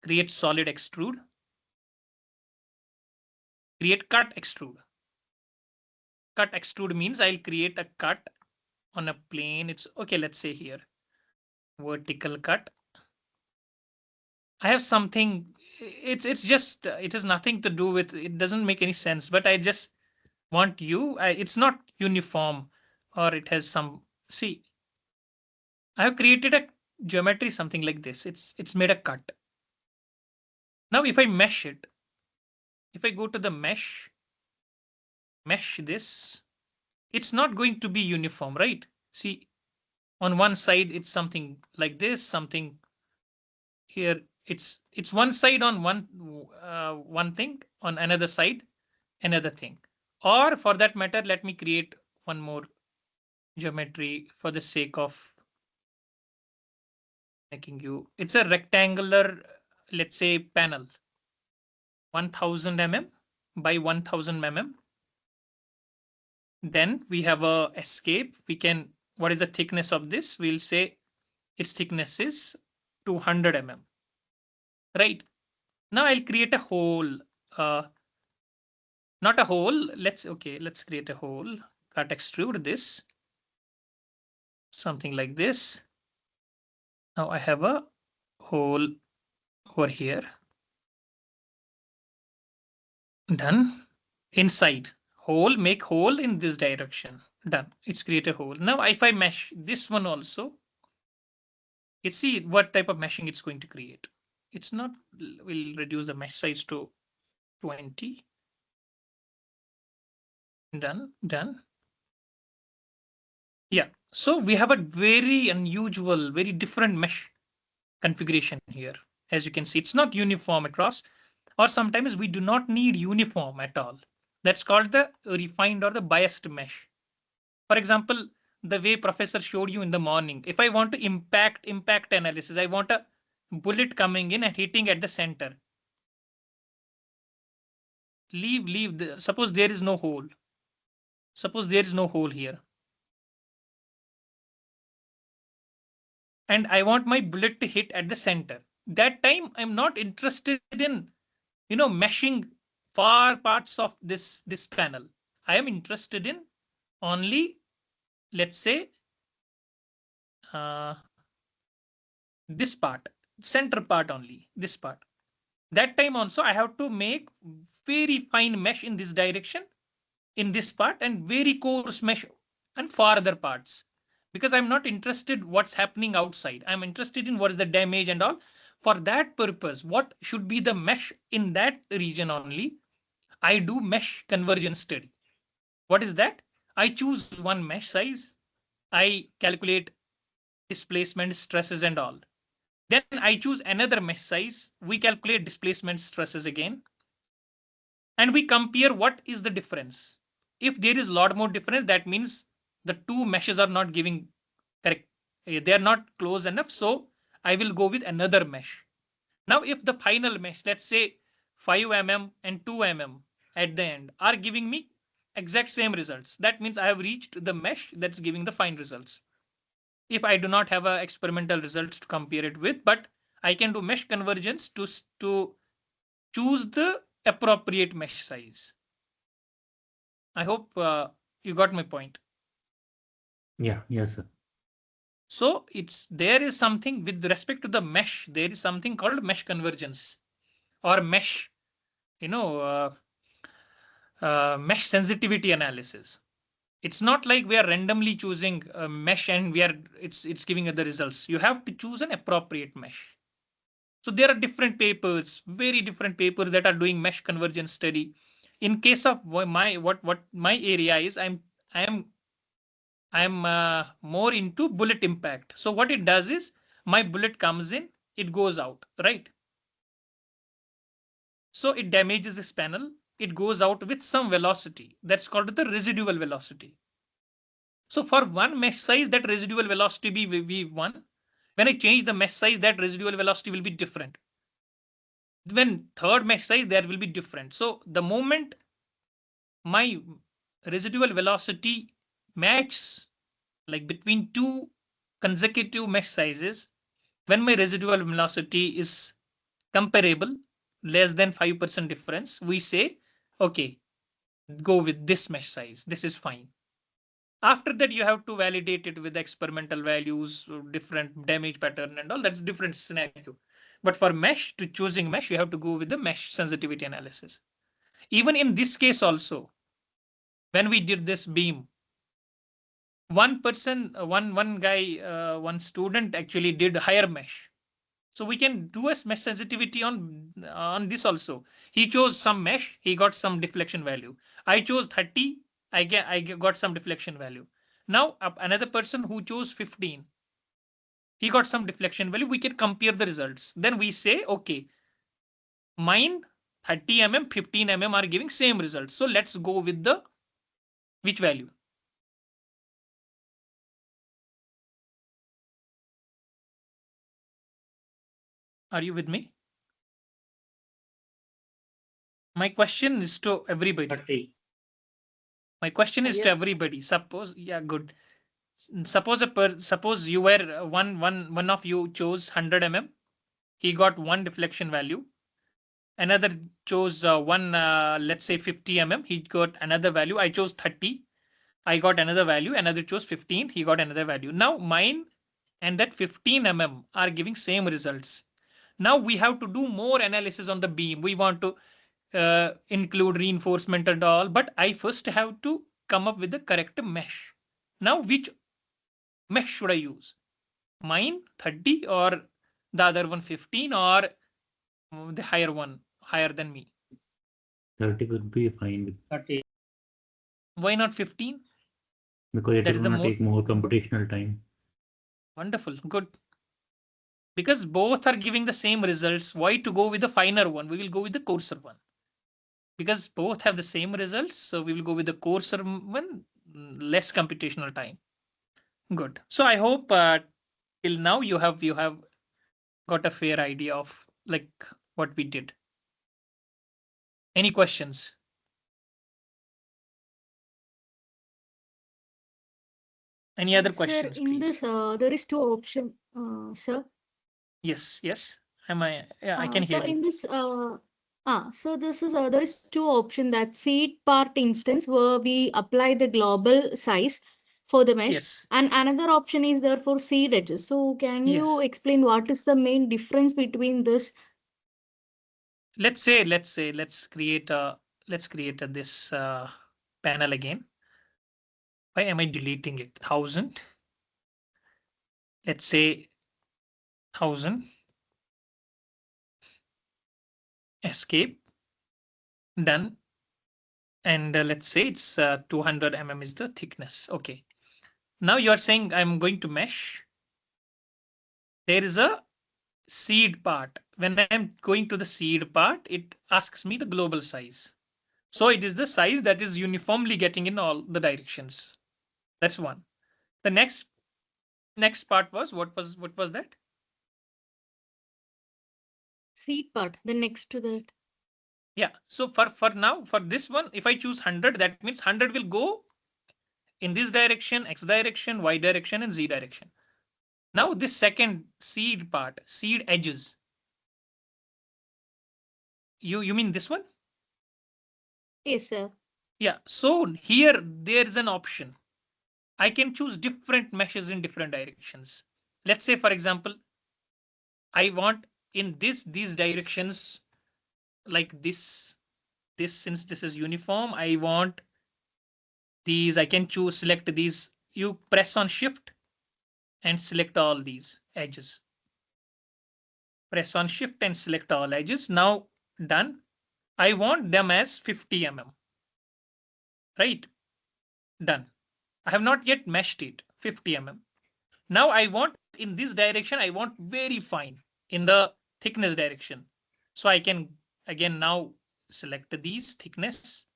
create solid extrude. create cut extrude. Cut extrude means I'll create a cut on a plane. It's okay. Let's say here, vertical cut. I have something. It's just it has nothing to do with. It doesn't make any sense. But I just want you. It's not uniform, or it has some. See, I have created a geometry something like this. It's made a cut. Now if I mesh it, if I go to the mesh this, it's not going to be uniform, right? See, on one side it's something like this, something here. It's one side on one thing, on another side another thing. Or for that matter, let me create one more geometry for the sake of making you. It's a rectangular, let's say, panel, 1000 mm by 1000 mm. Then we have a escape. We can, what is the thickness of this? We'll say its thickness is 200 mm. Right. Now I'll create a hole. Not a hole. Let's create a hole. Cut extrude this. Something like this. Now I have a hole over here. Done. Inside. Hole, make hole in this direction. Done. It's create a hole. Now if I mesh this one also, let's see what type of meshing it's going to create. It's not, we'll reduce the mesh size to 20. Done. Yeah. So we have a very unusual, very different mesh configuration here. As you can see, it's not uniform across, or sometimes we do not need uniform at all. That's called the refined or the biased mesh. For example, the way professor showed you in the morning, if I want to impact analysis, I want a bullet coming in and hitting at the center. Suppose there is no hole. Suppose there is no hole here. And I want my bullet to hit at the center. That time I'm not interested in, meshing far parts of this panel. I am interested in only, let's say, this part, center part only, this part. That time also I have to make very fine mesh in this direction, in this part, and very coarse mesh and farther parts, because I'm not interested what's happening outside. I'm interested in what is the damage and all. For that purpose, what should be the mesh in that region only, I do mesh convergence study. What is that? I choose one mesh size, I calculate displacement, stresses and all. Then I choose another mesh size, we calculate displacement, stresses again, and we compare what is the difference. If there is a lot more difference, that means the two meshes are not giving correct. They are not close enough. So I will go with another mesh. Now, if the final mesh, let's say 5 mm and 2 mm at the end are giving me exact same results, that means I have reached the mesh that's giving the fine results. If I do not have a experimental results to compare it with, but I can do mesh convergence to choose the appropriate mesh size. I hope you got my point.
Yeah, yes, sir.
So there is something with respect to the mesh, there is something called mesh convergence or mesh, mesh sensitivity analysis. It's not like we are randomly choosing a mesh and it's giving other results. You have to choose an appropriate mesh. So there are different papers, very different papers that are doing mesh convergence study. In case of what my area is, I'm more into bullet impact. So what it does is my bullet comes in, it goes out, right? So it damages this panel. It goes out with some velocity. That's called the residual velocity. So for one mesh size, that residual velocity be V1. When I change the mesh size, that residual velocity will be different. When third mesh size, there will be different. So the moment my residual velocity matches, like between two consecutive mesh sizes, when my residual velocity is comparable, less than 5% difference, we say okay, go with this mesh size. This is fine. After that, you have to validate it with experimental values, different damage pattern and all. That's different scenario. But for mesh, to choosing mesh, you have to go with the mesh sensitivity analysis. Even in this case also, when we did this beam, one person, one guy, one student actually did higher mesh. So we can do a mesh sensitivity on this also. He chose some mesh, he got some deflection value. I chose 30, got some deflection value. Now another person who chose 15, he got some deflection value. We can compare the results. Then we say, okay, mine 30 mm, 15 mm are giving same results. So let's go with the which value? Are you with me? My question is to everybody.
30.
My question is to
Yes.
everybody. Suppose, yeah, good. Suppose you were one of you chose 100 mm. He got one deflection value. Another chose one, let's say 50 mm. He got another value. I chose 30. I got another value. Another chose 15. He got another value. Now mine and that 15 mm are giving same results. Now we have to do more analysis on the beam. We want to include reinforcement and all, but I first have to come up with the correct mesh. Now which mesh should I use? Mine 30 or the other one 15 or the higher one, higher than me?
30 would be fine
30.
Why not 15?
because it
That
is
is the
going to
more
take more computational time.
wonderful. Good. Because both are giving the same results. Why to go with the finer one? We will go with the coarser one. Because both have the same results, so we will go with the coarser one, less computational time. Good. So I hope till now you have got a fair idea of like what we did. Any questions? Any other
Sir,
questions,
in
please?
this, there is two option, sir.
Yes, yes. Am I? Yeah, I can
So
hear you.
in this, so this is there is two option that seed part instance where we apply the global size for the mesh,
Yes,
and another option is there for seed edges. So can you
yes.
explain what is the main difference between this?
Let's create this panel again. Why am I deleting it? 1000. Let's say 1000. Escape. Done. And let's say it's 200 mm is the thickness. Okay. Now you are saying I'm going to mesh. There is a seed part. When I'm going to the seed part, it asks me the global size. So it is the size that is uniformly getting in all the directions. That's one. The next part was what was that?
Seed part, the next to that.
Yeah. So for now, for this one, if I choose 100, that means 100 will go in this direction, x direction, y direction, and z direction. Now this second seed part, seed edges. You mean this one?
Yes, sir.
Yeah. So here there is an option. I can choose different meshes in different directions. Let's say, for example, I want in these directions like this. Since this is uniform, I want these. I can choose select these. You press on shift and select all these edges. Press on shift and select all edges. Now done. I want them as 50 mm. Right? Done. I have not yet meshed it 50 mm. Now I want in this direction, I want very fine in the thickness direction. So I can again now select these thickness.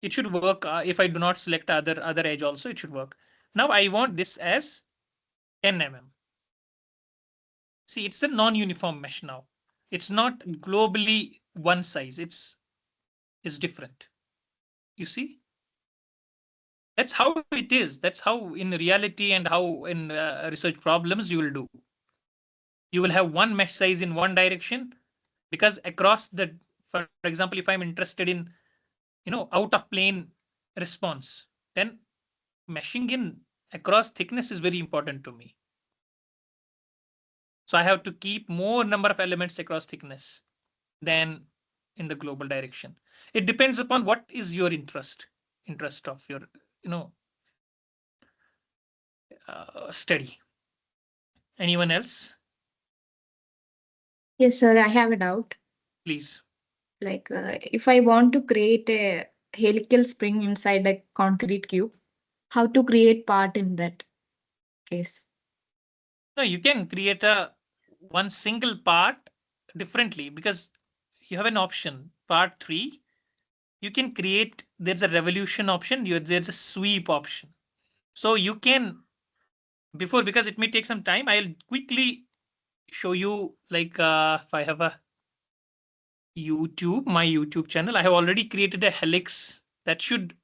It should work if I do not select other edge also, it should work. Now I want this as 10 mm. See, it's a non-uniform mesh now. It's not globally one size. It's different. You see? That's how it is. That's how in reality and how in research problems you will do. You will have one mesh size in one direction because across the, for example, if I'm interested in, out of plane response, then meshing in across thickness is very important to me. So I have to keep more number of elements across thickness than in the global direction. It depends upon what is your interest of your, study. Anyone else?
Yes, sir. I have a doubt.
Please.
Like, if I want to create a helical spring inside a concrete cube, how to create part in that case?
No, you can create a one single part differently, because you have an option. Part 3, you can create, there's a revolution option, there's a sweep option. So you can, because it may take some time, I'll quickly show you, like if I have a my YouTube channel, I have already created a helix that should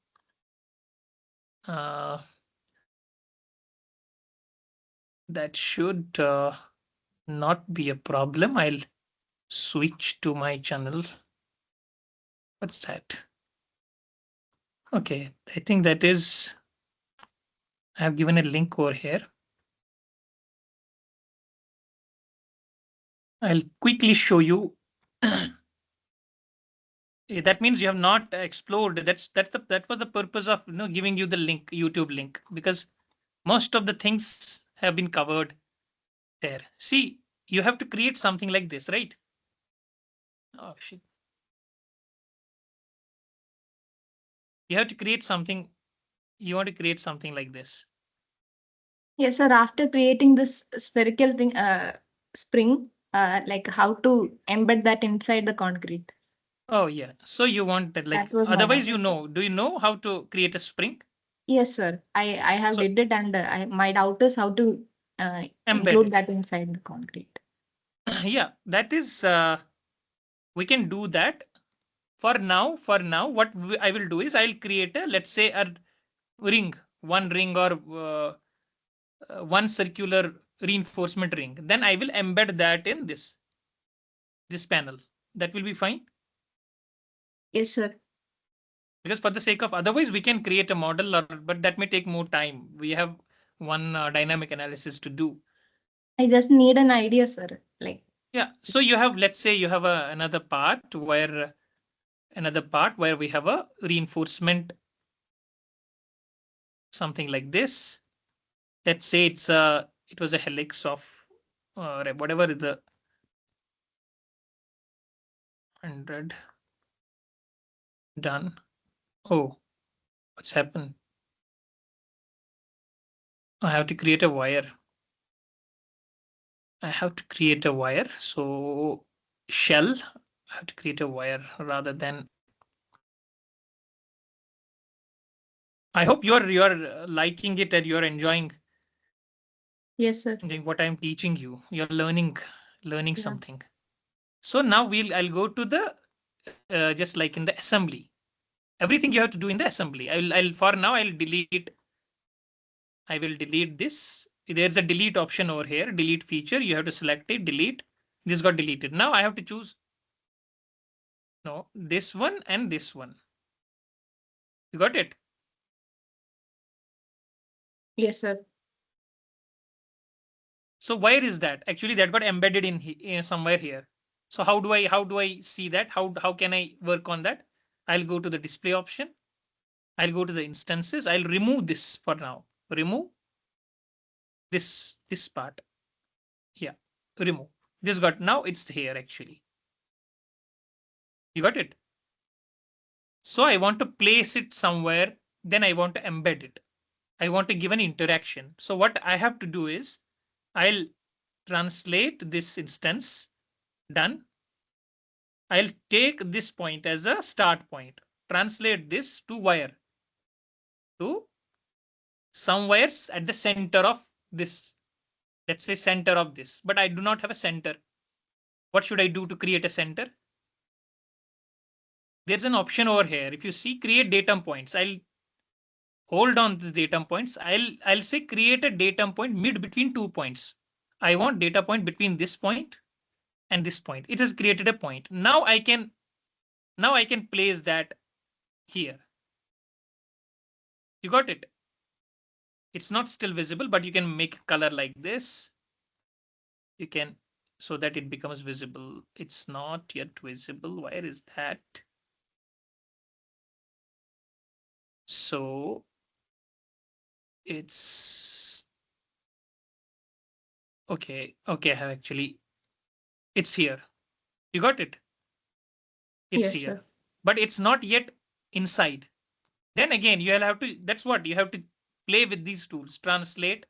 uh, not be a problem. I'll switch to my channel. What's that? Okay, I think that is, I have given a link over here. I'll quickly show you. That means you have not explored. That was the purpose of giving you the link, YouTube link, because most of the things have been covered there. See, you have to create something like this, right? Oh shit. You have to create something. You want to create something like this.
Yes, sir. After creating this spherical thing, spring, like how to embed that inside the concrete.
Oh yeah. So you want that, like,
That was my
otherwise,
doubt.
do you know how to create a spring?
Yes, sir. I have
So
did it, and my doubt is how to
embed
include
it.
that inside the concrete.
Yeah, that is, we can do that. For now, what I will do is I'll create a, let's say, a ring, one ring, or one circular reinforcement ring. Then I will embed that in this panel. That will be fine.
Yes, sir.
Because for the sake of, otherwise we can create a model, but that may take more time. We have one dynamic analysis to do.
I just need an idea, sir. Like,
Yeah. So you have, let's say you have another part where we have a reinforcement, something like this. Let's say it was a helix of whatever is the 100. Done. Oh, what's happened? I have to create a wire. So shell, I have to create a wire rather than. I hope you're liking it and you're enjoying.
Yes, sir.
What I'm teaching you. You're learning
Yeah.
something. So now I'll go to the just like in the assembly. Everything you have to do in the assembly. I'll for now I'll delete. I will delete this. There's a delete option over here. Delete feature. You have to select it. Delete. This got deleted. Now I have to choose. No, this one and this one. You got it?
Yes, sir.
So where is that? Actually, that got embedded in somewhere here. So how do I see that? How can I work on that? I'll go to the display option. I'll go to the instances. I'll remove this for now. Remove this part. Yeah, remove. This got, now it's here actually. You got it? So I want to place it somewhere. Then I want to embed it. I want to give an interaction. So what I have to do is I'll translate this instance. Done. I'll take this point as a start point. Translate this to where? To somewhere at the center of this. Let's say center of this. But I do not have a center. What should I do to create a center? There's an option over here. If you see create datum points, I'll hold on these datum points. I'll say create a datum point mid between 2 points. I want data point between this point and this point. It has created a point. Now I can place that here. You got it? It's not still visible, but you can make color like this. You can, so that it becomes visible. It's not yet visible. Where is that? So it's okay. Okay, I have actually, it's here. You got it? It's
Yes,
here,
sir.
but it's not yet inside. Then again, you'll have to, that's what you have to play with these tools. Translate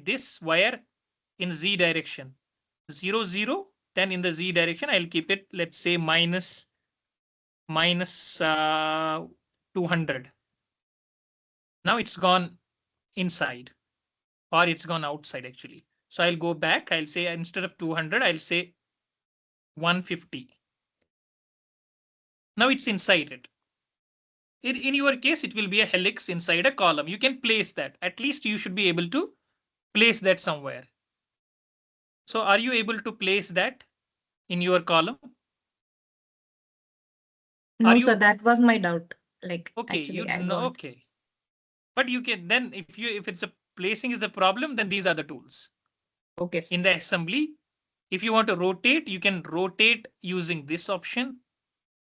this wire in Z direction. 0, 0. Then in the Z direction, I'll keep it, let's say minus 200. Now it's gone inside, or it's gone outside actually. So I'll go back. I'll say instead of 200, I'll say 150. Now it's inside it. In your case, it will be a helix inside a column. You can place that. At least you should be able to place that somewhere. So are you able to place that in your column?
No, sir, that was my doubt. Like,
okay,
actually,
you
I
know,
don't.
okay. But you can then, if it's a placing is the problem, then these are the tools.
Okay.
In the assembly, if you want to rotate, you can rotate using this option.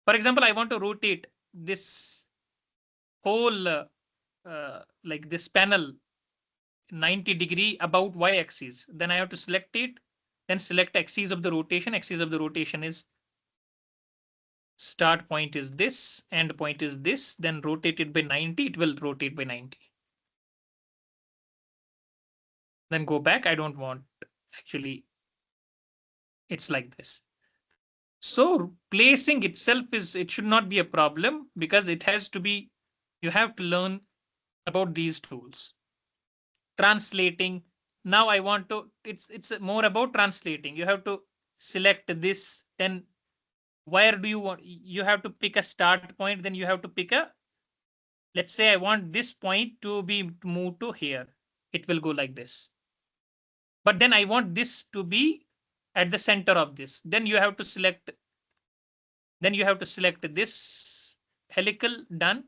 For example, I want to rotate this whole like this panel 90-degree about y-axis. Then I have to select it, then select axis of the rotation. Axis of the rotation is start point is this, end point is this, then rotate it by 90, it will rotate by 90. Then go back. I don't want, actually, it's like this. So placing itself it should not be a problem, because it has to be, you have to learn about these tools. Translating. Now I want to, it's more about translating. You have to select this, then where do you want, you have to pick a start point, then you have to pick a, let's say I want this point to be moved to here. It will go like this. But then I want this to be at the center of this. Then you have to select, this helical, done.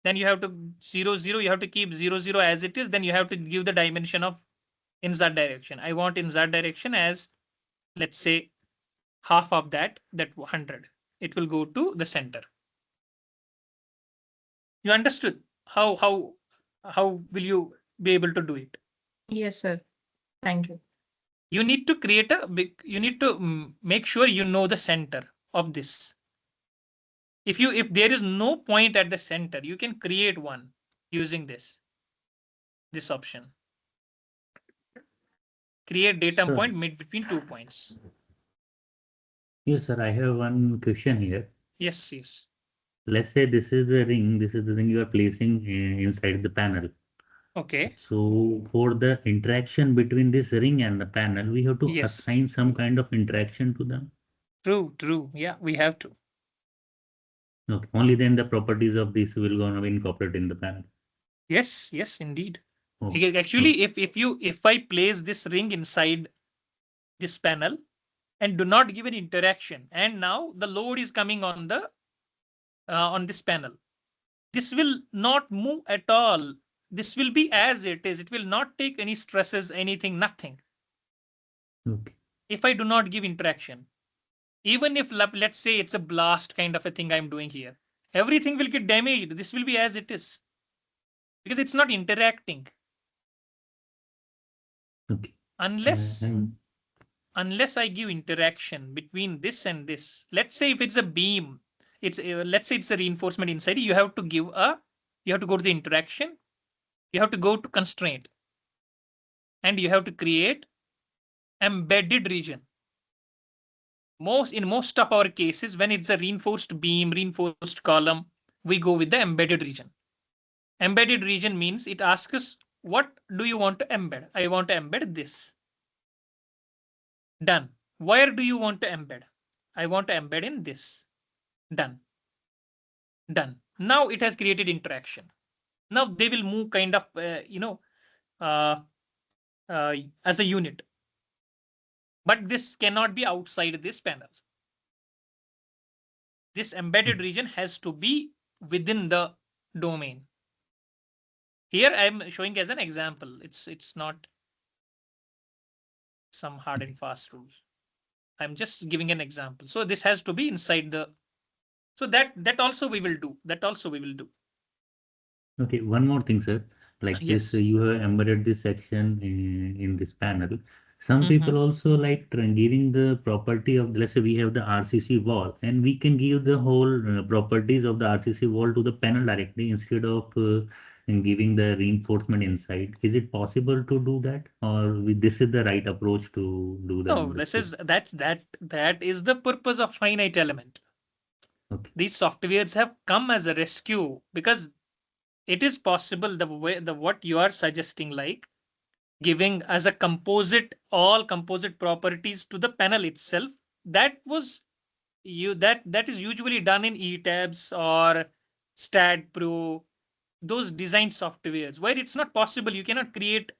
Then you have to 0, 0, you have to keep 0, 0 as it is. Then you have to give the dimension of in Z direction. I want in Z direction as, let's say, half of that 100. It will go to the center. You understood how will you be able to do it?
Yes, sir. Thank you.
You need to create you need to make sure you know the center of this. If there is no point at the center, you can create one using this option. Create datum
Sir.
point mid between 2 points.
Yes, sir. I have one question here.
Yes, yes.
Let's say this is the ring. This is the ring you are placing inside the panel.
Okay.
So for the interaction between this ring and the panel, we have to
Yes.
assign some kind of interaction to them.
True, true. Yeah, we have to.
Okay. Only then the properties of this will gonna be incorporated in the panel.
Yes, yes, indeed.
Okay.
Actually, if I place this ring inside this panel and do not give an interaction, and now the load is coming on the on this panel, this will not move at all. This will be as it is. It will not take any stresses, anything, nothing.
Okay.
If I do not give interaction, even if let's say it's a blast kind of a thing I'm doing here, everything will get damaged. This will be as it is because it's not interacting.
Okay.
Unless I give interaction between this and this. Let's say if it's a beam, let's say it's a reinforcement inside. You have to go to the interaction. You have to go to constraint, and you have to create embedded region. In most of our cases, when it's a reinforced beam, reinforced column, we go with the embedded region. Embedded region means it asks us, what do you want to embed? I want to embed this. Done. Where do you want to embed? I want to embed in this. Done. Done. Now it has created interaction. Now they will move kind of, as a unit. But this cannot be outside this panel. This embedded region has to be within the domain. Here I am showing as an example. It's not some hard and fast rules. I'm just giving an example. So this has to be inside the. So that also we will do. That also we will do.
Okay, one more thing, sir. Like this,
Yes.
you have embedded this section in this panel. Some people also like giving the property of, let's say we have the RCC wall, and we can give the whole properties of the RCC wall to the panel directly instead of giving the reinforcement inside. Is it possible to do that, or this is the right approach to do the
No, this is that is the purpose of finite element.
Okay.
These softwares have come as a rescue because it is possible the way the what you are suggesting, like giving as a composite all composite properties to the panel itself. That was that is usually done in etabs or stat pro, those design softwares where it's not possible. You cannot create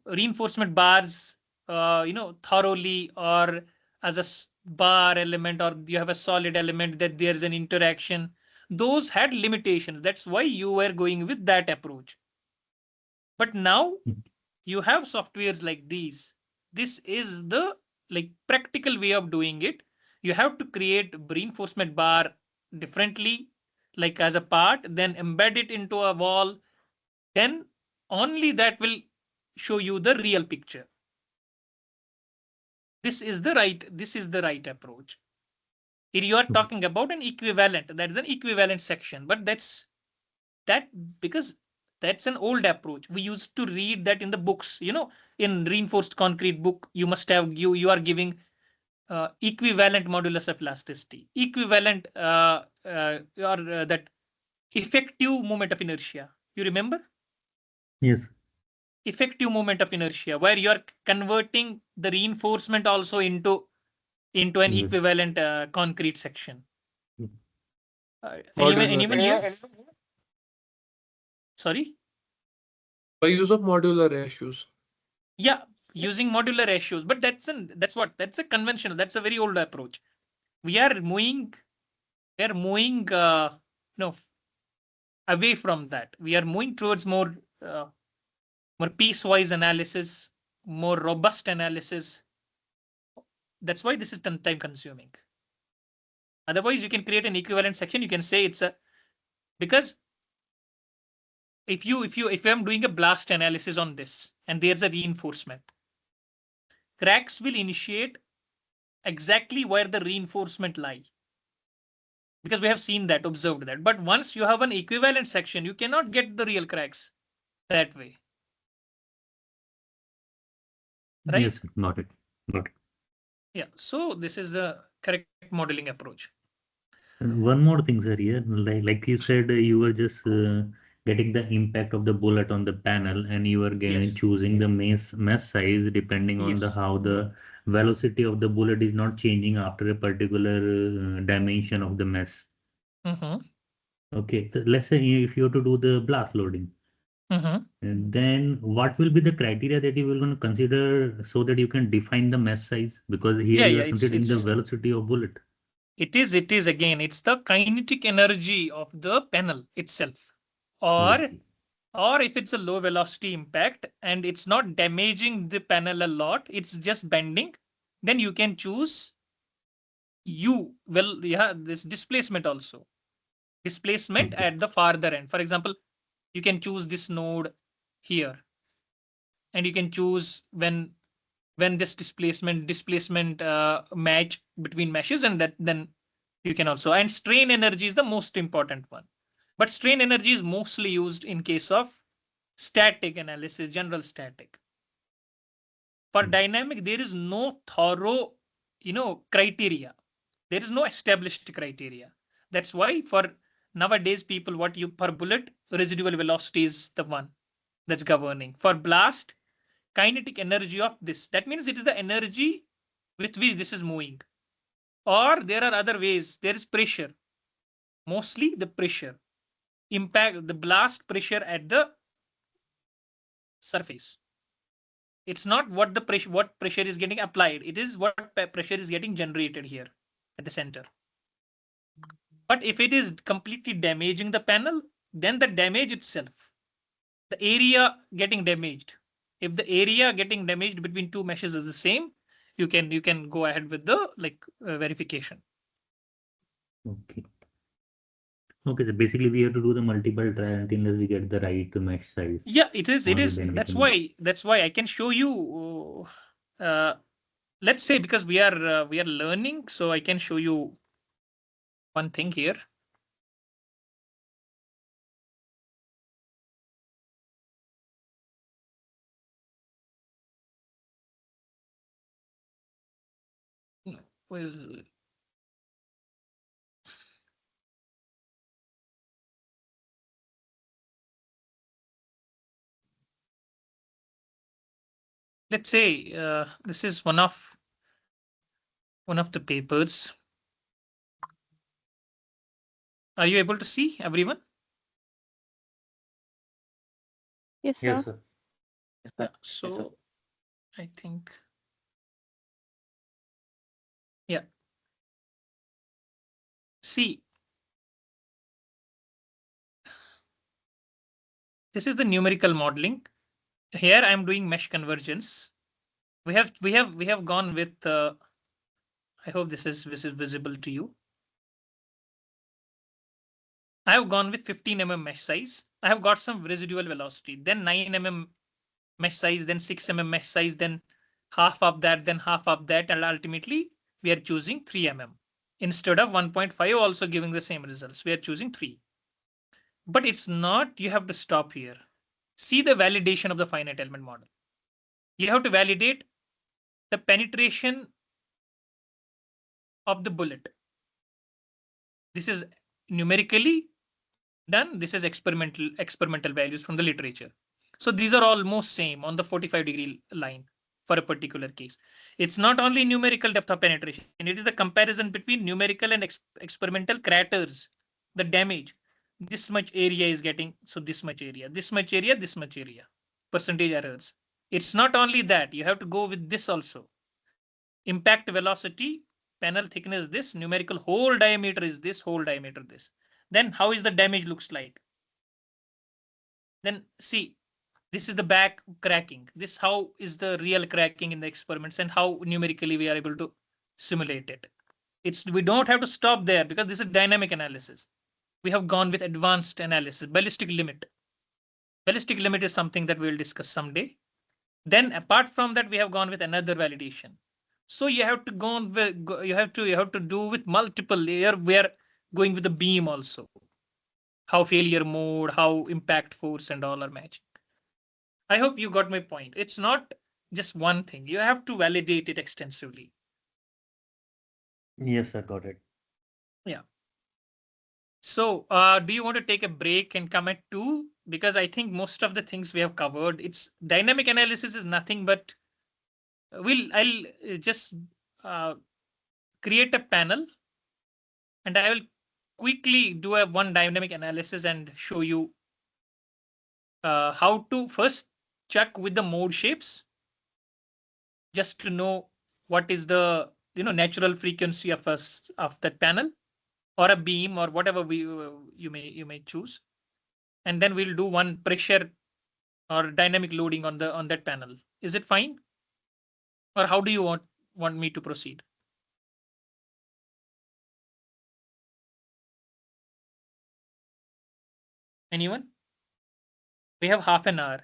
reinforcement bars thoroughly, or as a bar element, or you have a solid element that there's an interaction. Those had limitations. That's why you were going with that approach. But now you have softwares like these. This is the like practical way of doing it. You have to create reinforcement bar differently, like as a part, then embed it into a wall, then only that will show you the real picture. This is the right approach. Here you are talking about an equivalent. That is an equivalent section, but that because that's an old approach. We used to read that in the books. In reinforced concrete book, you must have you are giving equivalent modulus of elasticity, equivalent or that effective moment of inertia. You remember?
Yes.
Effective moment of inertia, where you are converting the reinforcement also into an
Yes.
equivalent concrete section.
Modular.
Anyone here? Sorry?
By use of modular ratios.
Yeah, using modular ratios, but that's a conventional. That's a very old approach. We are moving away from that. We are moving towards more piecewise analysis, more robust analysis. That's why this is time consuming. Otherwise, you can create an equivalent section. You can say it's a because if I'm doing a blast analysis on this and there's a reinforcement, cracks will initiate exactly where the reinforcement lie, because we have seen that, observed that. But once you have an equivalent section, you cannot get the real cracks that way. Right?
Yes, got it.
Yeah. So this is the correct modeling approach.
And one more thing, sir, here, like you said, you were just getting the impact of the bullet on the panel, and you were choosing the mesh size depending on the how the velocity of the bullet is not changing after a particular dimension of the mesh. Okay, so let's say if you have to do the blast loading, and then what will be the criteria that you will going to consider so that you can define the mesh size? Because here you are considering the velocity of bullet.
It is again, it's the kinetic energy of the panel itself, or if it's a low velocity impact and it's not damaging the panel a lot, it's just bending, then you can choose this displacement also. Displacement at the farther end. For example, you can choose this node here, and you can choose when this displacement match between meshes, and that then you can also. And strain energy is the most important one, but strain energy is mostly used in case of static analysis, general static. For dynamic, there is no thorough criteria. There is no established criteria. That's why for nowadays people, what you per bullet, residual velocity is the one that's governing. For blast, kinetic energy of this, that means it is the energy with which this is moving. Or there are other ways. There is pressure, mostly the pressure impact, the blast pressure at the surface. It's not what pressure is getting applied. It is what pressure is getting generated here at the center. But if it is completely damaging the panel, then the damage itself, the area getting damaged. If the area getting damaged between two meshes is the same, you can go ahead with the verification.
Okay. Okay, so basically we have to do the multiple trial until we get the right mesh size.
Yeah, it is. It
Only
is.
then we
That's
can.
why. That's why I can show you. Let's say because we are learning, so I can show you one thing here. Well, let's say this is one of the papers. Are you able to see, everyone?
Yes, sir.
Yes, sir.
Yeah, so I think, yeah. See, this is the numerical modeling. Here I'm doing mesh convergence. We have gone with. I hope this is visible to you. I have gone with 15 mm mesh size. I have got some residual velocity, then 9 mm mesh size, then 6 mm mesh size, then half of that, then half of that, and ultimately we are choosing 3 mm. Instead of 1.5 also giving the same results, we are choosing 3. But it's not, you have to stop here. See the validation of the finite element model. You have to validate the penetration of the bullet. This is numerically done. This is experimental values from the literature. So these are almost same on the 45-degree line for a particular case. It's not only numerical depth of penetration, it is the comparison between numerical and experimental craters, the damage. This much area is getting, so this much area, this much area, this much area, percentage errors. It's not only that, you have to go with this also. Impact velocity, panel thickness this, numerical hole diameter is this, hole diameter this. Then how is the damage looks like? Then see, this is the back cracking. This how is the real cracking in the experiments and how numerically we are able to simulate it. We don't have to stop there because this is dynamic analysis. We have gone with advanced analysis, ballistic limit. Ballistic limit is something that we'll discuss someday. Then apart from that, we have gone with another validation. So you have to go on with, you have to do with multiple layer. We are going with the beam also. How failure mode, how impact force and all are matching. I hope you got my point. It's not just one thing. You have to validate it extensively.
Yes, I got it.
Yeah. So do you want to take a break and come at 2? Because I think most of the things we have covered, it's dynamic analysis is nothing but I'll just create a panel and I will quickly do a one dynamic analysis and show you how to first check with the mode shapes just to know what is the natural frequency of that panel or a beam or whatever you may choose, and then we'll do one pressure or dynamic loading on that panel. Is it fine, or how do you want me to proceed? Anyone? We have half an hour.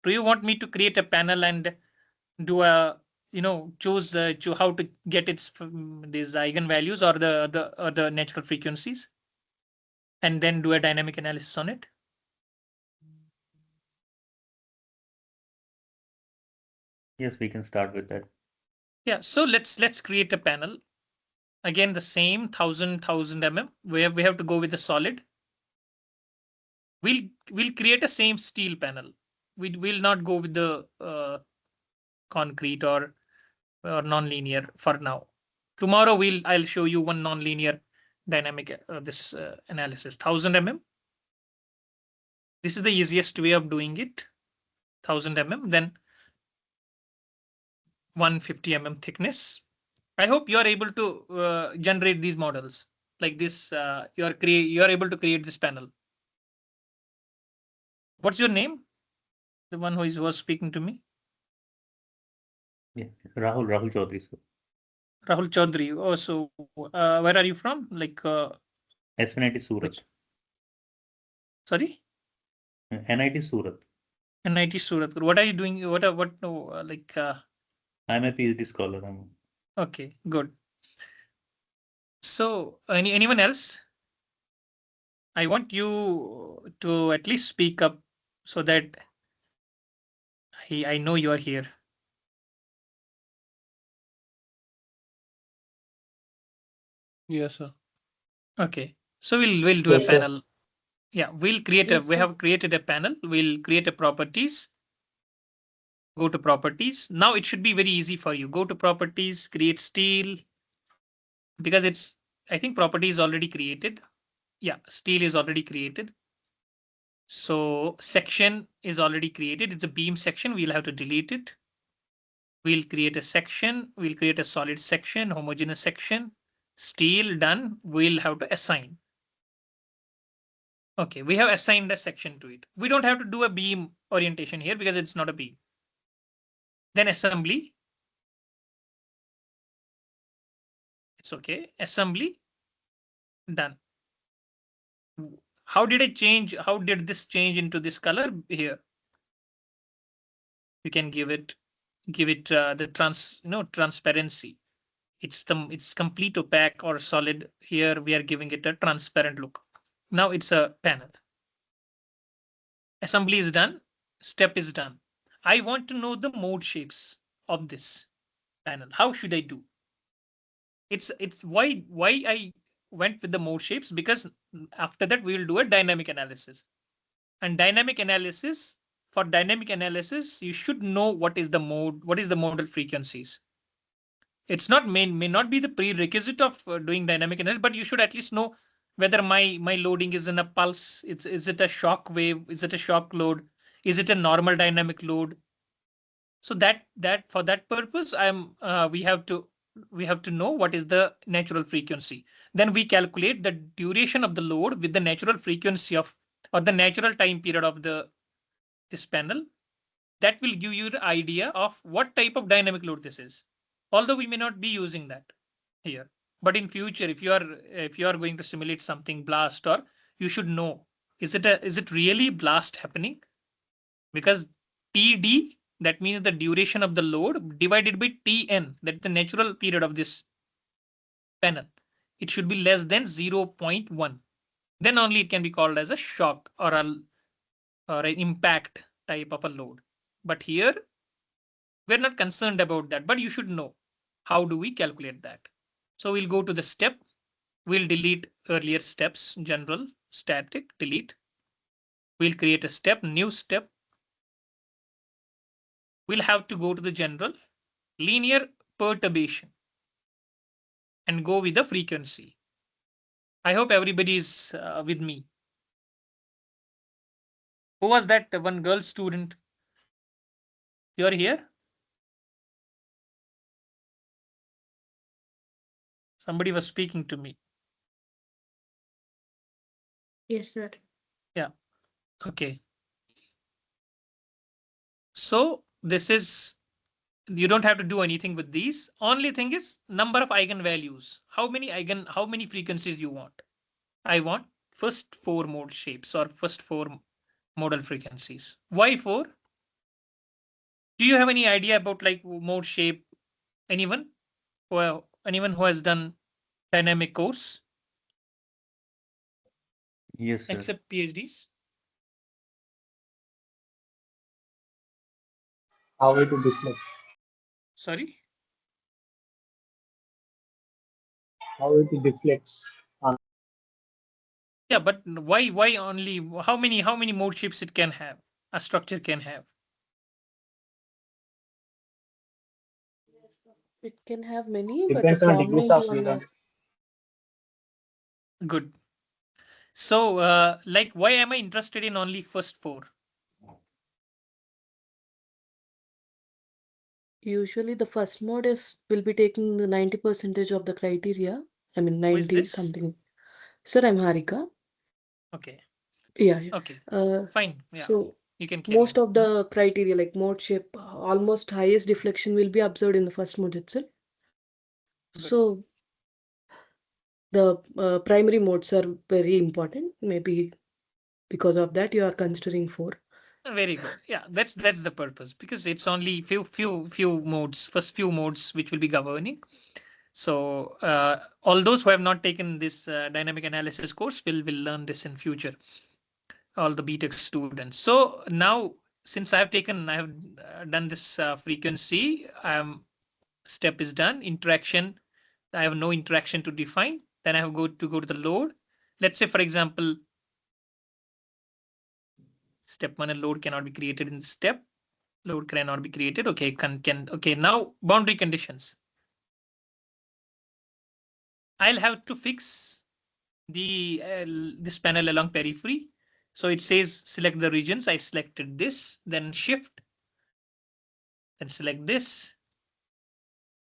Do you want me to create a panel and do a choose how to get its these eigenvalues or the natural frequencies, and then do a dynamic analysis on it?
Yes, we can start with that.
Yeah, so let's create a panel. Again, the same 1000 mm. We have to go with the solid. We'll create a same steel panel. We will not go with the concrete or non-linear for now. Tomorrow I'll show you one non-linear dynamic this analysis. 1000 mm. This is the easiest way of doing it. 1000 mm. Then 150 thickness. I hope you are able to generate these models like this. You are able to create this panel. What's your name? The one who was speaking to me.
Yeah, Rahul Chaudhary, sir.
Rahul Chaudhary. Oh, so where are you from? Like
SNIT Surat.
which? Sorry.
NIT Surat.
NIT Surat. What are you doing? What? No, like.
I'm a PhD scholar.
Okay, good. So, anyone else? I want you to at least speak up so that I know you are here.
Yes, sir.
Okay. So we'll do a
Yes, sir.
panel. Yeah, we'll create
Yes,
we
sir.
have created a panel. We'll create a properties. Go to properties. Now it should be very easy for you. Go to properties, create steel, because it's, I think property is already created. Yeah, steel is already created. So section is already created. It's a beam section. We'll have to delete it. We'll create a section. We'll create a solid section, homogeneous section. Steel done. We'll have to assign. Okay, we have assigned a section to it. We don't have to do a beam orientation here because it's not a beam. Then assembly. It's okay. Assembly done. How did it change? How did this change into this color here? You can give it the transparency. It's complete opaque or solid. Here we are giving it a transparent look. Now it's a panel. Assembly is done. Step is done. I want to know the mode shapes of this panel. How should I do? It's why I went with the mode shapes, because after that we will do a dynamic analysis. And for dynamic analysis, you should know what is the modal frequencies. It's not may not be the prerequisite of doing dynamic analysis, but you should at least know whether my loading is in a pulse. Is it a shock wave? Is it a shock load? Is it a normal dynamic load? So that for that purpose, we have to know what is the natural frequency. Then we calculate the duration of the load with the natural frequency of, or the natural time period of this panel. That will give you the idea of what type of dynamic load this is. Although we may not be using that here, but in future, if you are going to simulate something blast, or you should know, is it really blast happening? Because TD, that means the duration of the load, divided by TN, that's the natural period of this panel. It should be less than 0.1. Then only it can be called as a shock or an impact type of a load. But here we're not concerned about that, but you should know how do we calculate that. So we'll go to the step. We'll delete earlier steps, general, static, delete. We'll create a step, new step. We'll have to go to the general, linear perturbation, and go with the frequency. I hope everybody is with me. Who was that one girl student? You're here? Somebody was speaking to me.
Yes, sir.
Yeah. Okay. So this is, you don't have to do anything with these. Only thing is number of eigenvalues. How many frequencies you want? I want first 4 mode shapes, or first 4 modal frequencies. Why 4? Do you have any idea about like mode shape? Anyone? Well, anyone who has done dynamic course?
Yes, sir.
Except PhDs?
How it deflects.
Sorry?
How it deflects.
Yeah, but why only, how many mode shapes it can have? A structure can have.
It can have many, but
Depends on degrees of freedom.
Good. So, like, why am I interested in only first 4?
Usually the first mode will be taking the 90% of the criteria. I mean
Who is
90
this?
something. Sir, I'm Harika.
Okay.
Yeah.
Okay.
Uh,
Fine. Yeah.
so
You can carry
most
on.
of the criteria like mode shape, almost highest deflection will be observed in the first mode itself.
Good.
So the primary modes are very important. Maybe because of that you are considering 4.
Very good. Yeah, that's the purpose, because it's only few modes, first few modes which will be governing. So all those who have not taken this dynamic analysis course will learn this in future. All the BTech students. So now, since I have done this frequency, step is done. Interaction, I have no interaction to define. Then I have go to the load. Let's say, for example, step 1 and load cannot be created in step. Load cannot be created. Okay, okay. Now boundary conditions. I'll have to fix the this panel along periphery. So it says select the regions. I selected this, then shift, then select this.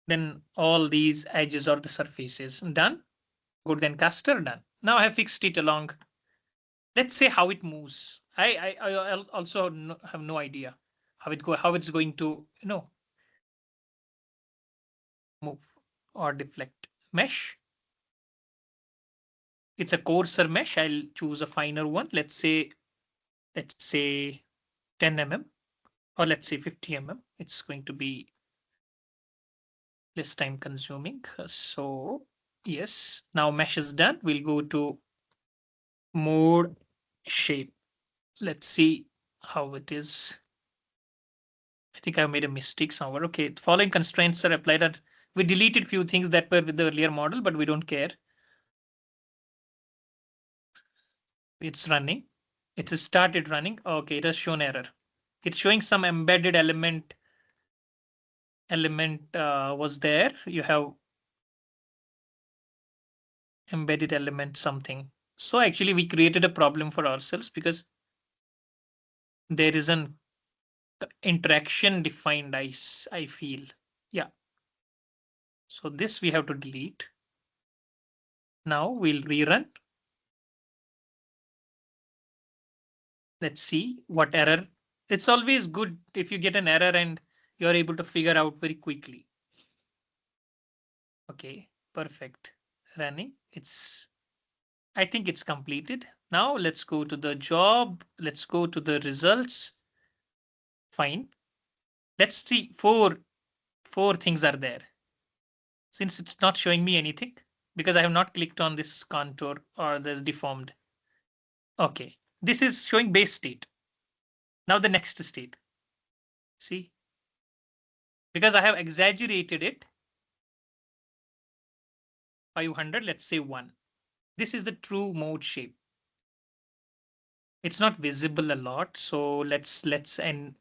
Then all these edges or the surfaces done. Go to the Encaster, done. Now I have fixed it along. Let's say how it moves. I also have no idea how it's going to move or deflect. Mesh. It's a coarser mesh. I'll choose a finer one. Let's say 10 mm, or let's say 50 mm. It's going to be less time consuming. So yes, now mesh is done. We'll go to mode shape. Let's see how it is. I think I've made a mistake somewhere. Okay, following constraints are applied. And we deleted few things that were with the earlier model, but we don't care. It's running. It has started running. Okay, it has shown error. It's showing some embedded element was there. You have embedded element something. So actually we created a problem for ourselves, because there is an interaction defined, I feel. Yeah. So this we have to delete. Now we'll rerun. Let's see what error. It's always good if you get an error and you're able to figure out very quickly. Okay, perfect. Running. I think it's completed. Now let's go to the job. Let's go to the results. Fine. Let's see, four things are there. Since it's not showing me anything, because I have not clicked on this contour or this deformed. Okay, this is showing base state. Now the next state. See, because I have exaggerated it 500, let's say 1. This is the true mode shape. It's not visible a lot, so let's and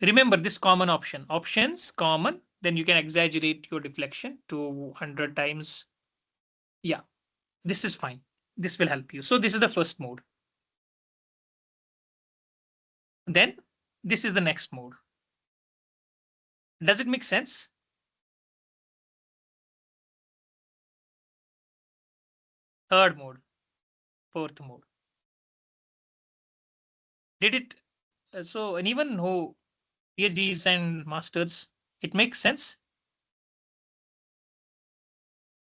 remember this common options common, then you can exaggerate your deflection to 100 times. Yeah, this is fine. This will help you. So this is the first mode. Then this is the next mode. Does it make sense? Third mode, fourth mode. Did it? So anyone who PhDs and masters, it makes sense.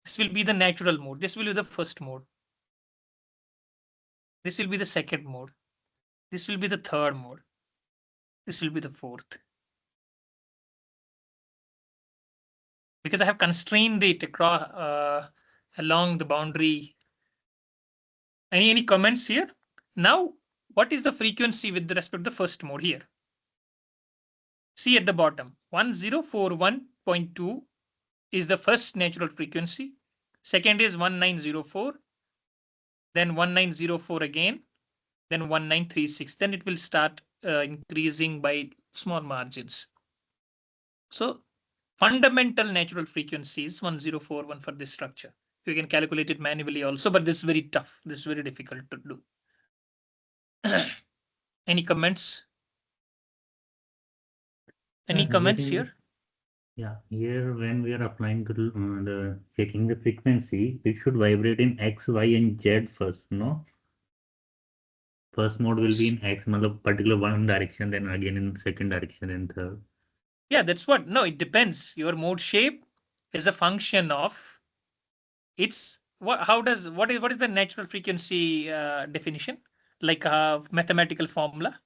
This will be the natural mode. This will be the first mode. This will be the second mode. This will be the third mode. This will be the fourth. Because I have constrained it across along the boundary. Any comments here? Now, what is the frequency with respect to the first mode here? See at the bottom, 1041.2 is the first natural frequency. Second is 1904, then 1904 again, then 1936. Then it will start increasing by small margins. So fundamental natural frequency is 1041 for this structure. You can calculate it manually also, but this is very tough. This is very difficult to do. Any comments? Any comments here?
Yeah, here when we are applying the checking the frequency, it should vibrate in X, Y, and Z first, no? First mode will be in X, मतलब particular one direction, then again in second direction and third.
Yeah, that's what. No, it depends. Your mode shape is a function of its what. How does what is the natural frequency definition? Like a mathematical formula?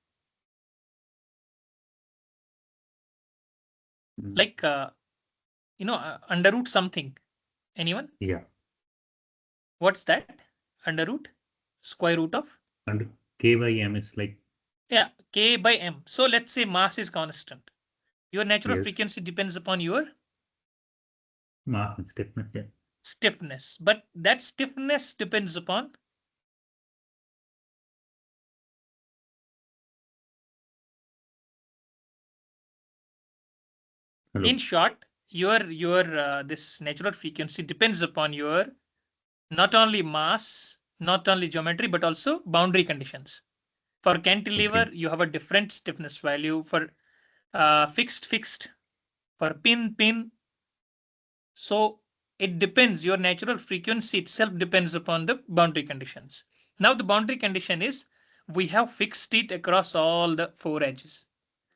Like under root something. Anyone?
Yeah.
What's that? Under root? Square root of?
And K by M is like.
Yeah, K by M. So let's say mass is constant. Your natural
Yes.
frequency depends upon your
Mass stiffness, yeah.
Stiffness. But that stiffness depends upon
Hello.
in short, your this natural frequency depends upon your not only mass, not only geometry, but also boundary conditions. For cantilever, you have a different stiffness value. For fixed. For pin. So it depends. Your natural frequency itself depends upon the boundary conditions. Now the boundary condition is we have fixed it across all the four edges.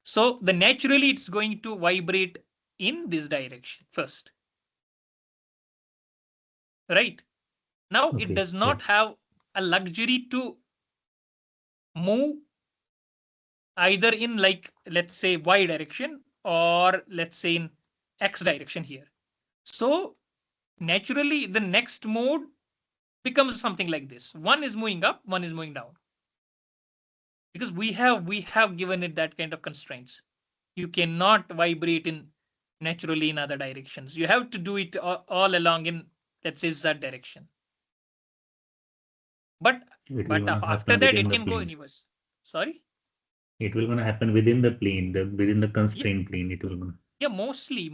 So the naturally it's going to vibrate in this direction first. Right? Now it does not have a luxury to move either in like let's say y direction or let's say in x direction here. So naturally the next mode becomes something like this. One is moving up, one is moving down. Because we have given it that kind of constraints. You cannot vibrate in naturally in other directions. You have to do it all along in let's say z direction. But after that it can go anywhere. Sorry?
It will gonna happen within the plane, within the constraint plane. It will gonna.
Yeah, mostly.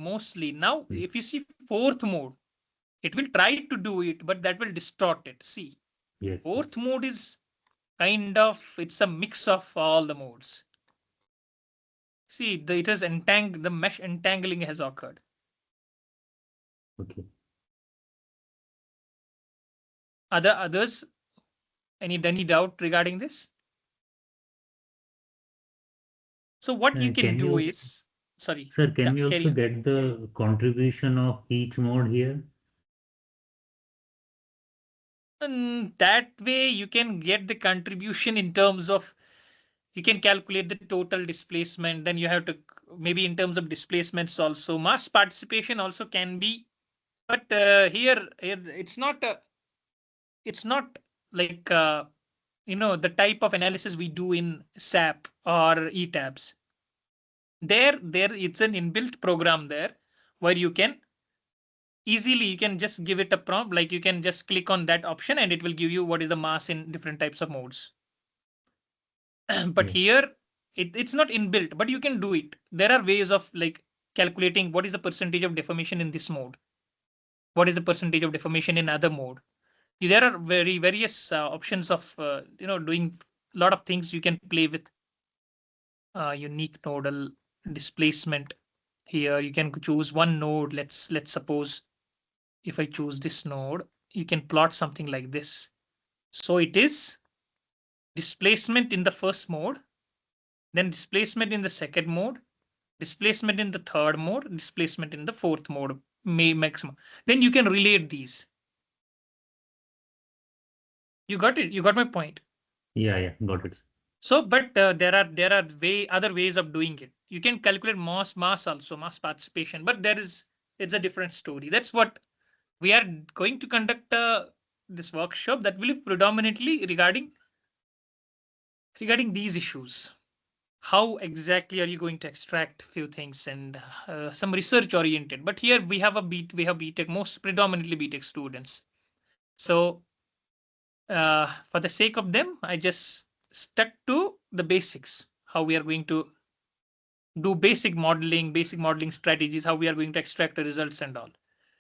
Now, if you see fourth mode, it will try to do it, but that will distort it. See, fourth mode is kind of it's a mix of all the modes. See, it is the mesh entangling has occurred.
Okay.
Others, any doubt regarding this? So what you can do is, sorry.
Sir, can we
carry
also
on.
get the contribution of each mode here?
And that way you can get the contribution in terms of you can calculate the total displacement. Then you have to maybe in terms of displacements also mass participation also can be. But here it's not like the type of analysis we do in SAP or ETABS. There it's an inbuilt program there where you can just give it a prompt, like you can just click on that option and it will give you what is the mass in different types of modes. But here it's not inbuilt, but you can do it. There are ways of like calculating what is the percentage of deformation in this mode, what is the percentage of deformation in other mode. There are various options of doing a lot of things you can play with. Unique nodal displacement. Here you can choose one node. Let's suppose if I choose this node, you can plot something like this. So it is displacement in the first mode, then displacement in the second mode, displacement in the third mode, displacement in the fourth mode, maximum. Then you can relate these. You got it? You got my point?
Yeah, got it.
So, but there are other ways of doing it. You can calculate mass also, mass participation, but it's a different story. That's what we are going to conduct this workshop that will be predominantly regarding these issues. How exactly are you going to extract few things and some research oriented? But here we have BTech, most predominantly BTech students. So for the sake of them, I just stuck to the basics. How we are going to do basic modeling strategies, how we are going to extract the results and all.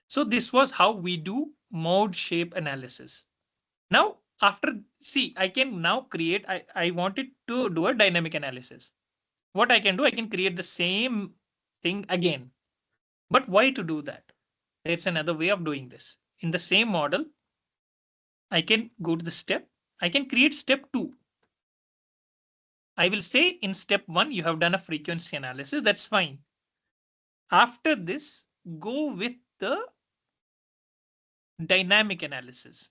So this was how we do mode shape analysis. Now, I can now create, I wanted to do a dynamic analysis. What I can do, I can create the same thing again. But why to do that? There's another way of doing this. In the same model, I can go to the step. I can create step 2. I will say in step 1, you have done a frequency analysis. That's fine. After this, go with the dynamic analysis.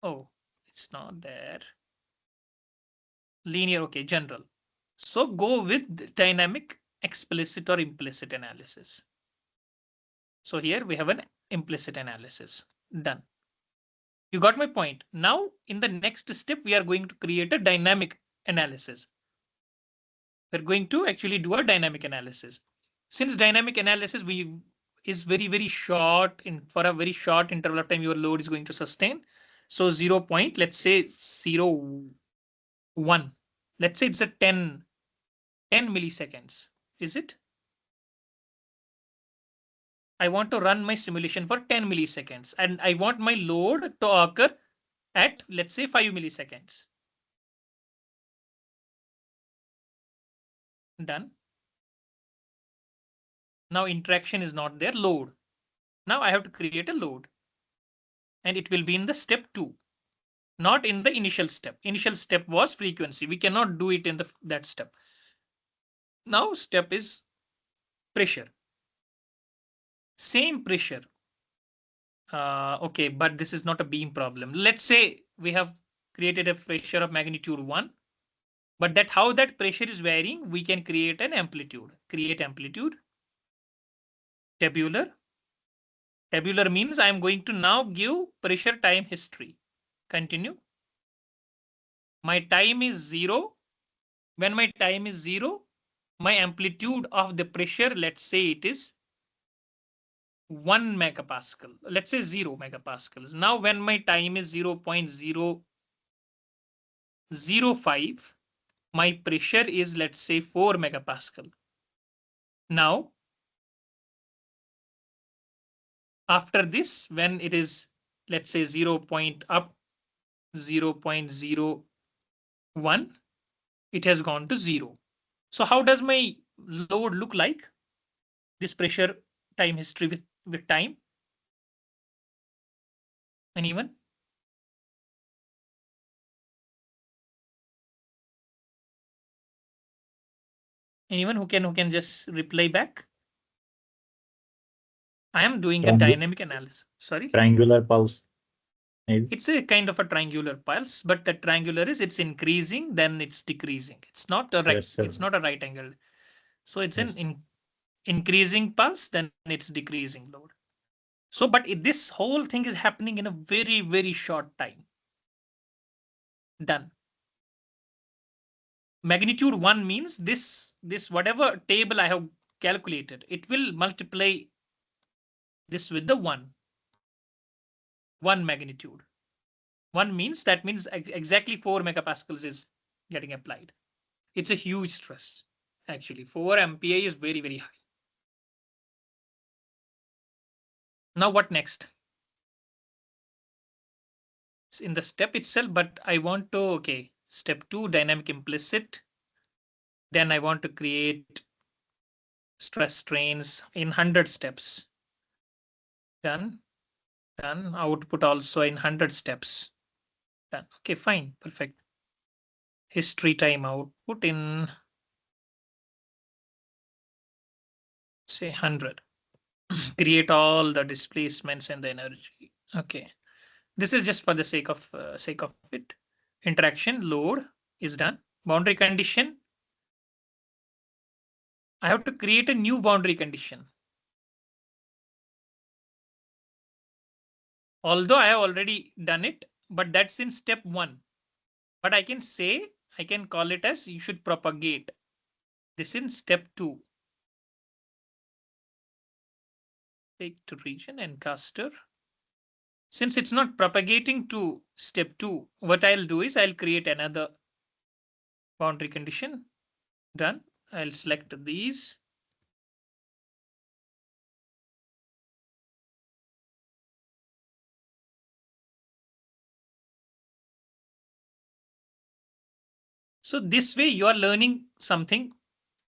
Oh, it's not there. Linear, okay, general. So go with dynamic explicit or implicit analysis. So here we have an implicit analysis. Done. You got my point. Now in the next step, we are going to create a dynamic analysis. We're going to actually do a dynamic analysis. Since dynamic analysis is very short, for a very short interval of time your load is going to sustain. So 0 point, let's say 0.1. Let's say it's a 10 milliseconds. Is it? I want to run my simulation for 10 milliseconds and I want my load to occur at, let's say, 5 milliseconds. Done. Now interaction is not there, load. Now I have to create a load and it will be in the step 2, not in the initial step. Initial step was frequency. We cannot do it in that step. Now step is pressure. Same pressure. Okay, but this is not a beam problem. Let's say we have created a pressure of magnitude 1, but how that pressure is varying, we can create an amplitude. Create amplitude. Tabular. Tabular means I am going to now give pressure time history. Continue. My time is 0. When my time is 0, my amplitude of the pressure, let's say it is 1 megapascal. Let's say 0 megapascals. Now when my time is 0.005, my pressure is, let's say, 4 megapascal. Now, after this, when it is, let's say, 0.01, it has gone to 0. So how does my load look like? This pressure time history with time. Anyone? Anyone who can just reply back? I am doing a dynamic analysis. Sorry?
Triangular pulse. Maybe.
It's a kind of a triangular pulse, but the triangular is it's increasing, then it's decreasing. It's not a right, it's not a right angle. So it's an increasing pulse, then it's decreasing load. So, but this whole thing is happening in a very short time. Done. Magnitude 1 means this whatever table I have calculated, it will multiply this with the 1 magnitude. 1 means exactly 4 megapascals is getting applied. It's a huge stress. Actually, 4 MPa is very high. Now what next? It's in the step itself, but I want to, okay, step 2, dynamic implicit. Then I want to create stress strains in 100 steps. Done. Done. Output also in 100 steps. Done. Okay, fine. Perfect. History time output in, say, 100. Create all the displacements and the energy. Okay. This is just for the sake of it. Interaction load is done. Boundary condition. I have to create a new boundary condition. Although I have already done it, but that's in step 1. But I can say, I can call it as you should propagate. This in step 2. Take to region and caster. Since it's not propagating to step 2, what I'll do is I'll create another boundary condition. Done. I'll select these. So this way you are learning something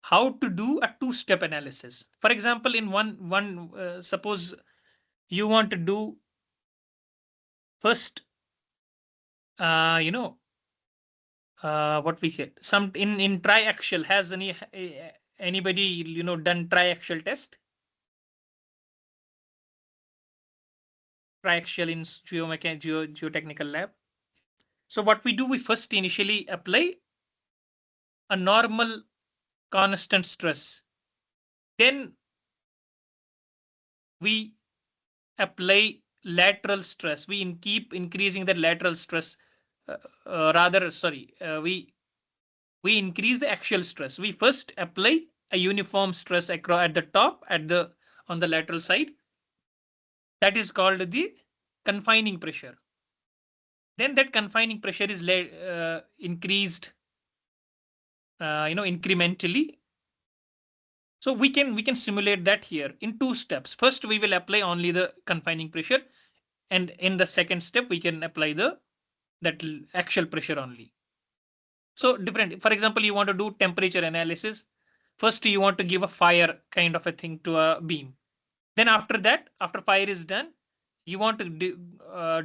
how to do a two-step analysis. For example, in suppose you want to do first, what we hit some in triaxial. Has anybody done triaxial test? Triaxial in geotechnical lab. So what we do, we first initially apply a normal constant stress. Then we apply lateral stress. We keep increasing the lateral stress. We increase the axial stress. We first apply a uniform stress across at the top, on the lateral side. That is called the confining pressure. Then that confining pressure is increased, incrementally. So we can simulate that here in two steps. First, we will apply only the confining pressure, and in the second step, we can apply that axial pressure only. So different. For example, you want to do temperature analysis. First, you want to give a fire kind of a thing to a beam. Then after that, after fire is done, you want to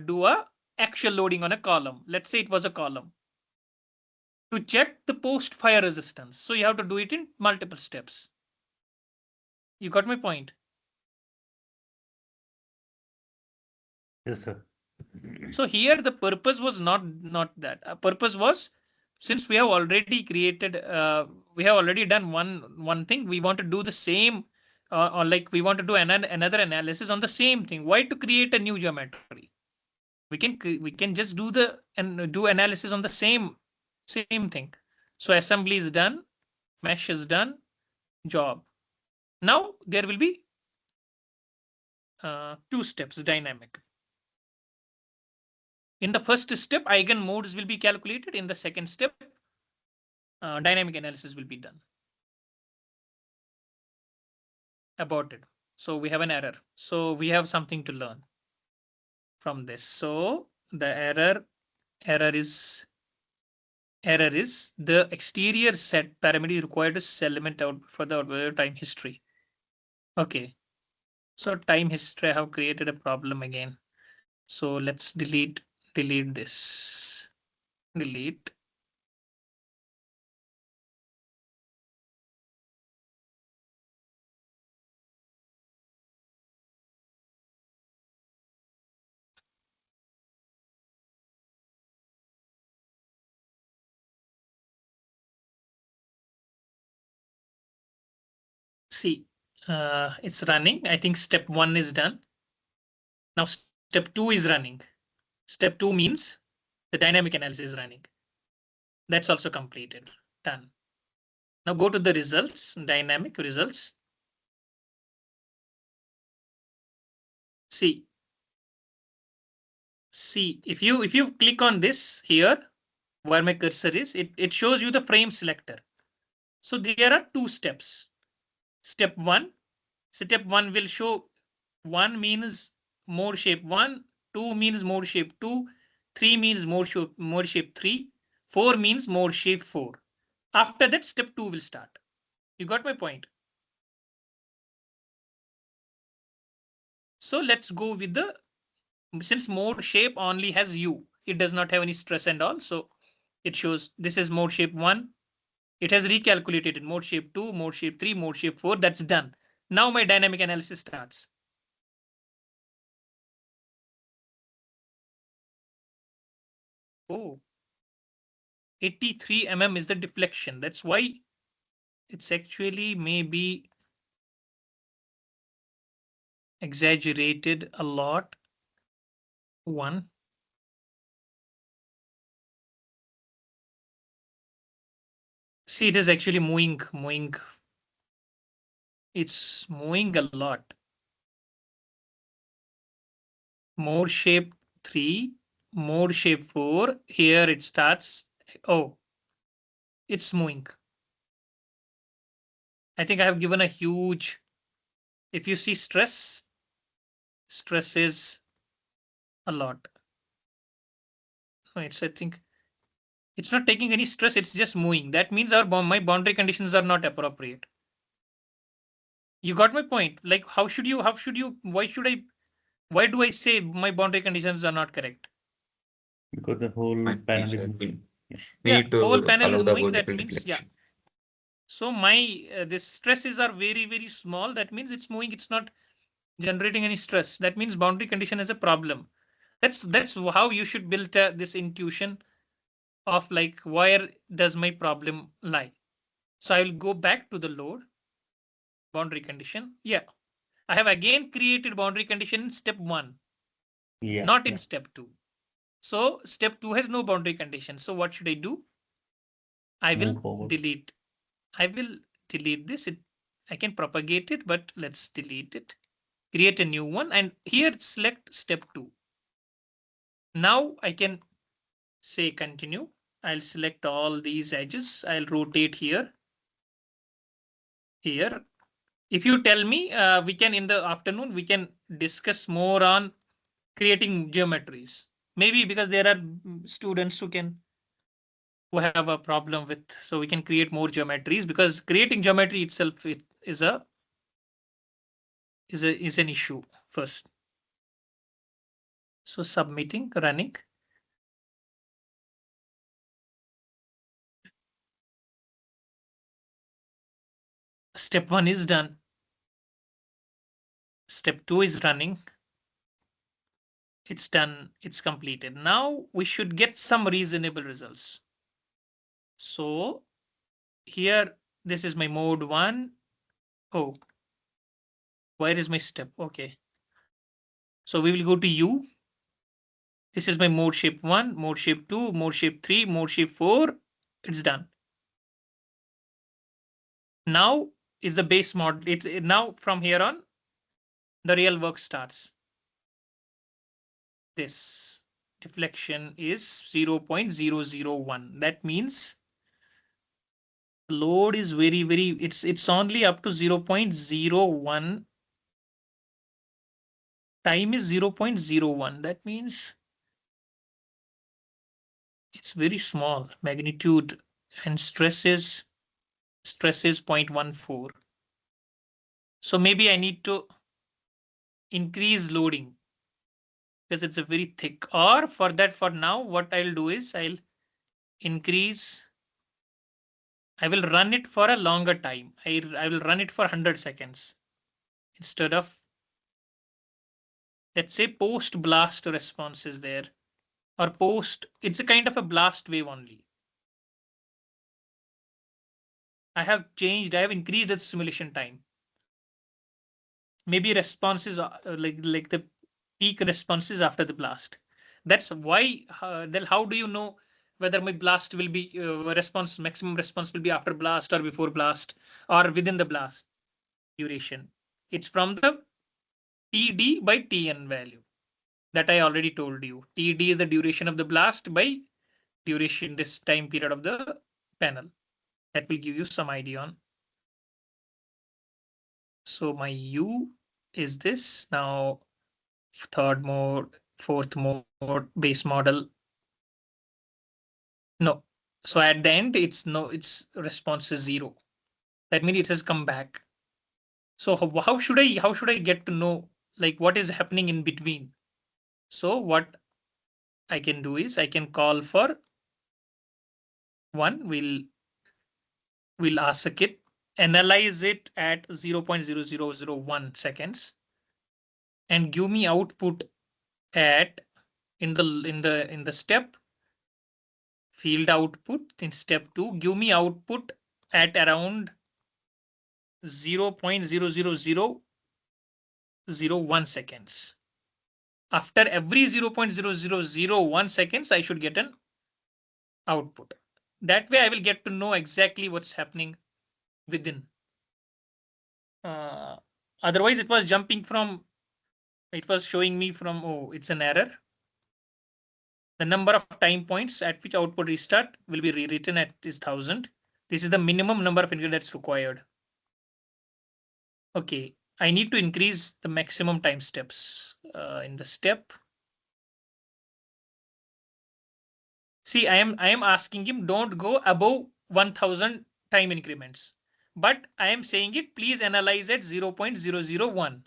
do a axial loading on a column. Let's say it was a column. To check the post-fire resistance, so you have to do it in multiple steps. You got my point?
Yes, sir.
So here the purpose was not that. Purpose was, since we have already created, we have already done one thing. We want to do the same, or like we want to do another analysis on the same thing. Why to create a new geometry? We can just do analysis on the same thing. So assembly is done, mesh is done, job. Now there will be two steps, dynamic. In the first step, eigen modes will be calculated. In the second step, dynamic analysis will be done about it. So we have an error. So we have something to learn from this. So the error is the exterior set parameter required to element out for the time history. Okay. So time history, I have created a problem again. So let's delete this. Delete. See, it's running. I think step 1 is done. Now step 2 is running. Step 2 means the dynamic analysis is running. That's also completed. Done. Now go to the results, dynamic results. See, if you click on this here, where my cursor is, it shows you the frame selector. So there are two steps. Step 1 will show 1 means mode shape 1, 2 means mode shape 2, 3 means mode shape 3, 4 means mode shape 4. After that, step 2 will start. You got my point? So let's go with since mode shape only has U, it does not have any stress and all. So it shows this is mode shape 1. It has recalculated in mode shape 2, mode shape 3, mode shape 4. That's done. Now my dynamic analysis starts. Oh, 83 mm is the deflection. That's why it's actually maybe exaggerated a lot. 1. See, it is actually moving. It's moving a lot. Mode shape 3, mode shape 4. Here it starts. Oh, it's moving. I think I have given a huge, if you see stress is a lot. It's, I think It's not taking any stress, it's just moving. That means my boundary conditions are not appropriate. You got my point? Like, why do I say my boundary conditions are not correct?
Because the whole panel is moving.
We need to
whole panel
allow
is
the
moving. That
vertical
means,
deflection.
So my this stresses are very, very small. That means it's moving. It's not generating any stress. That means boundary condition is a problem. That's how you should build this intuition of like, where does my problem lie? So I will go back to the load boundary condition. Yeah, I have again created boundary condition in step 1, not in step 2. So step 2 has no boundary condition. So what should I do? I will delete. I will delete this. I can propagate it, but let's delete it. Create a new one, and here select step 2. Now I can say continue. I'll select all these edges. I'll rotate here. If you tell me, we can in the afternoon, we can discuss more on creating geometries. Maybe because there are students who have a problem with, so we can create more geometries, because creating geometry itself is an issue first. So submitting, running. Step 1 is done. Step 2 is running. It's done. It's completed. Now we should get some reasonable results. So here, this is my mode 1. Oh, where is my step? Okay. So we will go to U. This is my mode shape 1, mode shape 2, mode shape 3, mode shape 4. It's done. Now it's the base model. It's now from here on, the real work starts. This deflection is 0.001. That means load is very, very, it's only up to 0.01. Time is 0.01. That means it's very small magnitude, and stress is 0.14. So maybe I need to increase loading because it's a very thick. Or for that, for now, what I'll do is I'll increase. I will run it for a longer time. I will run it for 100 seconds instead of, let's say, post blast response is there, or post, it's a kind of a blast wave only. I have increased the simulation time. Maybe responses like the peak responses after the blast. That's why. Then how do you know whether my blast will be maximum response will be after blast or before blast or within the blast duration? It's from the TD by TN value that I already told you. TD is the duration of the blast by duration, this time period of the panel. That will give you some idea on. So my U is this. Now third mode, fourth mode, base model. No. So at the end, its response is 0. That means it has come back. So how should I get to know like what is happening in between? So what I can do is I can call for one. We'll ask it, analyze it at 0.0001 seconds, and give me output at in the step field output in step 2. Give me output at around 0.00001 seconds. After every 0.0001 seconds, I should get an output. That way I will get to know exactly what's happening within. Otherwise it was jumping from, it was showing me from, oh, it's an error. The number of time points at which output restart will be rewritten at is 1000. This is the minimum number of ingredients that's required. Okay, I need to increase the maximum time steps in the step. See, I am asking him don't go above 1000 time increments. But I am saying it, please analyze at 0.001.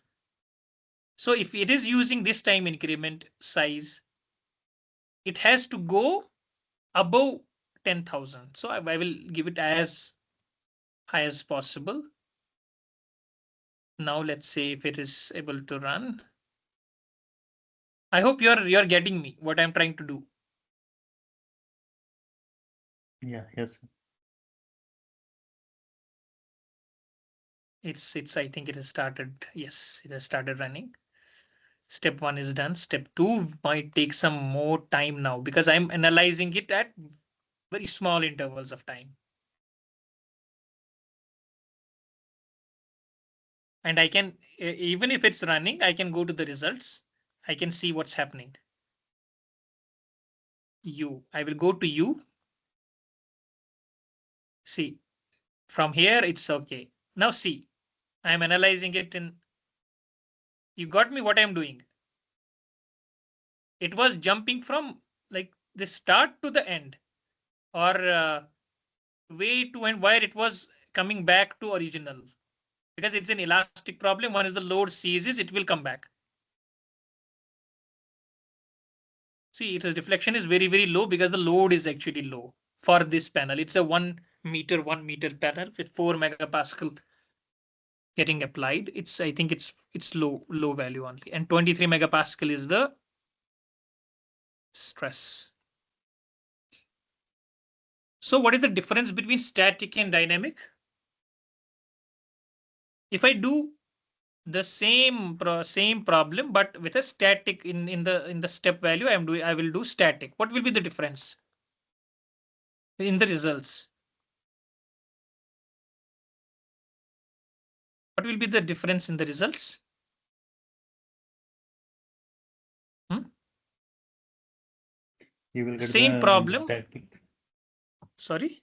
So if it is using this time increment size, it has to go above 10,000. So I will give it as high as possible. Now let's see if it is able to run. I hope you're getting me what I'm trying to do.
Yeah, yes.
It's I think it has started. Yes, it has started running. Step 1 is done. Step 2 might take some more time now because I'm analyzing it at very small intervals of time. And I can, even if it's running, I can go to the results. I can see what's happening. I will go to U. See, from here, it's okay. Now see, I'm analyzing it in, you got me what I'm doing. It was jumping from like the start to the end or way to end where it was coming back to original because it's an elastic problem. Once the load ceases, it will come back. See, its deflection is very, very low because the load is actually low for this panel. It's a 1 meter panel with 4 megapascal getting applied. I think it's low value only. And 23 megapascal is the stress. So what is the difference between static and dynamic? If I do the same problem but with a static in the step value, I will do static. What will be the difference in the results? What will be the difference in the results?
You will get
Same
the
problem.
static.
Sorry?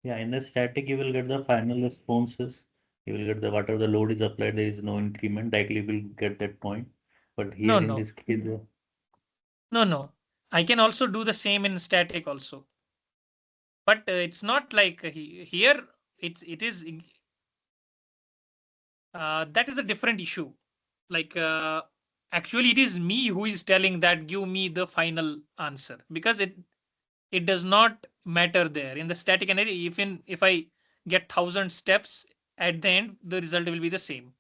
Yeah, in the static, you will get the final responses. You will get the whatever the load is applied, there is no increment, directly will get that point. But here in this case,
no. I can also do the same in static also. But it's not like here, it is that is a different issue. Like actually it is me who is telling that give me the final answer because it does not matter there in the static energy. Even if I get 1000 steps at the end, the result will be the same.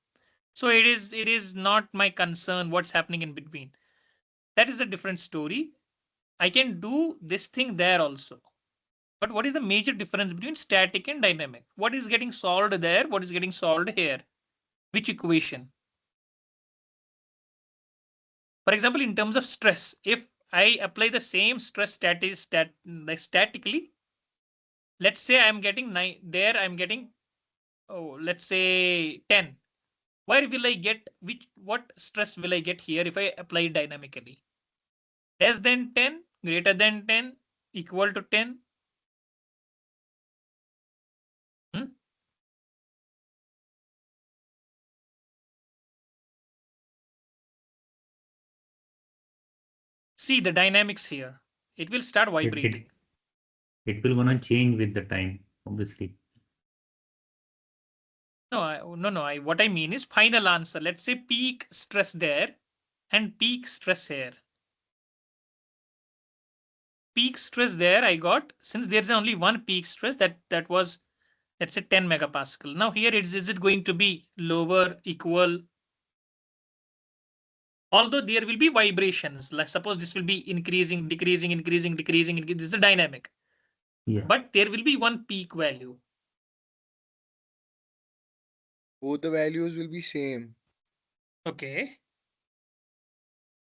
So it is not my concern what's happening in between. That is a different story. I can do this thing there also. But what is the major difference between static and dynamic? What is getting solved there? What is getting solved here? Which equation? For example, in terms of stress, if I apply the same stress statically, let's say I'm getting 9 there, I'm getting, let's say 10. Where will I get what stress will I get here if I apply dynamically? Less than 10, greater than 10, equal to 10. See the dynamics here. It will start vibrating.
It will gonna change with the time, obviously.
No. What I mean is final answer. Let's say peak stress there and peak stress here. Peak stress there I got, since there's only one peak stress that was, let's say 10 megapascal. Now here is it going to be lower, equal? Although there will be vibrations, like suppose this will be increasing, decreasing, increasing, decreasing. This is a dynamic.
Yeah.
But there will be one peak value.
Both the values will be same.
Okay.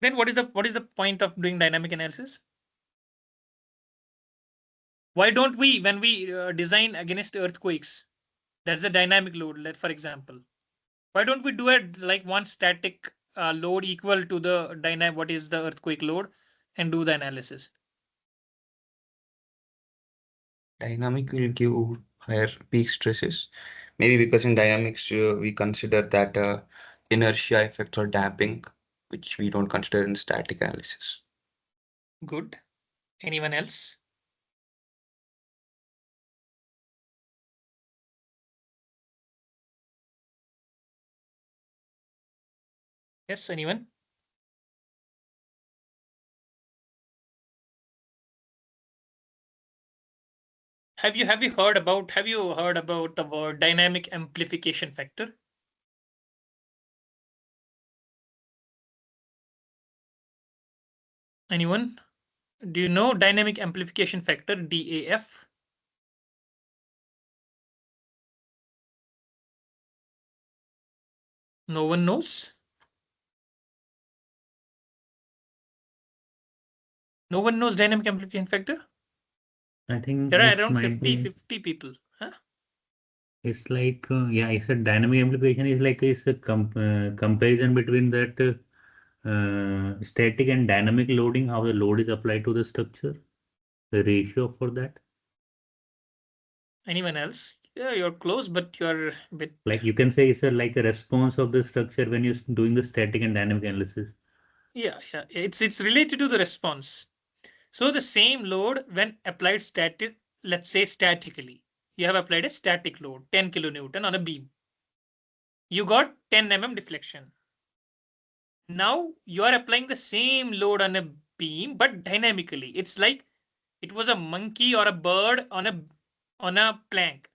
Then what is the point of doing dynamic analysis? Why don't we, when we design against earthquakes, that's a dynamic load, for example. Why don't we do it like one static load equal to the dynamic, what is the earthquake load, and do the analysis?
Dynamic will give higher peak stresses. Maybe because in dynamics, we consider that inertia effects or damping, which we don't consider in static analysis.
Good. Anyone else? Yes, anyone? Have you heard about the word dynamic amplification factor? Anyone? Do you know dynamic amplification factor, DAF? No one knows? No one knows dynamic amplification factor?
I think
There are
this
around
might
50 people. Huh?
it's like yeah, it's a dynamic amplification is like it's a comparison between that static and dynamic loading, how the load is applied to the structure, the ratio for that.
Anyone else? Yeah, you're close, but you're a bit.
Like you can say it's a like a response of the structure when you're doing the static and dynamic analysis.
Yeah. It's related to the response. So the same load when applied static, let's say statically, you have applied a static load, 10 kilonewton on a beam. You got 10 mm deflection. Now you are applying the same load on a beam, but dynamically. It's like it was a monkey or a bird on a plank.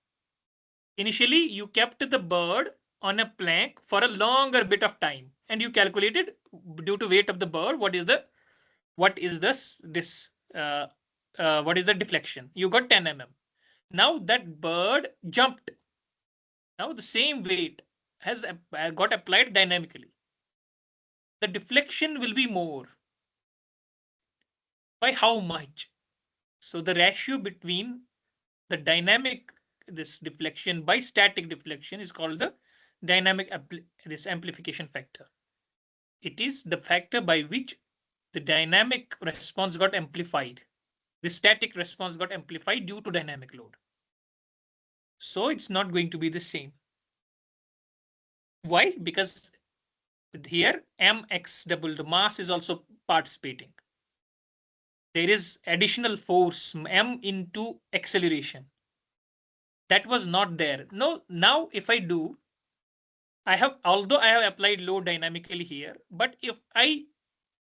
Initially, you kept the bird on a plank for a longer bit of time, and you calculated due to weight of the bird what is the deflection. You got 10 mm. Now that bird jumped. Now the same weight has got applied dynamically. The deflection will be more. By how much? So the ratio between the dynamic this deflection by static deflection is called the dynamic this amplification factor. It is the factor by which the dynamic response got amplified. The static response got amplified due to dynamic load. So it's not going to be the same. Why? Because here mx double, the mass is also participating. There is additional force m into acceleration. That was not there. No, now if I do, although I have applied load dynamically here, but if I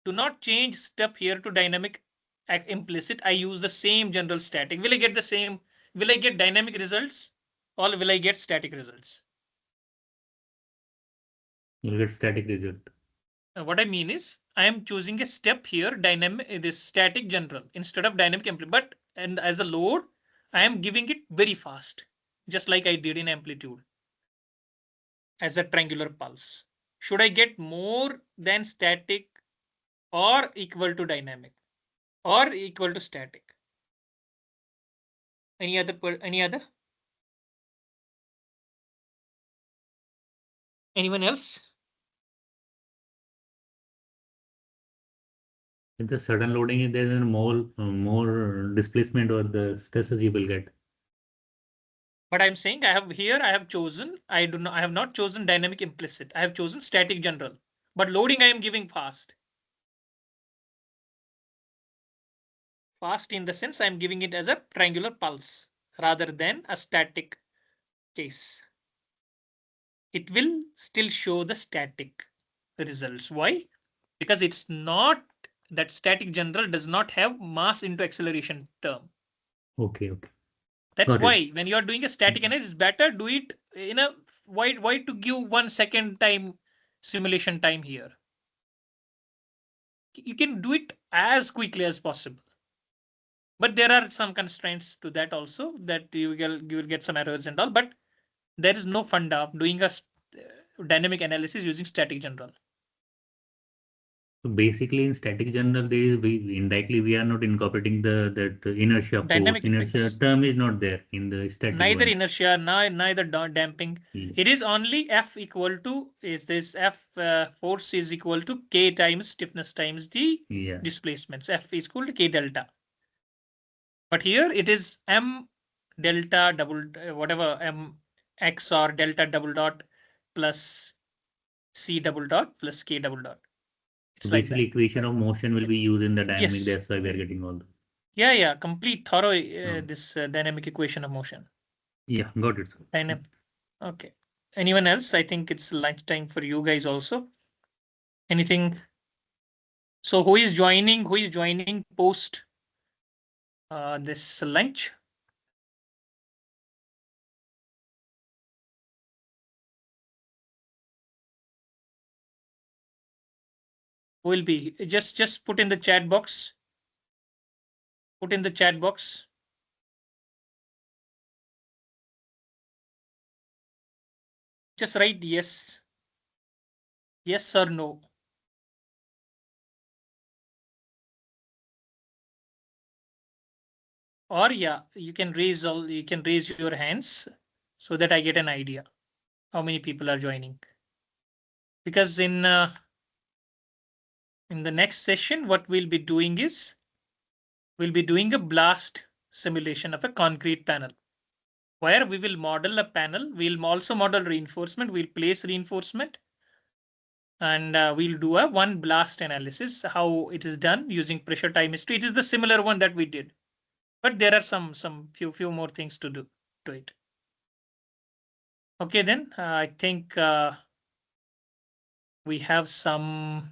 do not change step here to dynamic implicit, I use the same general static. Will I get the same? Will I get dynamic results or will I get static results?
You'll get static result.
What I mean is I am choosing a step here, dynamic, this static general instead of dynamic amplitude. But and as a load, I am giving it very fast, just like I did in amplitude as a triangular pulse. Should I get more than static or equal to dynamic or equal to static? Any other? Anyone else?
If the sudden loading is there, then more displacement or the stresses you will get.
But I'm saying I have chosen, I have not chosen dynamic implicit. I have chosen static general. But loading I am giving fast. Fast in the sense I am giving it as a triangular pulse rather than a static case. It will still show the static results. Why? Because it's not that static general does not have mass into acceleration term.
Okay.
That's
Got
why
it.
when you are doing a static analysis, it's better do it in a why to give 1 second time simulation time here. You can do it as quickly as possible. But there are some constraints to that also, that you will get some errors and all, but there is no funda of doing a dynamic analysis using static general.
So basically, in static general, indirectly we are not incorporating that inertia force.
Dynamic
Inertia
effects.
term is not there in the static
Neither
one.
inertia, neither damping.
Yeah.
It is only F equal to force is equal to K times stiffness times the displacements. F is equal to K delta. But here it is M delta double whatever M X or delta double dot plus C double dot plus K double dot. It's
So
like
basically,
that.
equation of motion will be used in the dynamic.
Yes.
That's why we are getting all.
Yeah, complete thorough this dynamic equation of motion.
Yeah, got it.
Okay. Anyone else? I think it's lunchtime for you guys also. Anything? So who is joining? Who is joining post this lunch? Will be just put in the chat box. Put in the chat box. Just write yes. Yes or no. Or yeah, you can raise your hands so that I get an idea how many people are joining. Because in the next session, what we'll be doing is we'll be doing a blast simulation of a concrete panel, where we will model a panel. We'll also model reinforcement. We'll place reinforcement, and we'll do a one blast analysis, how it is done using pressure time history. It is the similar one that we did, but there are some few more things to do to it. Okay, then I think we have some.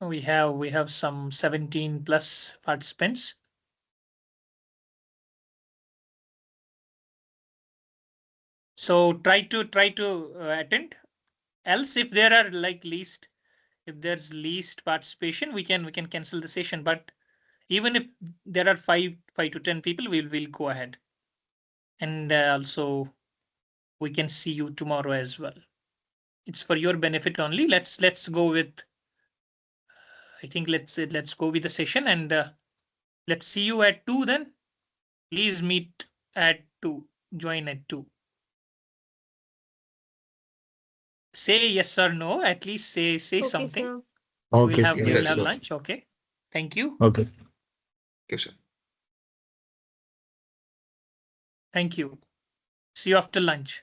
We have some 17 plus participants. So try to attend. Else, if there are like if there's least participation, we can cancel the session. But even if there are 5 to 10 people, we'll go ahead. And also we can see you tomorrow as well. It's for your benefit only. Let's go with. I think let's go with the session, and let's see you at 2 then. Please meet at 2. Join at 2. Say yes or no. At least say
Okay,
something.
sir.
Okay,
We'll have
sir.
lunch. Okay. Thank you.
Okay.
Yes, sir.
Thank you. See you after lunch.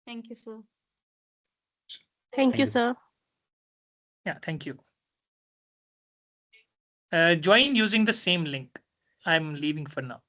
Thank you, sir.
Thank you,
you.
sir.
Yeah, thank you. Join using the same link. I'm leaving for now.